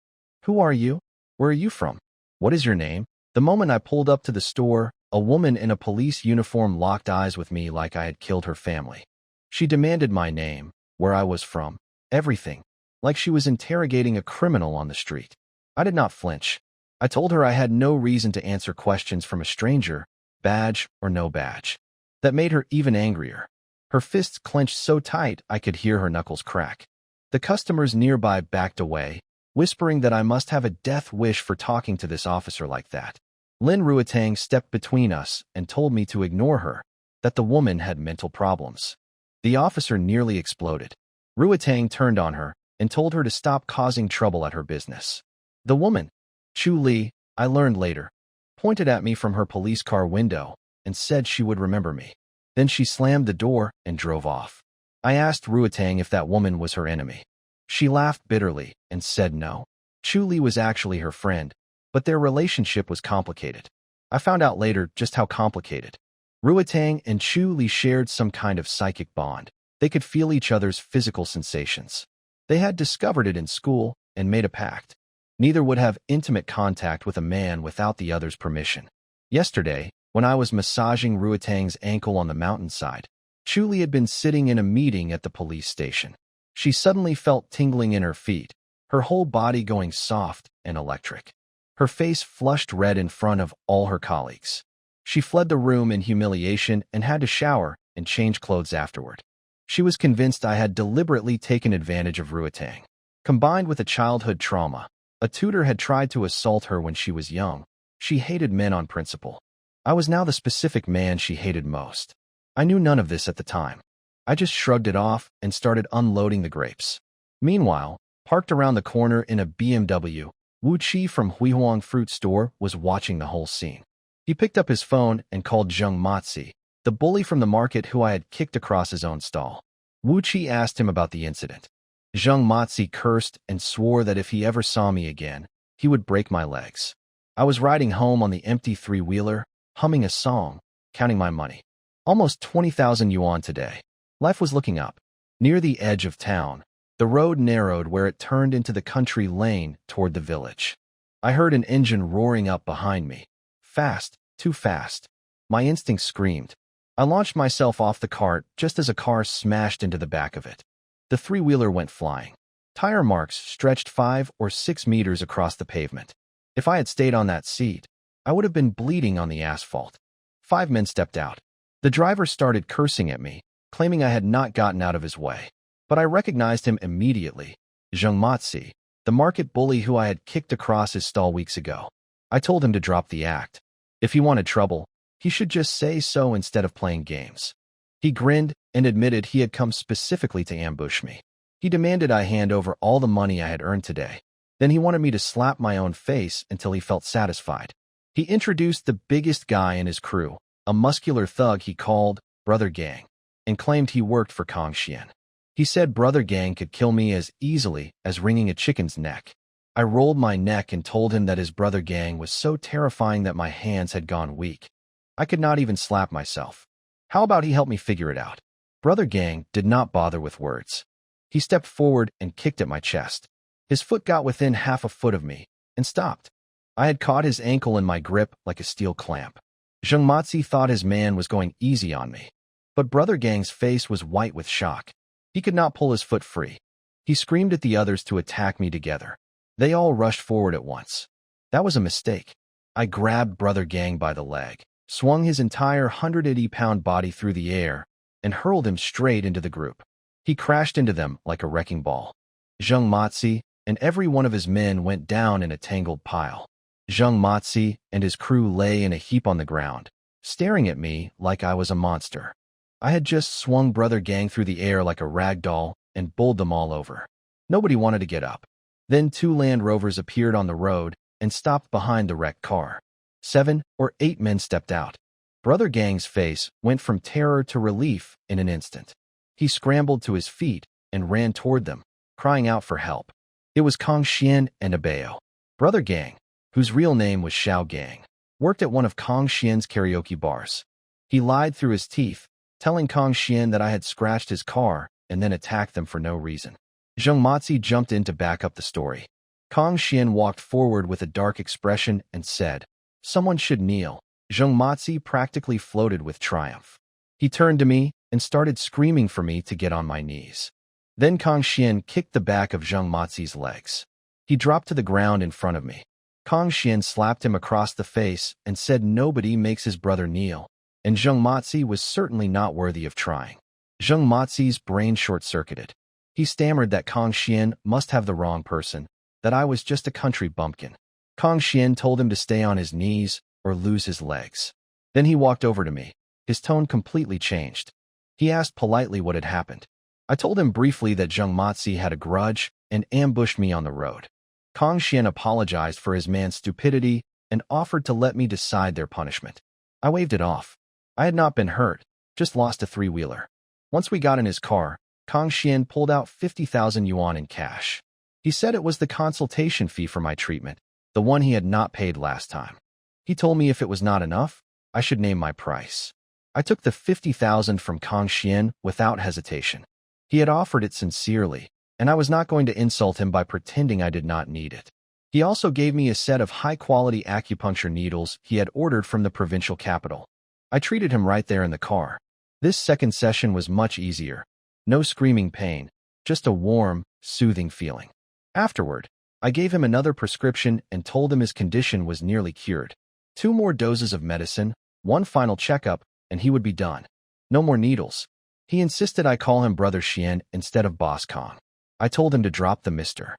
S1: "Who are you? Where are you from? What is your name?" The moment I pulled up to the store, a woman in a police uniform locked eyes with me like I had killed her family. She demanded my name, where I was from, everything, like she was interrogating a criminal on the street. I did not flinch. I told her I had no reason to answer questions from a stranger, badge or no badge. That made her even angrier. Her fists clenched so tight I could hear her knuckles crack. The customers nearby backed away, whispering that I must have a death wish for talking to this officer like that. Lin Ruetang stepped between us and told me to ignore her, that the woman had mental problems. The officer nearly exploded. Ruetang turned on her and told her to stop causing trouble at her business. The woman, Chu Li, I learned later, pointed at me from her police car window and said she would remember me. Then she slammed the door and drove off. I asked Ruetang if that woman was her enemy. She laughed bitterly and said no. Chu Li was actually her friend, but their relationship was complicated. I found out later just how complicated. Ruetang and Chu Li shared some kind of psychic bond. They could feel each other's physical sensations. They had discovered it in school and made a pact. Neither would have intimate contact with a man without the other's permission. Yesterday, when I was massaging Ruetang's ankle on the mountainside, Chu Li had been sitting in a meeting at the police station. She suddenly felt tingling in her feet, her whole body going soft and electric. Her face flushed red in front of all her colleagues. She fled the room in humiliation and had to shower and change clothes afterward. She was convinced I had deliberately taken advantage of Ruetang. Combined with a childhood trauma, a tutor had tried to assault her when she was young. She hated men on principle. I was now the specific man she hated most. I knew none of this at the time. I just shrugged it off and started unloading the grapes. Meanwhile, parked around the corner in a BMW, Wu Qi from Huihuang Fruit Store was watching the whole scene. He picked up his phone and called Zheng Matzi, the bully from the market who I had kicked across his own stall. Wu Qi asked him about the incident. Zheng Matzi cursed and swore that if he ever saw me again, he would break my legs. I was riding home on the empty three-wheeler, humming a song, counting my money. Almost 20,000 yuan today. Life was looking up. Near the edge of town, the road narrowed where it turned into the country lane toward the village. I heard an engine roaring up behind me. Fast, too fast. My instinct screamed. I launched myself off the cart just as a car smashed into the back of it. The three-wheeler went flying. Tire marks stretched 5 or 6 meters across the pavement. If I had stayed on that seat, I would have been bleeding on the asphalt. 5 men stepped out. The driver started cursing at me, claiming I had not gotten out of his way. But I recognized him immediately, Zheng Matzi, the market bully who I had kicked across his stall weeks ago. I told him to drop the act. If he wanted trouble, he should just say so instead of playing games. He grinned and admitted he had come specifically to ambush me. He demanded I hand over all the money I had earned today. Then he wanted me to slap my own face until he felt satisfied. He introduced the biggest guy in his crew, a muscular thug he called Brother Gang, and claimed he worked for Kong Xian. He said Brother Gang could kill me as easily as wringing a chicken's neck. I rolled my neck and told him that his Brother Gang was so terrifying that my hands had gone weak. I could not even slap myself. How about he help me figure it out? Brother Gang did not bother with words. He stepped forward and kicked at my chest. His foot got within half a foot of me and stopped. I had caught his ankle in my grip like a steel clamp. Zheng Matzi thought his man was going easy on me, but Brother Gang's face was white with shock. He could not pull his foot free. He screamed at the others to attack me together. They all rushed forward at once. That was a mistake. I grabbed Brother Gang by the leg, swung his entire 180-pound body through the air, and hurled him straight into the group. He crashed into them like a wrecking ball. Zheng Matzi and every one of his men went down in a tangled pile. Zheng Matzi and his crew lay in a heap on the ground, staring at me like I was a monster. I had just swung Brother Gang through the air like a rag doll and bowled them all over. Nobody wanted to get up. Then 2 Land Rovers appeared on the road and stopped behind the wrecked car. 7 or 8 men stepped out. Brother Gang's face went from terror to relief in an instant. He scrambled to his feet and ran toward them, crying out for help. It was Kong Xian and Abeo. Brother Gang, whose real name was Xiao Gang, worked at one of Kong Xian's karaoke bars. He lied through his teeth, telling Kong Xian that I had scratched his car and then attacked them for no reason. Zheng Matzi jumped in to back up the story. Kong Xian walked forward with a dark expression and said, "Someone should kneel." Zheng Matzi practically floated with triumph. He turned to me and started screaming for me to get on my knees. Then Kong Xian kicked the back of Zheng Matzi's legs. He dropped to the ground in front of me. Kong Xian slapped him across the face and said nobody makes his brother kneel, and Zheng Matzi was certainly not worthy of trying. Zheng Matzi's brain short-circuited. He stammered that Kong Xian must have the wrong person, that I was just a country bumpkin. Kong Xian told him to stay on his knees or lose his legs. Then he walked over to me. His tone completely changed. He asked politely what had happened. I told him briefly that Zheng Matzi had a grudge and ambushed me on the road. Kong Xian apologized for his man's stupidity and offered to let me decide their punishment. I waved it off. I had not been hurt, just lost a 3-wheeler. Once we got in his car, Kong Xian pulled out 50,000 yuan in cash. He said it was the consultation fee for my treatment, the one he had not paid last time. He told me if it was not enough, I should name my price. I took the 50,000 from Kong Xian without hesitation. He had offered it sincerely, and I was not going to insult him by pretending I did not need it. He also gave me a set of high-quality acupuncture needles he had ordered from the provincial capital. I treated him right there in the car. This second session was much easier. No screaming pain, just a warm, soothing feeling. Afterward, I gave him another prescription and told him his condition was nearly cured. 2 more doses of medicine, 1 final checkup, and he would be done. No more needles. He insisted I call him Brother Xian instead of Boss Kong. I told him to drop the Mr.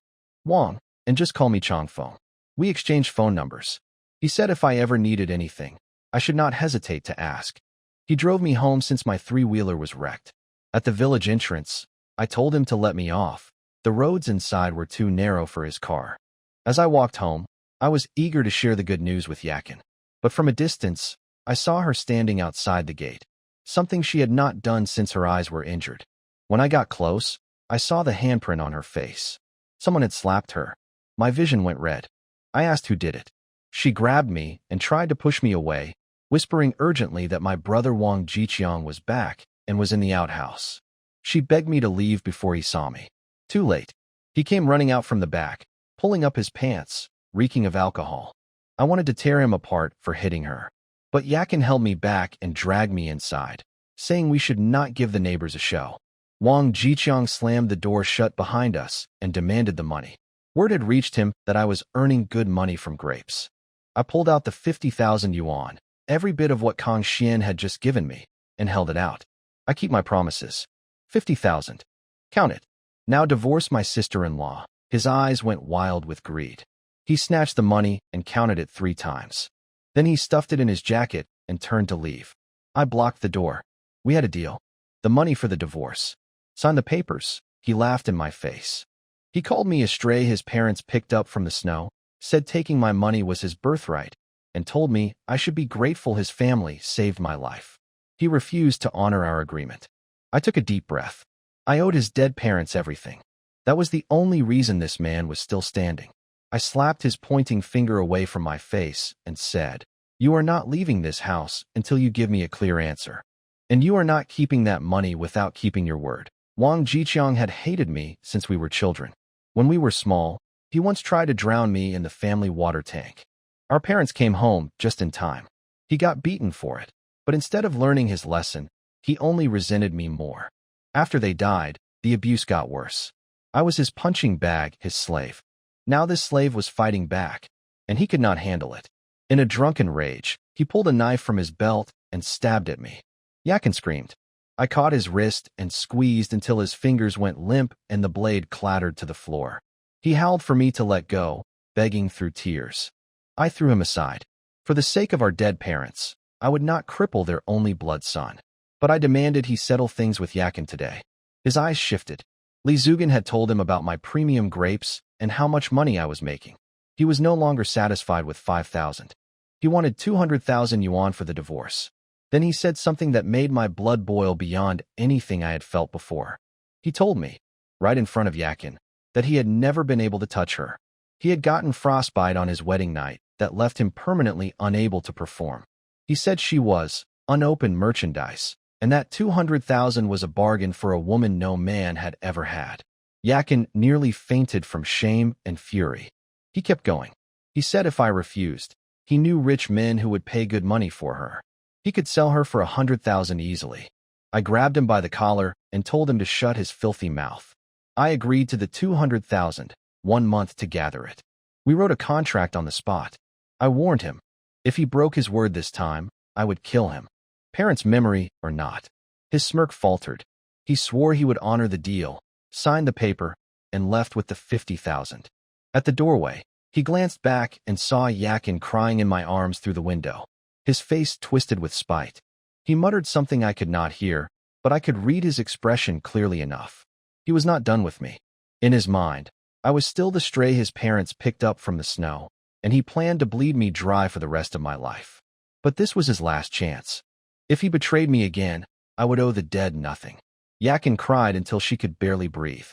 S1: Wang and just call me Chong Feng. We exchanged phone numbers. He said if I ever needed anything, I should not hesitate to ask. He drove me home since my 3-wheeler was wrecked. At the village entrance, I told him to let me off. The roads inside were too narrow for his car. As I walked home, I was eager to share the good news with Yakin. But from a distance, I saw her standing outside the gate, something she had not done since her eyes were injured. When I got close, I saw the handprint on her face. Someone had slapped her. My vision went red. I asked who did it. She grabbed me and tried to push me away, whispering urgently that my brother Wang Jiqiang was back and was in the outhouse. She begged me to leave before he saw me. Too late. He came running out from the back, pulling up his pants, reeking of alcohol. I wanted to tear him apart for hitting her, but Yakin held me back and dragged me inside, saying we should not give the neighbors a show. Wang Jiqiang slammed the door shut behind us and demanded the money. Word had reached him that I was earning good money from grapes. I pulled out the 50,000 yuan, every bit of what Kong Xian had just given me, and held it out. I keep my promises. 50,000. Count it. Now divorce my sister-in-law. His eyes went wild with greed. He snatched the money and counted it 3 times. Then he stuffed it in his jacket and turned to leave. I blocked the door. We had a deal. The money for the divorce. Sign the papers. He laughed in my face. He called me a stray his parents picked up from the snow, said taking my money was his birthright, and told me I should be grateful his family saved my life. He refused to honor our agreement. I took a deep breath. I owed his dead parents everything. That was the only reason this man was still standing. I slapped his pointing finger away from my face and said, "You are not leaving this house until you give me a clear answer. And you are not keeping that money without keeping your word." Wang Jiqiang had hated me since we were children. When we were small, he once tried to drown me in the family water tank. Our parents came home just in time. He got beaten for it, but instead of learning his lesson, he only resented me more. After they died, the abuse got worse. I was his punching bag, his slave. Now this slave was fighting back, and he could not handle it. In a drunken rage, he pulled a knife from his belt and stabbed at me. Yakin screamed. I caught his wrist and squeezed until his fingers went limp and the blade clattered to the floor. He howled for me to let go, begging through tears. I threw him aside. For the sake of our dead parents, I would not cripple their only blood son. But I demanded he settle things with Yakin today. His eyes shifted. Li Zugan had told him about my premium grapes and how much money I was making. He was no longer satisfied with 5,000. He wanted 200,000 yuan for the divorce. Then he said something that made my blood boil beyond anything I had felt before. He told me, right in front of Yakin, that he had never been able to touch her. He had gotten frostbite on his wedding night that left him permanently unable to perform. He said she was unopened merchandise, and that 200,000 was a bargain for a woman no man had ever had. Yakin nearly fainted from shame and fury. He kept going. He said if I refused, he knew rich men who would pay good money for her. He could sell her for 100,000 easily. I grabbed him by the collar and told him to shut his filthy mouth. I agreed to the 200,000, 1 month to gather it. We wrote a contract on the spot. I warned him. If he broke his word this time, I would kill him. Parents' memory or not. His smirk faltered. He swore he would honor the deal, signed the paper, and left with the 50,000. At the doorway, he glanced back and saw Yakin crying in my arms through the window. His face twisted with spite. He muttered something I could not hear, but I could read his expression clearly enough. He was not done with me. In his mind, I was still the stray his parents picked up from the snow, and he planned to bleed me dry for the rest of my life. But this was his last chance. If he betrayed me again, I would owe the dead nothing. Yakin cried until she could barely breathe.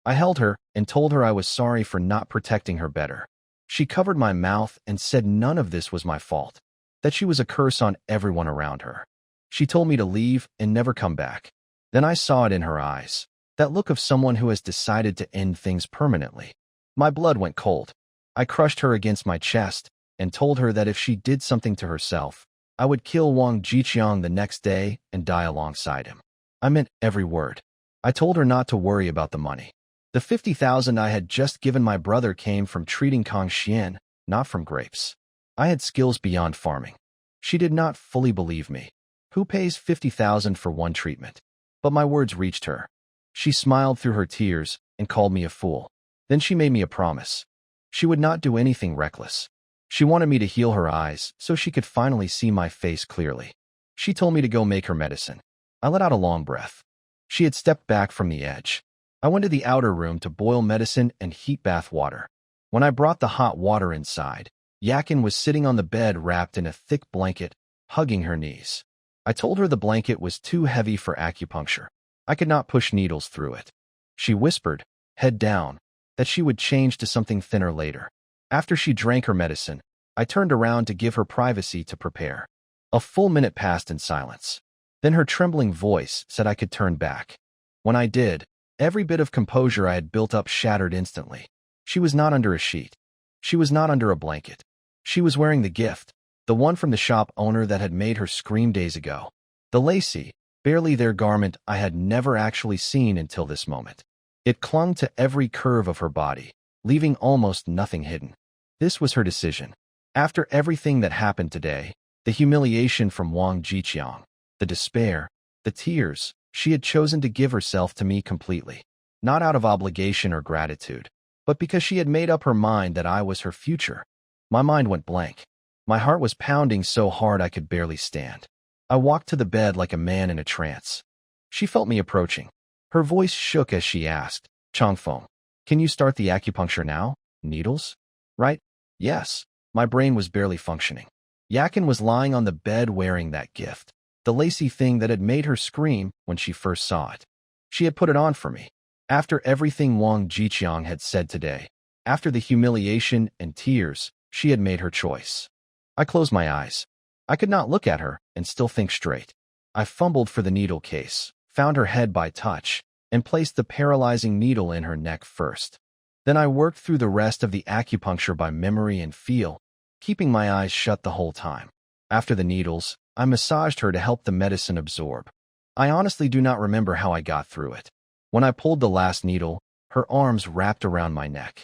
S1: I held her and told her I was sorry for not protecting her better. She covered my mouth and said none of this was my fault, that she was a curse on everyone around her. She told me to leave and never come back. Then I saw it in her eyes, that look of someone who has decided to end things permanently. My blood went cold. I crushed her against my chest and told her that if she did something to herself, I would kill Wang Jiqiang the next day and die alongside him. I meant every word. I told her not to worry about the money. The 50,000 I had just given my brother came from treating Kong Xian, not from grapes. I had skills beyond farming. She did not fully believe me. Who pays 50,000 for one treatment? But my words reached her. She smiled through her tears and called me a fool. Then she made me a promise. She would not do anything reckless. She wanted me to heal her eyes so she could finally see my face clearly. She told me to go make her medicine. I let out a long breath. She had stepped back from the edge. I went to the outer room to boil medicine and heat bath water. When I brought the hot water inside, Yakin was sitting on the bed wrapped in a thick blanket, hugging her knees. I told her the blanket was too heavy for acupuncture. I could not push needles through it. She whispered, head down, that she would change to something thinner later. After she drank her medicine, I turned around to give her privacy to prepare. A full minute passed in silence. Then her trembling voice said I could turn back. When I did, every bit of composure I had built up shattered instantly. She was not under a sheet. She was not under a blanket. She was wearing the gift, the one from the shop owner that had made her scream days ago. The lacy, barely there garment I had never actually seen until this moment. It clung to every curve of her body, leaving almost nothing hidden. This was her decision. After everything that happened today, the humiliation from Wang Jiqiang, the despair, the tears, she had chosen to give herself to me completely, not out of obligation or gratitude, but because she had made up her mind that I was her future. My mind went blank. My heart was pounding so hard I could barely stand. I walked to the bed like a man in a trance. She felt me approaching. Her voice shook as she asked, "Changfeng, can you start the acupuncture now? Needles?" "Right?" "Yes." My brain was barely functioning. Yakin was lying on the bed wearing that gift, the lacy thing that had made her scream when she first saw it. She had put it on for me. After everything Wang Jiqiang had said today, after the humiliation and tears, she had made her choice. I closed my eyes. I could not look at her and still think straight. I fumbled for the needle case, found her head by touch, and placed the paralyzing needle in her neck first. Then I worked through the rest of the acupuncture by memory and feel, keeping my eyes shut the whole time. After the needles, I massaged her to help the medicine absorb. I honestly do not remember how I got through it. When I pulled the last needle, her arms wrapped around my neck.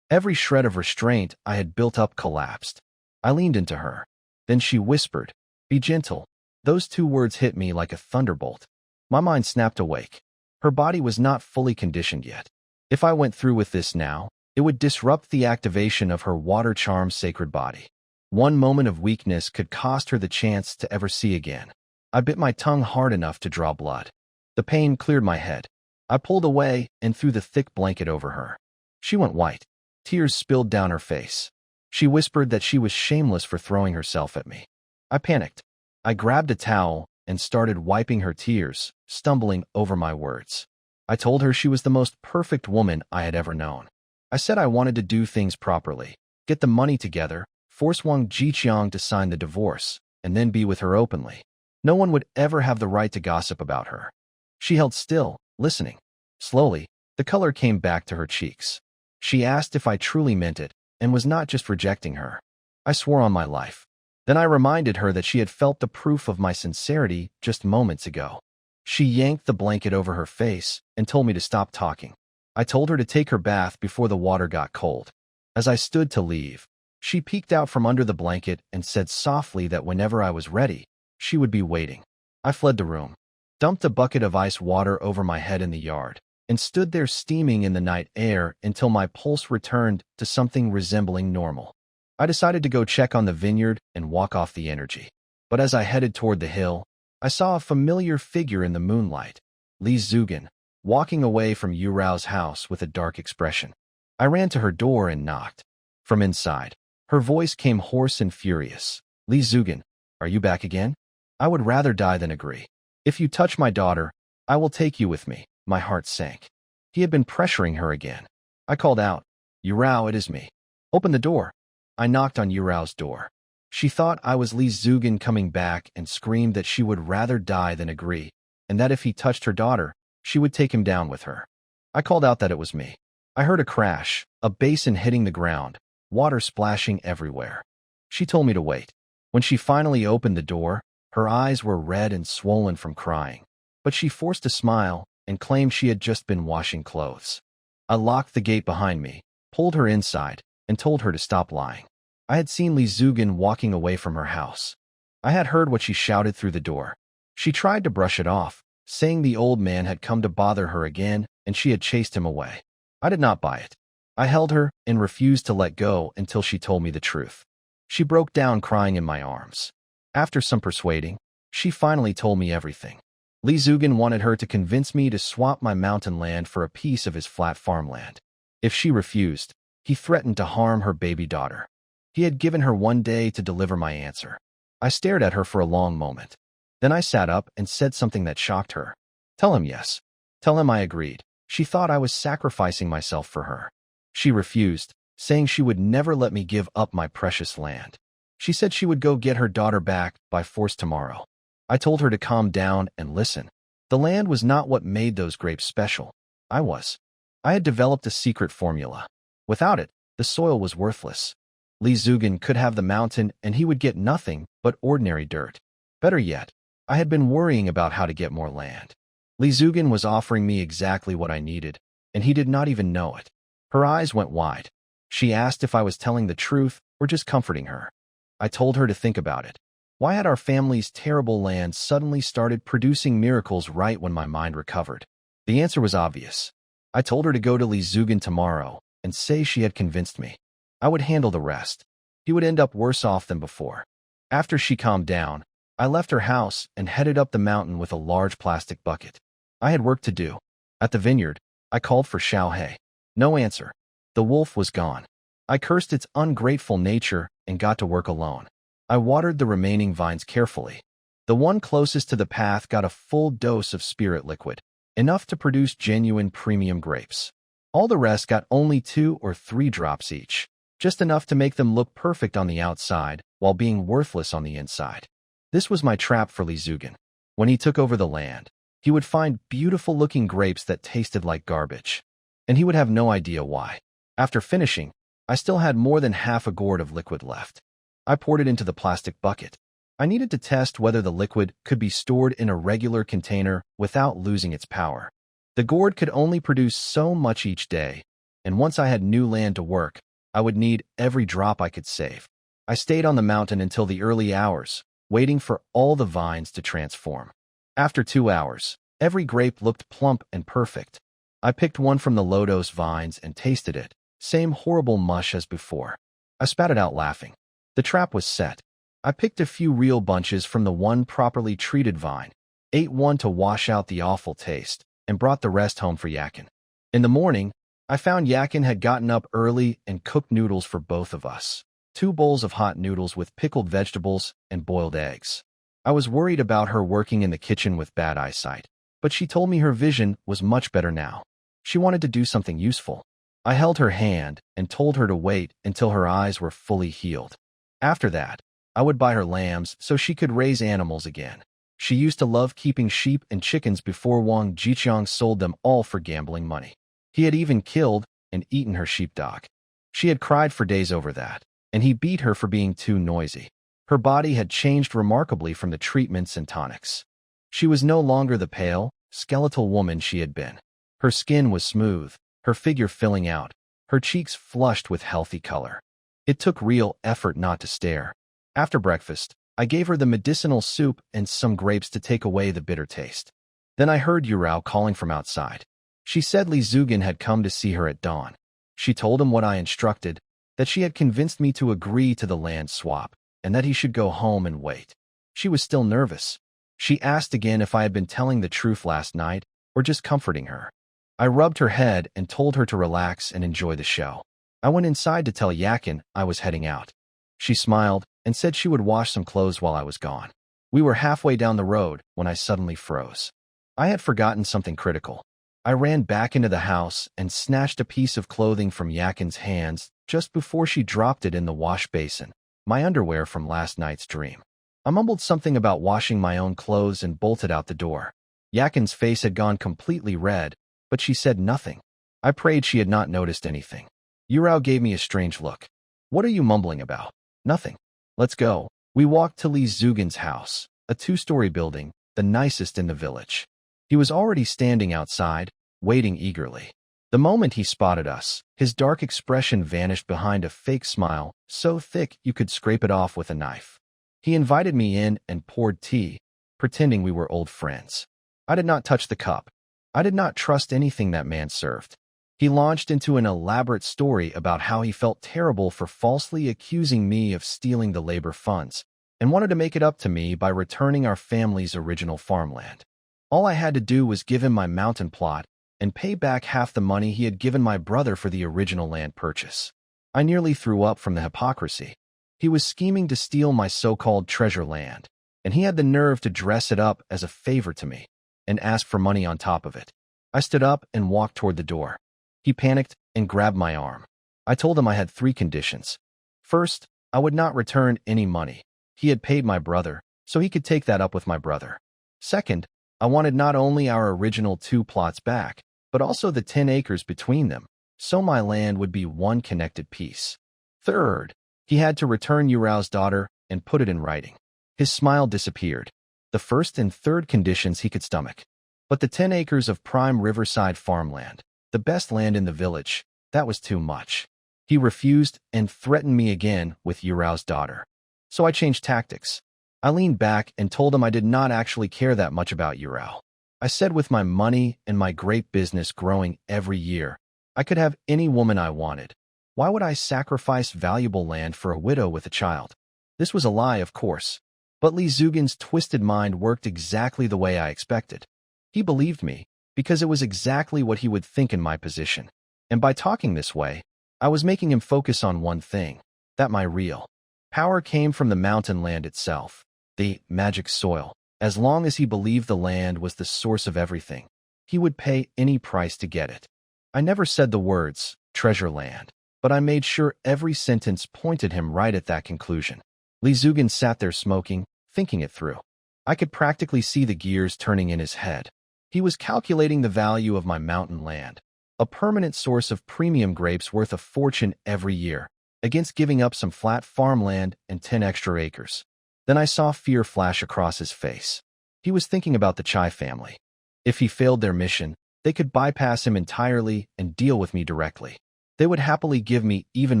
S1: Every shred of restraint I had built up collapsed. I leaned into her. Then she whispered, "Be gentle." Those two words hit me like a thunderbolt. My mind snapped awake. Her body was not fully conditioned yet. If I went through with this now, it would disrupt the activation of her water-charmed sacred body. One moment of weakness could cost her the chance to ever see again. I bit my tongue hard enough to draw blood. The pain cleared my head. I pulled away and threw the thick blanket over her. She went white. Tears spilled down her face. She whispered that she was shameless for throwing herself at me. I panicked. I grabbed a towel and started wiping her tears, stumbling over my words. I told her she was the most perfect woman I had ever known. I said I wanted to do things properly, get the money together, force Wang Jiqiang to sign the divorce, and then be with her openly. No one would ever have the right to gossip about her. She held still, listening. Slowly, the color came back to her cheeks. She asked if I truly meant it, and was not just rejecting her. I swore on my life. Then I reminded her that she had felt the proof of my sincerity just moments ago. She yanked the blanket over her face and told me to stop talking. I told her to take her bath before the water got cold. As I stood to leave, she peeked out from under the blanket and said softly that whenever I was ready, she would be waiting. I fled the room, dumped a bucket of ice water over my head in the yard, and stood there steaming in the night air until my pulse returned to something resembling normal. I decided to go check on the vineyard and walk off the energy. But as I headed toward the hill, I saw a familiar figure in the moonlight, Li Zugan, walking away from Yurao's house with a dark expression. I ran to her door and knocked. From inside, her voice came hoarse and furious. "Li Zugan, are you back again? I would rather die than agree. If you touch my daughter, I will take you with me." My heart sank. He had been pressuring her again. I called out, "Yurao, it is me. Open the door." I knocked on Yurao's door. She thought I was Li Zugan coming back and screamed that she would rather die than agree, and that if he touched her daughter, she would take him down with her. I called out that it was me. I heard a crash, a basin hitting the ground, water splashing everywhere. She told me to wait. When she finally opened the door, her eyes were red and swollen from crying, but she forced a smile and claimed she had just been washing clothes. I locked the gate behind me, pulled her inside, and told her to stop lying. I had seen Li Zugan walking away from her house. I had heard what she shouted through the door. She tried to brush it off, saying the old man had come to bother her again and she had chased him away. I did not buy it. I held her and refused to let go until she told me the truth. She broke down crying in my arms. After some persuading, she finally told me everything. Li Zugan wanted her to convince me to swap my mountain land for a piece of his flat farmland. If she refused, he threatened to harm her baby daughter. He had given her 1 day to deliver my answer. I stared at her for a long moment. Then I sat up and said something that shocked her. "Tell him yes." Tell him I agreed. She thought I was sacrificing myself for her. She refused, saying she would never let me give up my precious land. She said she would go get her daughter back by force tomorrow. I told her to calm down and listen. The land was not what made those grapes special. I was. I had developed a secret formula. Without it, the soil was worthless. Li Zugan could have the mountain and he would get nothing but ordinary dirt. Better yet, I had been worrying about how to get more land. Li Zugan was offering me exactly what I needed, and he did not even know it. Her eyes went wide. She asked if I was telling the truth or just comforting her. I told her to think about it. Why had our family's terrible land suddenly started producing miracles right when my mind recovered? The answer was obvious. I told her to go to Li Zugan tomorrow and say she had convinced me. I would handle the rest. he would end up worse off than before. After she calmed down, I left her house and headed up the mountain with a large plastic bucket. I had work to do. At the vineyard, I called for Xiaohei. No answer. The wolf was gone. I cursed its ungrateful nature and got to work alone. I watered the remaining vines carefully. The one closest to the path got a full dose of spirit liquid, enough to produce genuine premium grapes. All the rest got only 2 or 3 drops each, just enough to make them look perfect on the outside while being worthless on the inside. This was my trap for Li Zugen. When he took over the land, he would find beautiful-looking grapes that tasted like garbage, and he would have no idea why. After finishing, I still had more than half a gourd of liquid left. I poured it into the plastic bucket. I needed to test whether the liquid could be stored in a regular container without losing its power. The gourd could only produce so much each day, and once I had new land to work, I would need every drop I could save. I stayed on the mountain until the early hours, waiting for all the vines to transform. After 2 hours, every grape looked plump and perfect. I picked one from the lotus vines and tasted it. Same horrible mush as before. I spat it out laughing. The trap was set. I picked a few real bunches from the one properly treated vine, ate one to wash out the awful taste, and brought the rest home for Yakin. In the morning, I found Yakin had gotten up early and cooked noodles for both of us. 2 bowls of hot noodles with pickled vegetables and boiled eggs. I was worried about her working in the kitchen with bad eyesight, but she told me her vision was much better now. She wanted to do something useful. I held her hand and told her to wait until her eyes were fully healed. After that, I would buy her lambs so she could raise animals again. She used to love keeping sheep and chickens before Wang Jiqiang sold them all for gambling money. He had even killed and eaten her sheepdog. She had cried for days over that, and he beat her for being too noisy. Her body had changed remarkably from the treatments and tonics. She was no longer the pale, skeletal woman she had been. Her skin was smooth, her figure filling out, her cheeks flushed with healthy color. It took real effort not to stare. After breakfast, I gave her the medicinal soup and some grapes to take away the bitter taste. Then I heard Yurao calling from outside. She said Li Zugen had come to see her at dawn. She told him what I instructed, that she had convinced me to agree to the land swap, and that he should go home and wait. She was still nervous. She asked again if I had been telling the truth last night, or just comforting her. I rubbed her head and told her to relax and enjoy the show. I went inside to tell Yakin I was heading out. She smiled and said she would wash some clothes while I was gone. We were halfway down the road when I suddenly froze. I had forgotten something critical. I ran back into the house and snatched a piece of clothing from Yakin's hands just before she dropped it in the wash basin, my underwear from last night's dream. I mumbled something about washing my own clothes and bolted out the door. Yakin's face had gone completely red, but she said nothing. I prayed she had not noticed anything. Yurao gave me a strange look. What are you mumbling about? Nothing. Let's go. We walked to Li Zugen's house, a 2-story building, the nicest in the village. He was already standing outside, waiting eagerly. The moment he spotted us, his dark expression vanished behind a fake smile, so thick you could scrape it off with a knife. He invited me in and poured tea, pretending we were old friends. I did not touch the cup. I did not trust anything that man served. He launched into an elaborate story about how he felt terrible for falsely accusing me of stealing the labor funds, and wanted to make it up to me by returning our family's original farmland. All I had to do was give him my mountain plot and pay back half the money he had given my brother for the original land purchase. I nearly threw up from the hypocrisy. He was scheming to steal my so-called treasure land, and he had the nerve to dress it up as a favor to me and ask for money on top of it. I stood up and walked toward the door. He panicked and grabbed my arm. I told him I had 3 conditions. First, I would not return any money. He had paid my brother, so he could take that up with my brother. Second, I wanted not only our original 2 plots back, but also the 10 acres between them, so my land would be one connected piece. Third, he had to return Yurao's daughter and put it in writing. His smile disappeared. The first and third conditions he could stomach. But the 10 acres of prime riverside farmland, the best land in the village, that was too much. He refused and threatened me again with Yurao's daughter. So I changed tactics. I leaned back and told him I did not actually care that much about Yurao. I said with my money and my great business growing every year, I could have any woman I wanted. Why would I sacrifice valuable land for a widow with a child? This was a lie, of course. But Li Zugan's twisted mind worked exactly the way I expected. He believed me, because it was exactly what he would think in my position. And by talking this way, I was making him focus on one thing, that my real power came from the mountain land itself, the magic soil. As long as he believed the land was the source of everything, he would pay any price to get it. I never said the words, treasure land, but I made sure every sentence pointed him right at that conclusion. Li Zugan sat there smoking, thinking it through. I could practically see the gears turning in his head. He was calculating the value of my mountain land, a permanent source of premium grapes worth a fortune every year, against giving up some flat farmland and 10 extra acres. Then I saw fear flash across his face. He was thinking about the Chai family. If he failed their mission, they could bypass him entirely and deal with me directly. They would happily give me even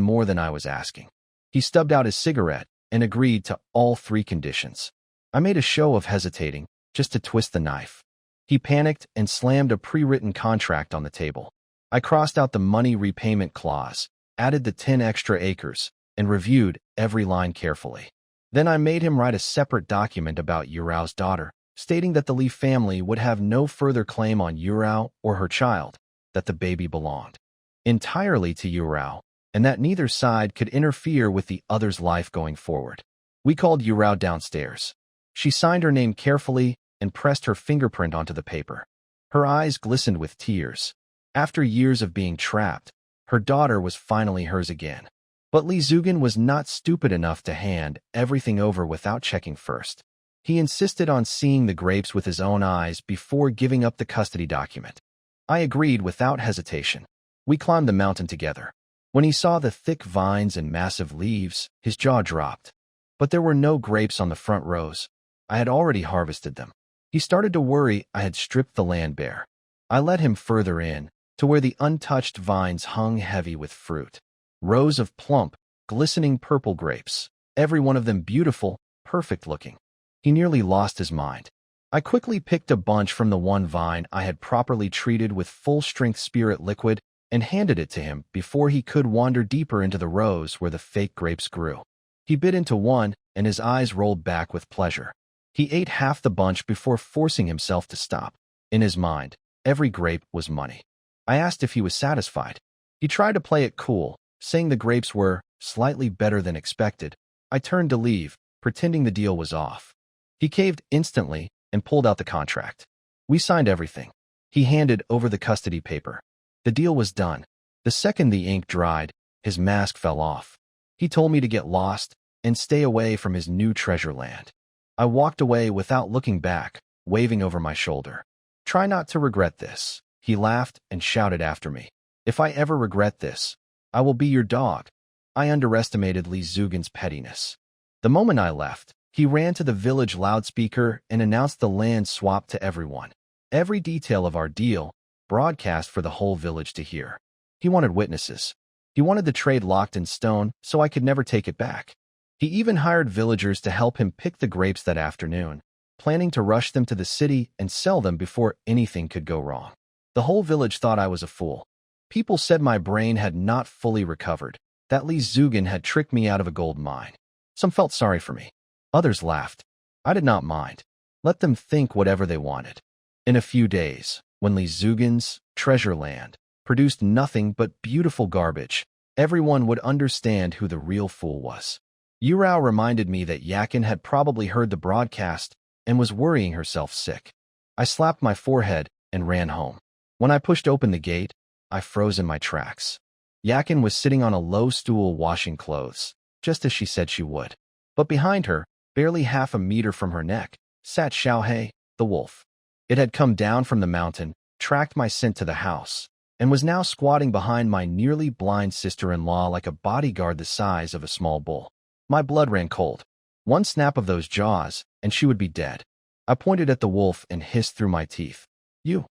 S1: more than I was asking. He stubbed out his cigarette and agreed to all 3 conditions. I made a show of hesitating, just to twist the knife. He panicked and slammed a pre-written contract on the table. I crossed out the money repayment clause, added the 10 extra acres, and reviewed every line carefully. Then I made him write a separate document about Yurao's daughter, stating that the Li family would have no further claim on Yurao or her child, that the baby belonged entirely to Yurao, and that neither side could interfere with the other's life going forward. We called Yurao downstairs. She signed her name carefully and pressed her fingerprint onto the paper. Her eyes glistened with tears. After years of being trapped, her daughter was finally hers again. But Li Zugan was not stupid enough to hand everything over without checking first. He insisted on seeing the grapes with his own eyes before giving up the custody document. I agreed without hesitation. We climbed the mountain together. When he saw the thick vines and massive leaves, his jaw dropped. But there were no grapes on the front rows. I had already harvested them. He started to worry I had stripped the land bare. I led him further in, to where the untouched vines hung heavy with fruit. Rows of plump, glistening purple grapes, every one of them beautiful, perfect looking. He nearly lost his mind. I quickly picked a bunch from the one vine I had properly treated with full-strength spirit liquid and handed it to him before he could wander deeper into the rows where the fake grapes grew. He bit into one, and his eyes rolled back with pleasure. He ate half the bunch before forcing himself to stop. In his mind, every grape was money. I asked if he was satisfied. He tried to play it cool, saying the grapes were slightly better than expected. I turned to leave, pretending the deal was off. He caved instantly and pulled out the contract. We signed everything. He handed over the custody paper. The deal was done. The second the ink dried, his mask fell off. He told me to get lost and stay away from his new treasure land. I walked away without looking back, waving over my shoulder. Try not to regret this. He laughed and shouted after me. If I ever regret this, I will be your dog. I underestimated Li Zugan's pettiness. The moment I left, he ran to the village loudspeaker and announced the land swap to everyone. Every detail of our deal broadcast for the whole village to hear. He wanted witnesses. He wanted the trade locked in stone so I could never take it back. He even hired villagers to help him pick the grapes that afternoon, planning to rush them to the city and sell them before anything could go wrong. The whole village thought I was a fool. People said my brain had not fully recovered, that Li Zugan had tricked me out of a gold mine. Some felt sorry for me. Others laughed. I did not mind. Let them think whatever they wanted. In a few days, when Li Zugan's treasure land produced nothing but beautiful garbage, everyone would understand who the real fool was. Yurao reminded me that Yakin had probably heard the broadcast and was worrying herself sick. I slapped my forehead and ran home. When I pushed open the gate, I froze in my tracks. Yakin was sitting on a low stool washing clothes, just as she said she would. But behind her, barely half a meter from her neck, sat Xiaohei, the wolf. It had come down from the mountain, tracked my scent to the house, and was now squatting behind my nearly blind sister-in-law like a bodyguard the size of a small bull. My blood ran cold. One snap of those jaws, and she would be dead. I pointed at the wolf and hissed through my teeth. You,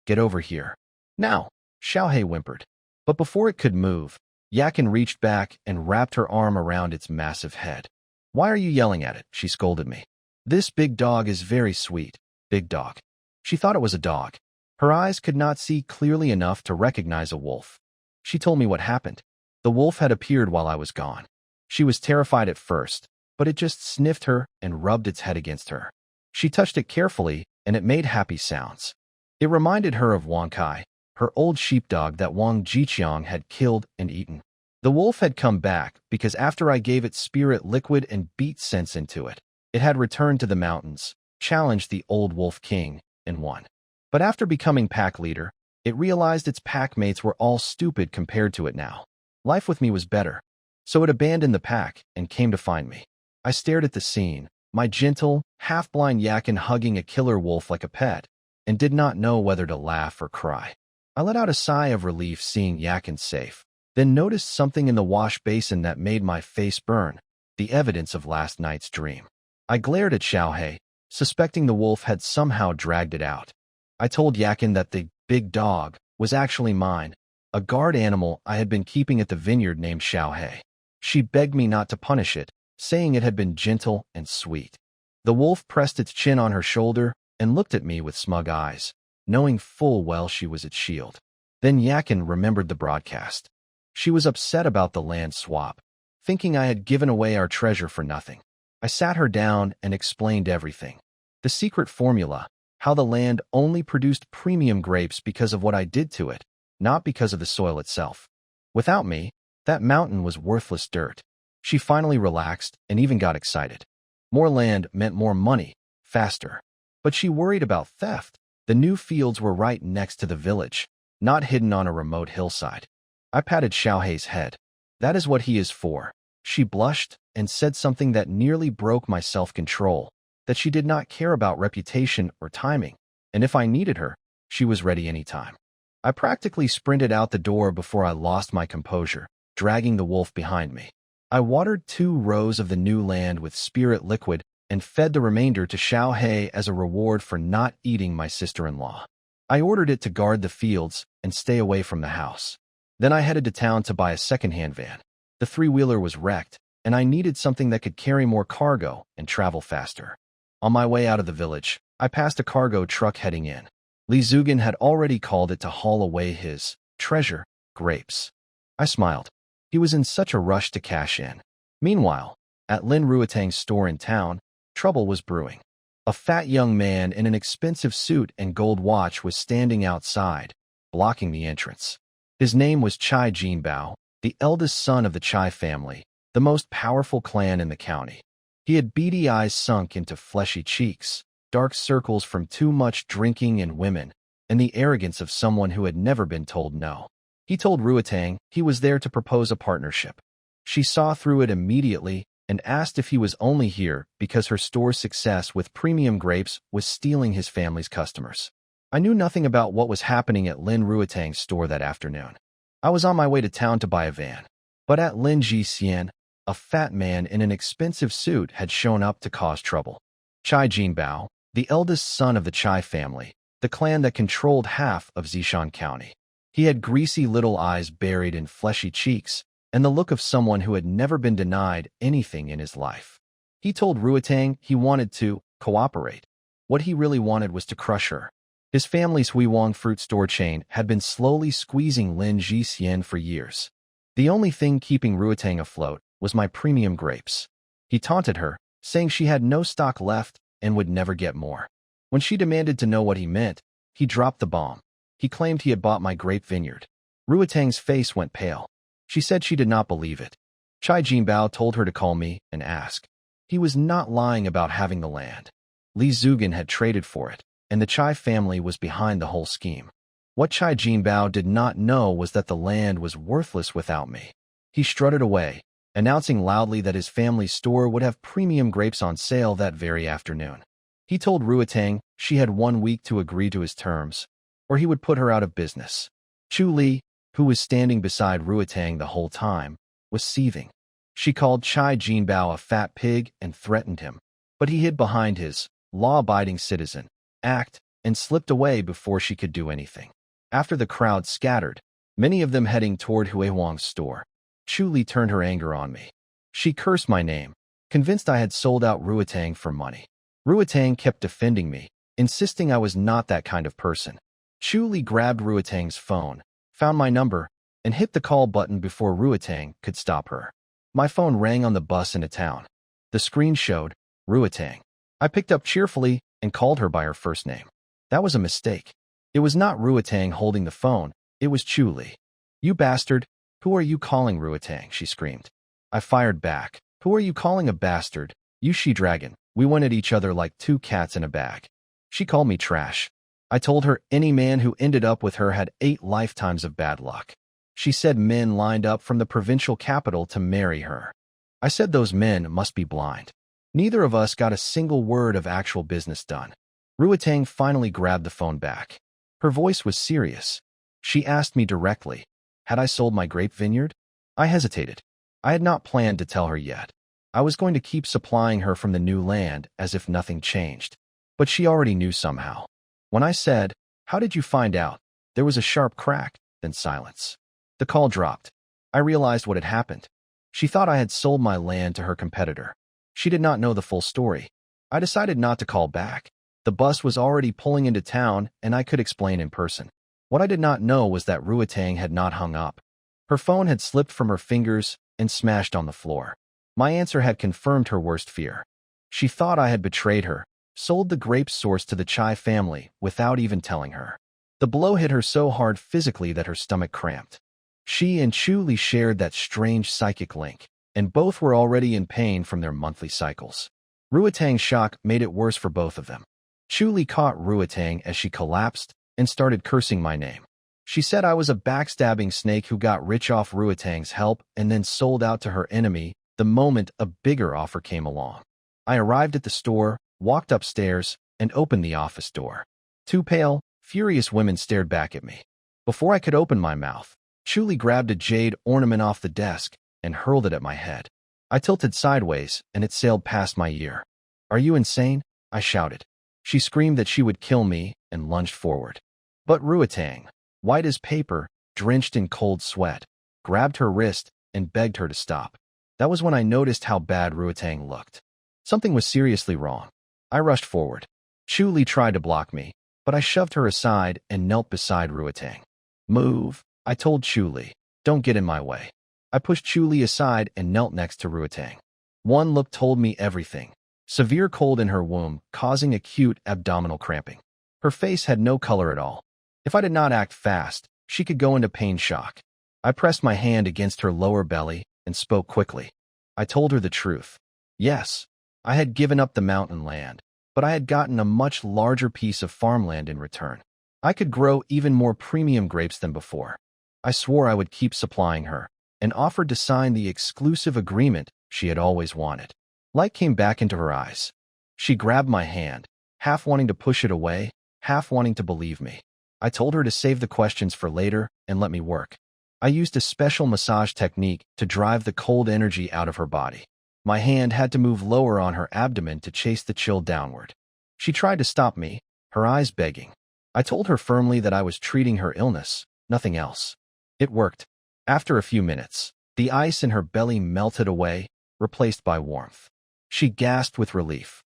S1: get over here. Now, Xiaohei whimpered. But before it could move, Yakin reached back and wrapped her arm around its massive head. Why are you yelling at it? She scolded me. This big dog is very sweet. Big dog. She thought it was a dog. Her eyes could not see clearly enough to recognize a wolf. She told me what happened. The wolf had appeared while I was gone. She was terrified at first, but it just sniffed her and rubbed its head against her. She touched it carefully, and it made happy sounds. It reminded her of Wang Kai, her old sheepdog that Wang Jiqiang had killed and eaten. The wolf had come back because after I gave it spirit liquid and beat sense into it, it had returned to the mountains, challenged the old wolf king, and won. But after becoming pack leader, it realized its pack mates were all stupid compared to it now. Life with me was better, so it abandoned the pack and came to find me. I stared at the scene, my gentle, half-blind Yakin hugging a killer wolf like a pet, and did not know whether to laugh or cry. I let out a sigh of relief seeing Yakin safe, then noticed something in the wash basin that made my face burn, the evidence of last night's dream. I glared at Xiaohei, suspecting the wolf had somehow dragged it out. I told Yakin that the big dog was actually mine, a guard animal I had been keeping at the vineyard named Xiaohei. She begged me not to punish it, saying it had been gentle and sweet. The wolf pressed its chin on her shoulder and looked at me with smug eyes, knowing full well she was its shield. Then Yakin remembered the broadcast. She was upset about the land swap, thinking I had given away our treasure for nothing. I sat her down and explained everything. The secret formula, how the land only produced premium grapes because of what I did to it, not because of the soil itself. Without me, that mountain was worthless dirt. She finally relaxed and even got excited. More land meant more money, faster. But she worried about theft. The new fields were right next to the village, not hidden on a remote hillside. I patted Xiaohei's head. That is what he is for. She blushed and said something that nearly broke my self-control, that she did not care about reputation or timing, and if I needed her, she was ready anytime. I practically sprinted out the door before I lost my composure, dragging the wolf behind me. I watered 2 rows of the new land with spirit liquid and fed the remainder to Xiaohei as a reward for not eating my sister-in-law. I ordered it to guard the fields and stay away from the house. Then I headed to town to buy a second-hand van. The 3-wheeler was wrecked, and I needed something that could carry more cargo and travel faster. On my way out of the village, I passed a cargo truck heading in. Li Zugin had already called it to haul away his treasure, grapes. I smiled. He was in such a rush to cash in. Meanwhile, at Lin Ruitang's store in town, trouble was brewing. A fat young man in an expensive suit and gold watch was standing outside, blocking the entrance. His name was Chai Jinbao, the eldest son of the Chai family, the most powerful clan in the county. He had beady eyes sunk into fleshy cheeks, dark circles from too much drinking and women, and the arrogance of someone who had never been told no. He told Ruitang he was there to propose a partnership. She saw through it immediately and asked if he was only here because her store's success with premium grapes was stealing his family's customers. I knew nothing about what was happening at Lin Ruitang's store that afternoon. I was on my way to town to buy a van. But at Lin Jixian, a fat man in an expensive suit had shown up to cause trouble. Chai Jinbao, the eldest son of the Chai family, the clan that controlled half of Zishan County. He had greasy little eyes buried in fleshy cheeks, and the look of someone who had never been denied anything in his life. He told Ruitang he wanted to cooperate. What he really wanted was to crush her. His family's Huiwang fruit store chain had been slowly squeezing Lin Jixian for years. The only thing keeping Ruitang afloat was my premium grapes. He taunted her, saying she had no stock left and would never get more. When she demanded to know what he meant, he dropped the bomb. He claimed he had bought my grape vineyard. Ruitang's face went pale. She said she did not believe it. Chai Jinbao told her to call me and ask. He was not lying about having the land. Li Zugin had traded for it, and the Chai family was behind the whole scheme. What Chai Jinbao did not know was that the land was worthless without me. He strutted away, announcing loudly that his family's store would have premium grapes on sale that very afternoon. He told Ruitang she had 1 week to agree to his terms, or he would put her out of business. Chu Li, who was standing beside Ruitang the whole time, was seething. She called Chai Jinbao a fat pig and threatened him, but he hid behind his law-abiding citizen act and slipped away before she could do anything. After the crowd scattered, many of them heading toward Huiwang's store, Chu Li turned her anger on me. She cursed my name, convinced I had sold out Ruitang for money. Ruitang kept defending me, insisting I was not that kind of person. Chu Li grabbed Ruitang's phone, found my number, and hit the call button before Ruatang could stop her. My phone rang on the bus into town. The screen showed Ruatang. I picked up cheerfully and called her by her first name. That was a mistake. It was not Ruatang holding the phone, it was Chu Li. "You bastard! Who are you calling Ruatang?" she screamed. I fired back. "Who are you calling a bastard? You she-dragon." We went at each other like two cats in a bag. She called me trash. I told her any man who ended up with her had 8 lifetimes of bad luck. She said men lined up from the provincial capital to marry her. I said those men must be blind. Neither of us got a single word of actual business done. Ruatang finally grabbed the phone back. Her voice was serious. She asked me directly, had I sold my grape vineyard? I hesitated. I had not planned to tell her yet. I was going to keep supplying her from the new land as if nothing changed. But she already knew somehow. When I said, "How did you find out?" there was a sharp crack, then silence. The call dropped. I realized what had happened. She thought I had sold my land to her competitor. She did not know the full story. I decided not to call back. The bus was already pulling into town, and I could explain in person. What I did not know was that Ruatang had not hung up. Her phone had slipped from her fingers and smashed on the floor. My answer had confirmed her worst fear. She thought I had betrayed her, sold the grape source to the Chai family without even telling her. The blow hit her so hard physically that her stomach cramped. She and Chu Li shared that strange psychic link, and both were already in pain from their monthly cycles. Ruatang's shock made it worse for both of them. Chu Li caught Ruatang as she collapsed and started cursing my name. She said I was a backstabbing snake who got rich off Ruatang's help and then sold out to her enemy the moment a bigger offer came along. I arrived at the store, walked upstairs, and opened the office door. 2 pale, furious women stared back at me. Before I could open my mouth, Chu Li grabbed a jade ornament off the desk and hurled it at my head. I tilted sideways, and it sailed past my ear. "Are you insane?" I shouted. She screamed that she would kill me and lunged forward. But Ruatang, white as paper, drenched in cold sweat, grabbed her wrist and begged her to stop. That was when I noticed how bad Ruatang looked. Something was seriously wrong. I rushed forward. Chu Li tried to block me, but I shoved her aside and knelt beside Ruatang. "Move," I told Chu Li. "Don't get in my way." I pushed Chu Li aside and knelt next to Ruatang. One look told me everything. Severe cold in her womb, causing acute abdominal cramping. Her face had no color at all. If I did not act fast, she could go into pain shock. I pressed my hand against her lower belly and spoke quickly. I told her the truth. Yes, I had given up the mountain land, but I had gotten a much larger piece of farmland in return. I could grow even more premium grapes than before. I swore I would keep supplying her, and offered to sign the exclusive agreement she had always wanted. Light came back into her eyes. She grabbed my hand, half wanting to push it away, half wanting to believe me. I told her to save the questions for later and let me work. I used a special massage technique to drive the cold energy out of her body. My hand had to move lower on her abdomen to chase the chill downward. She tried to stop me, her eyes begging. I told her firmly that I was treating her illness, nothing else. It worked. After a few minutes, the ice in her belly melted away, replaced by warmth. She gasped with relief.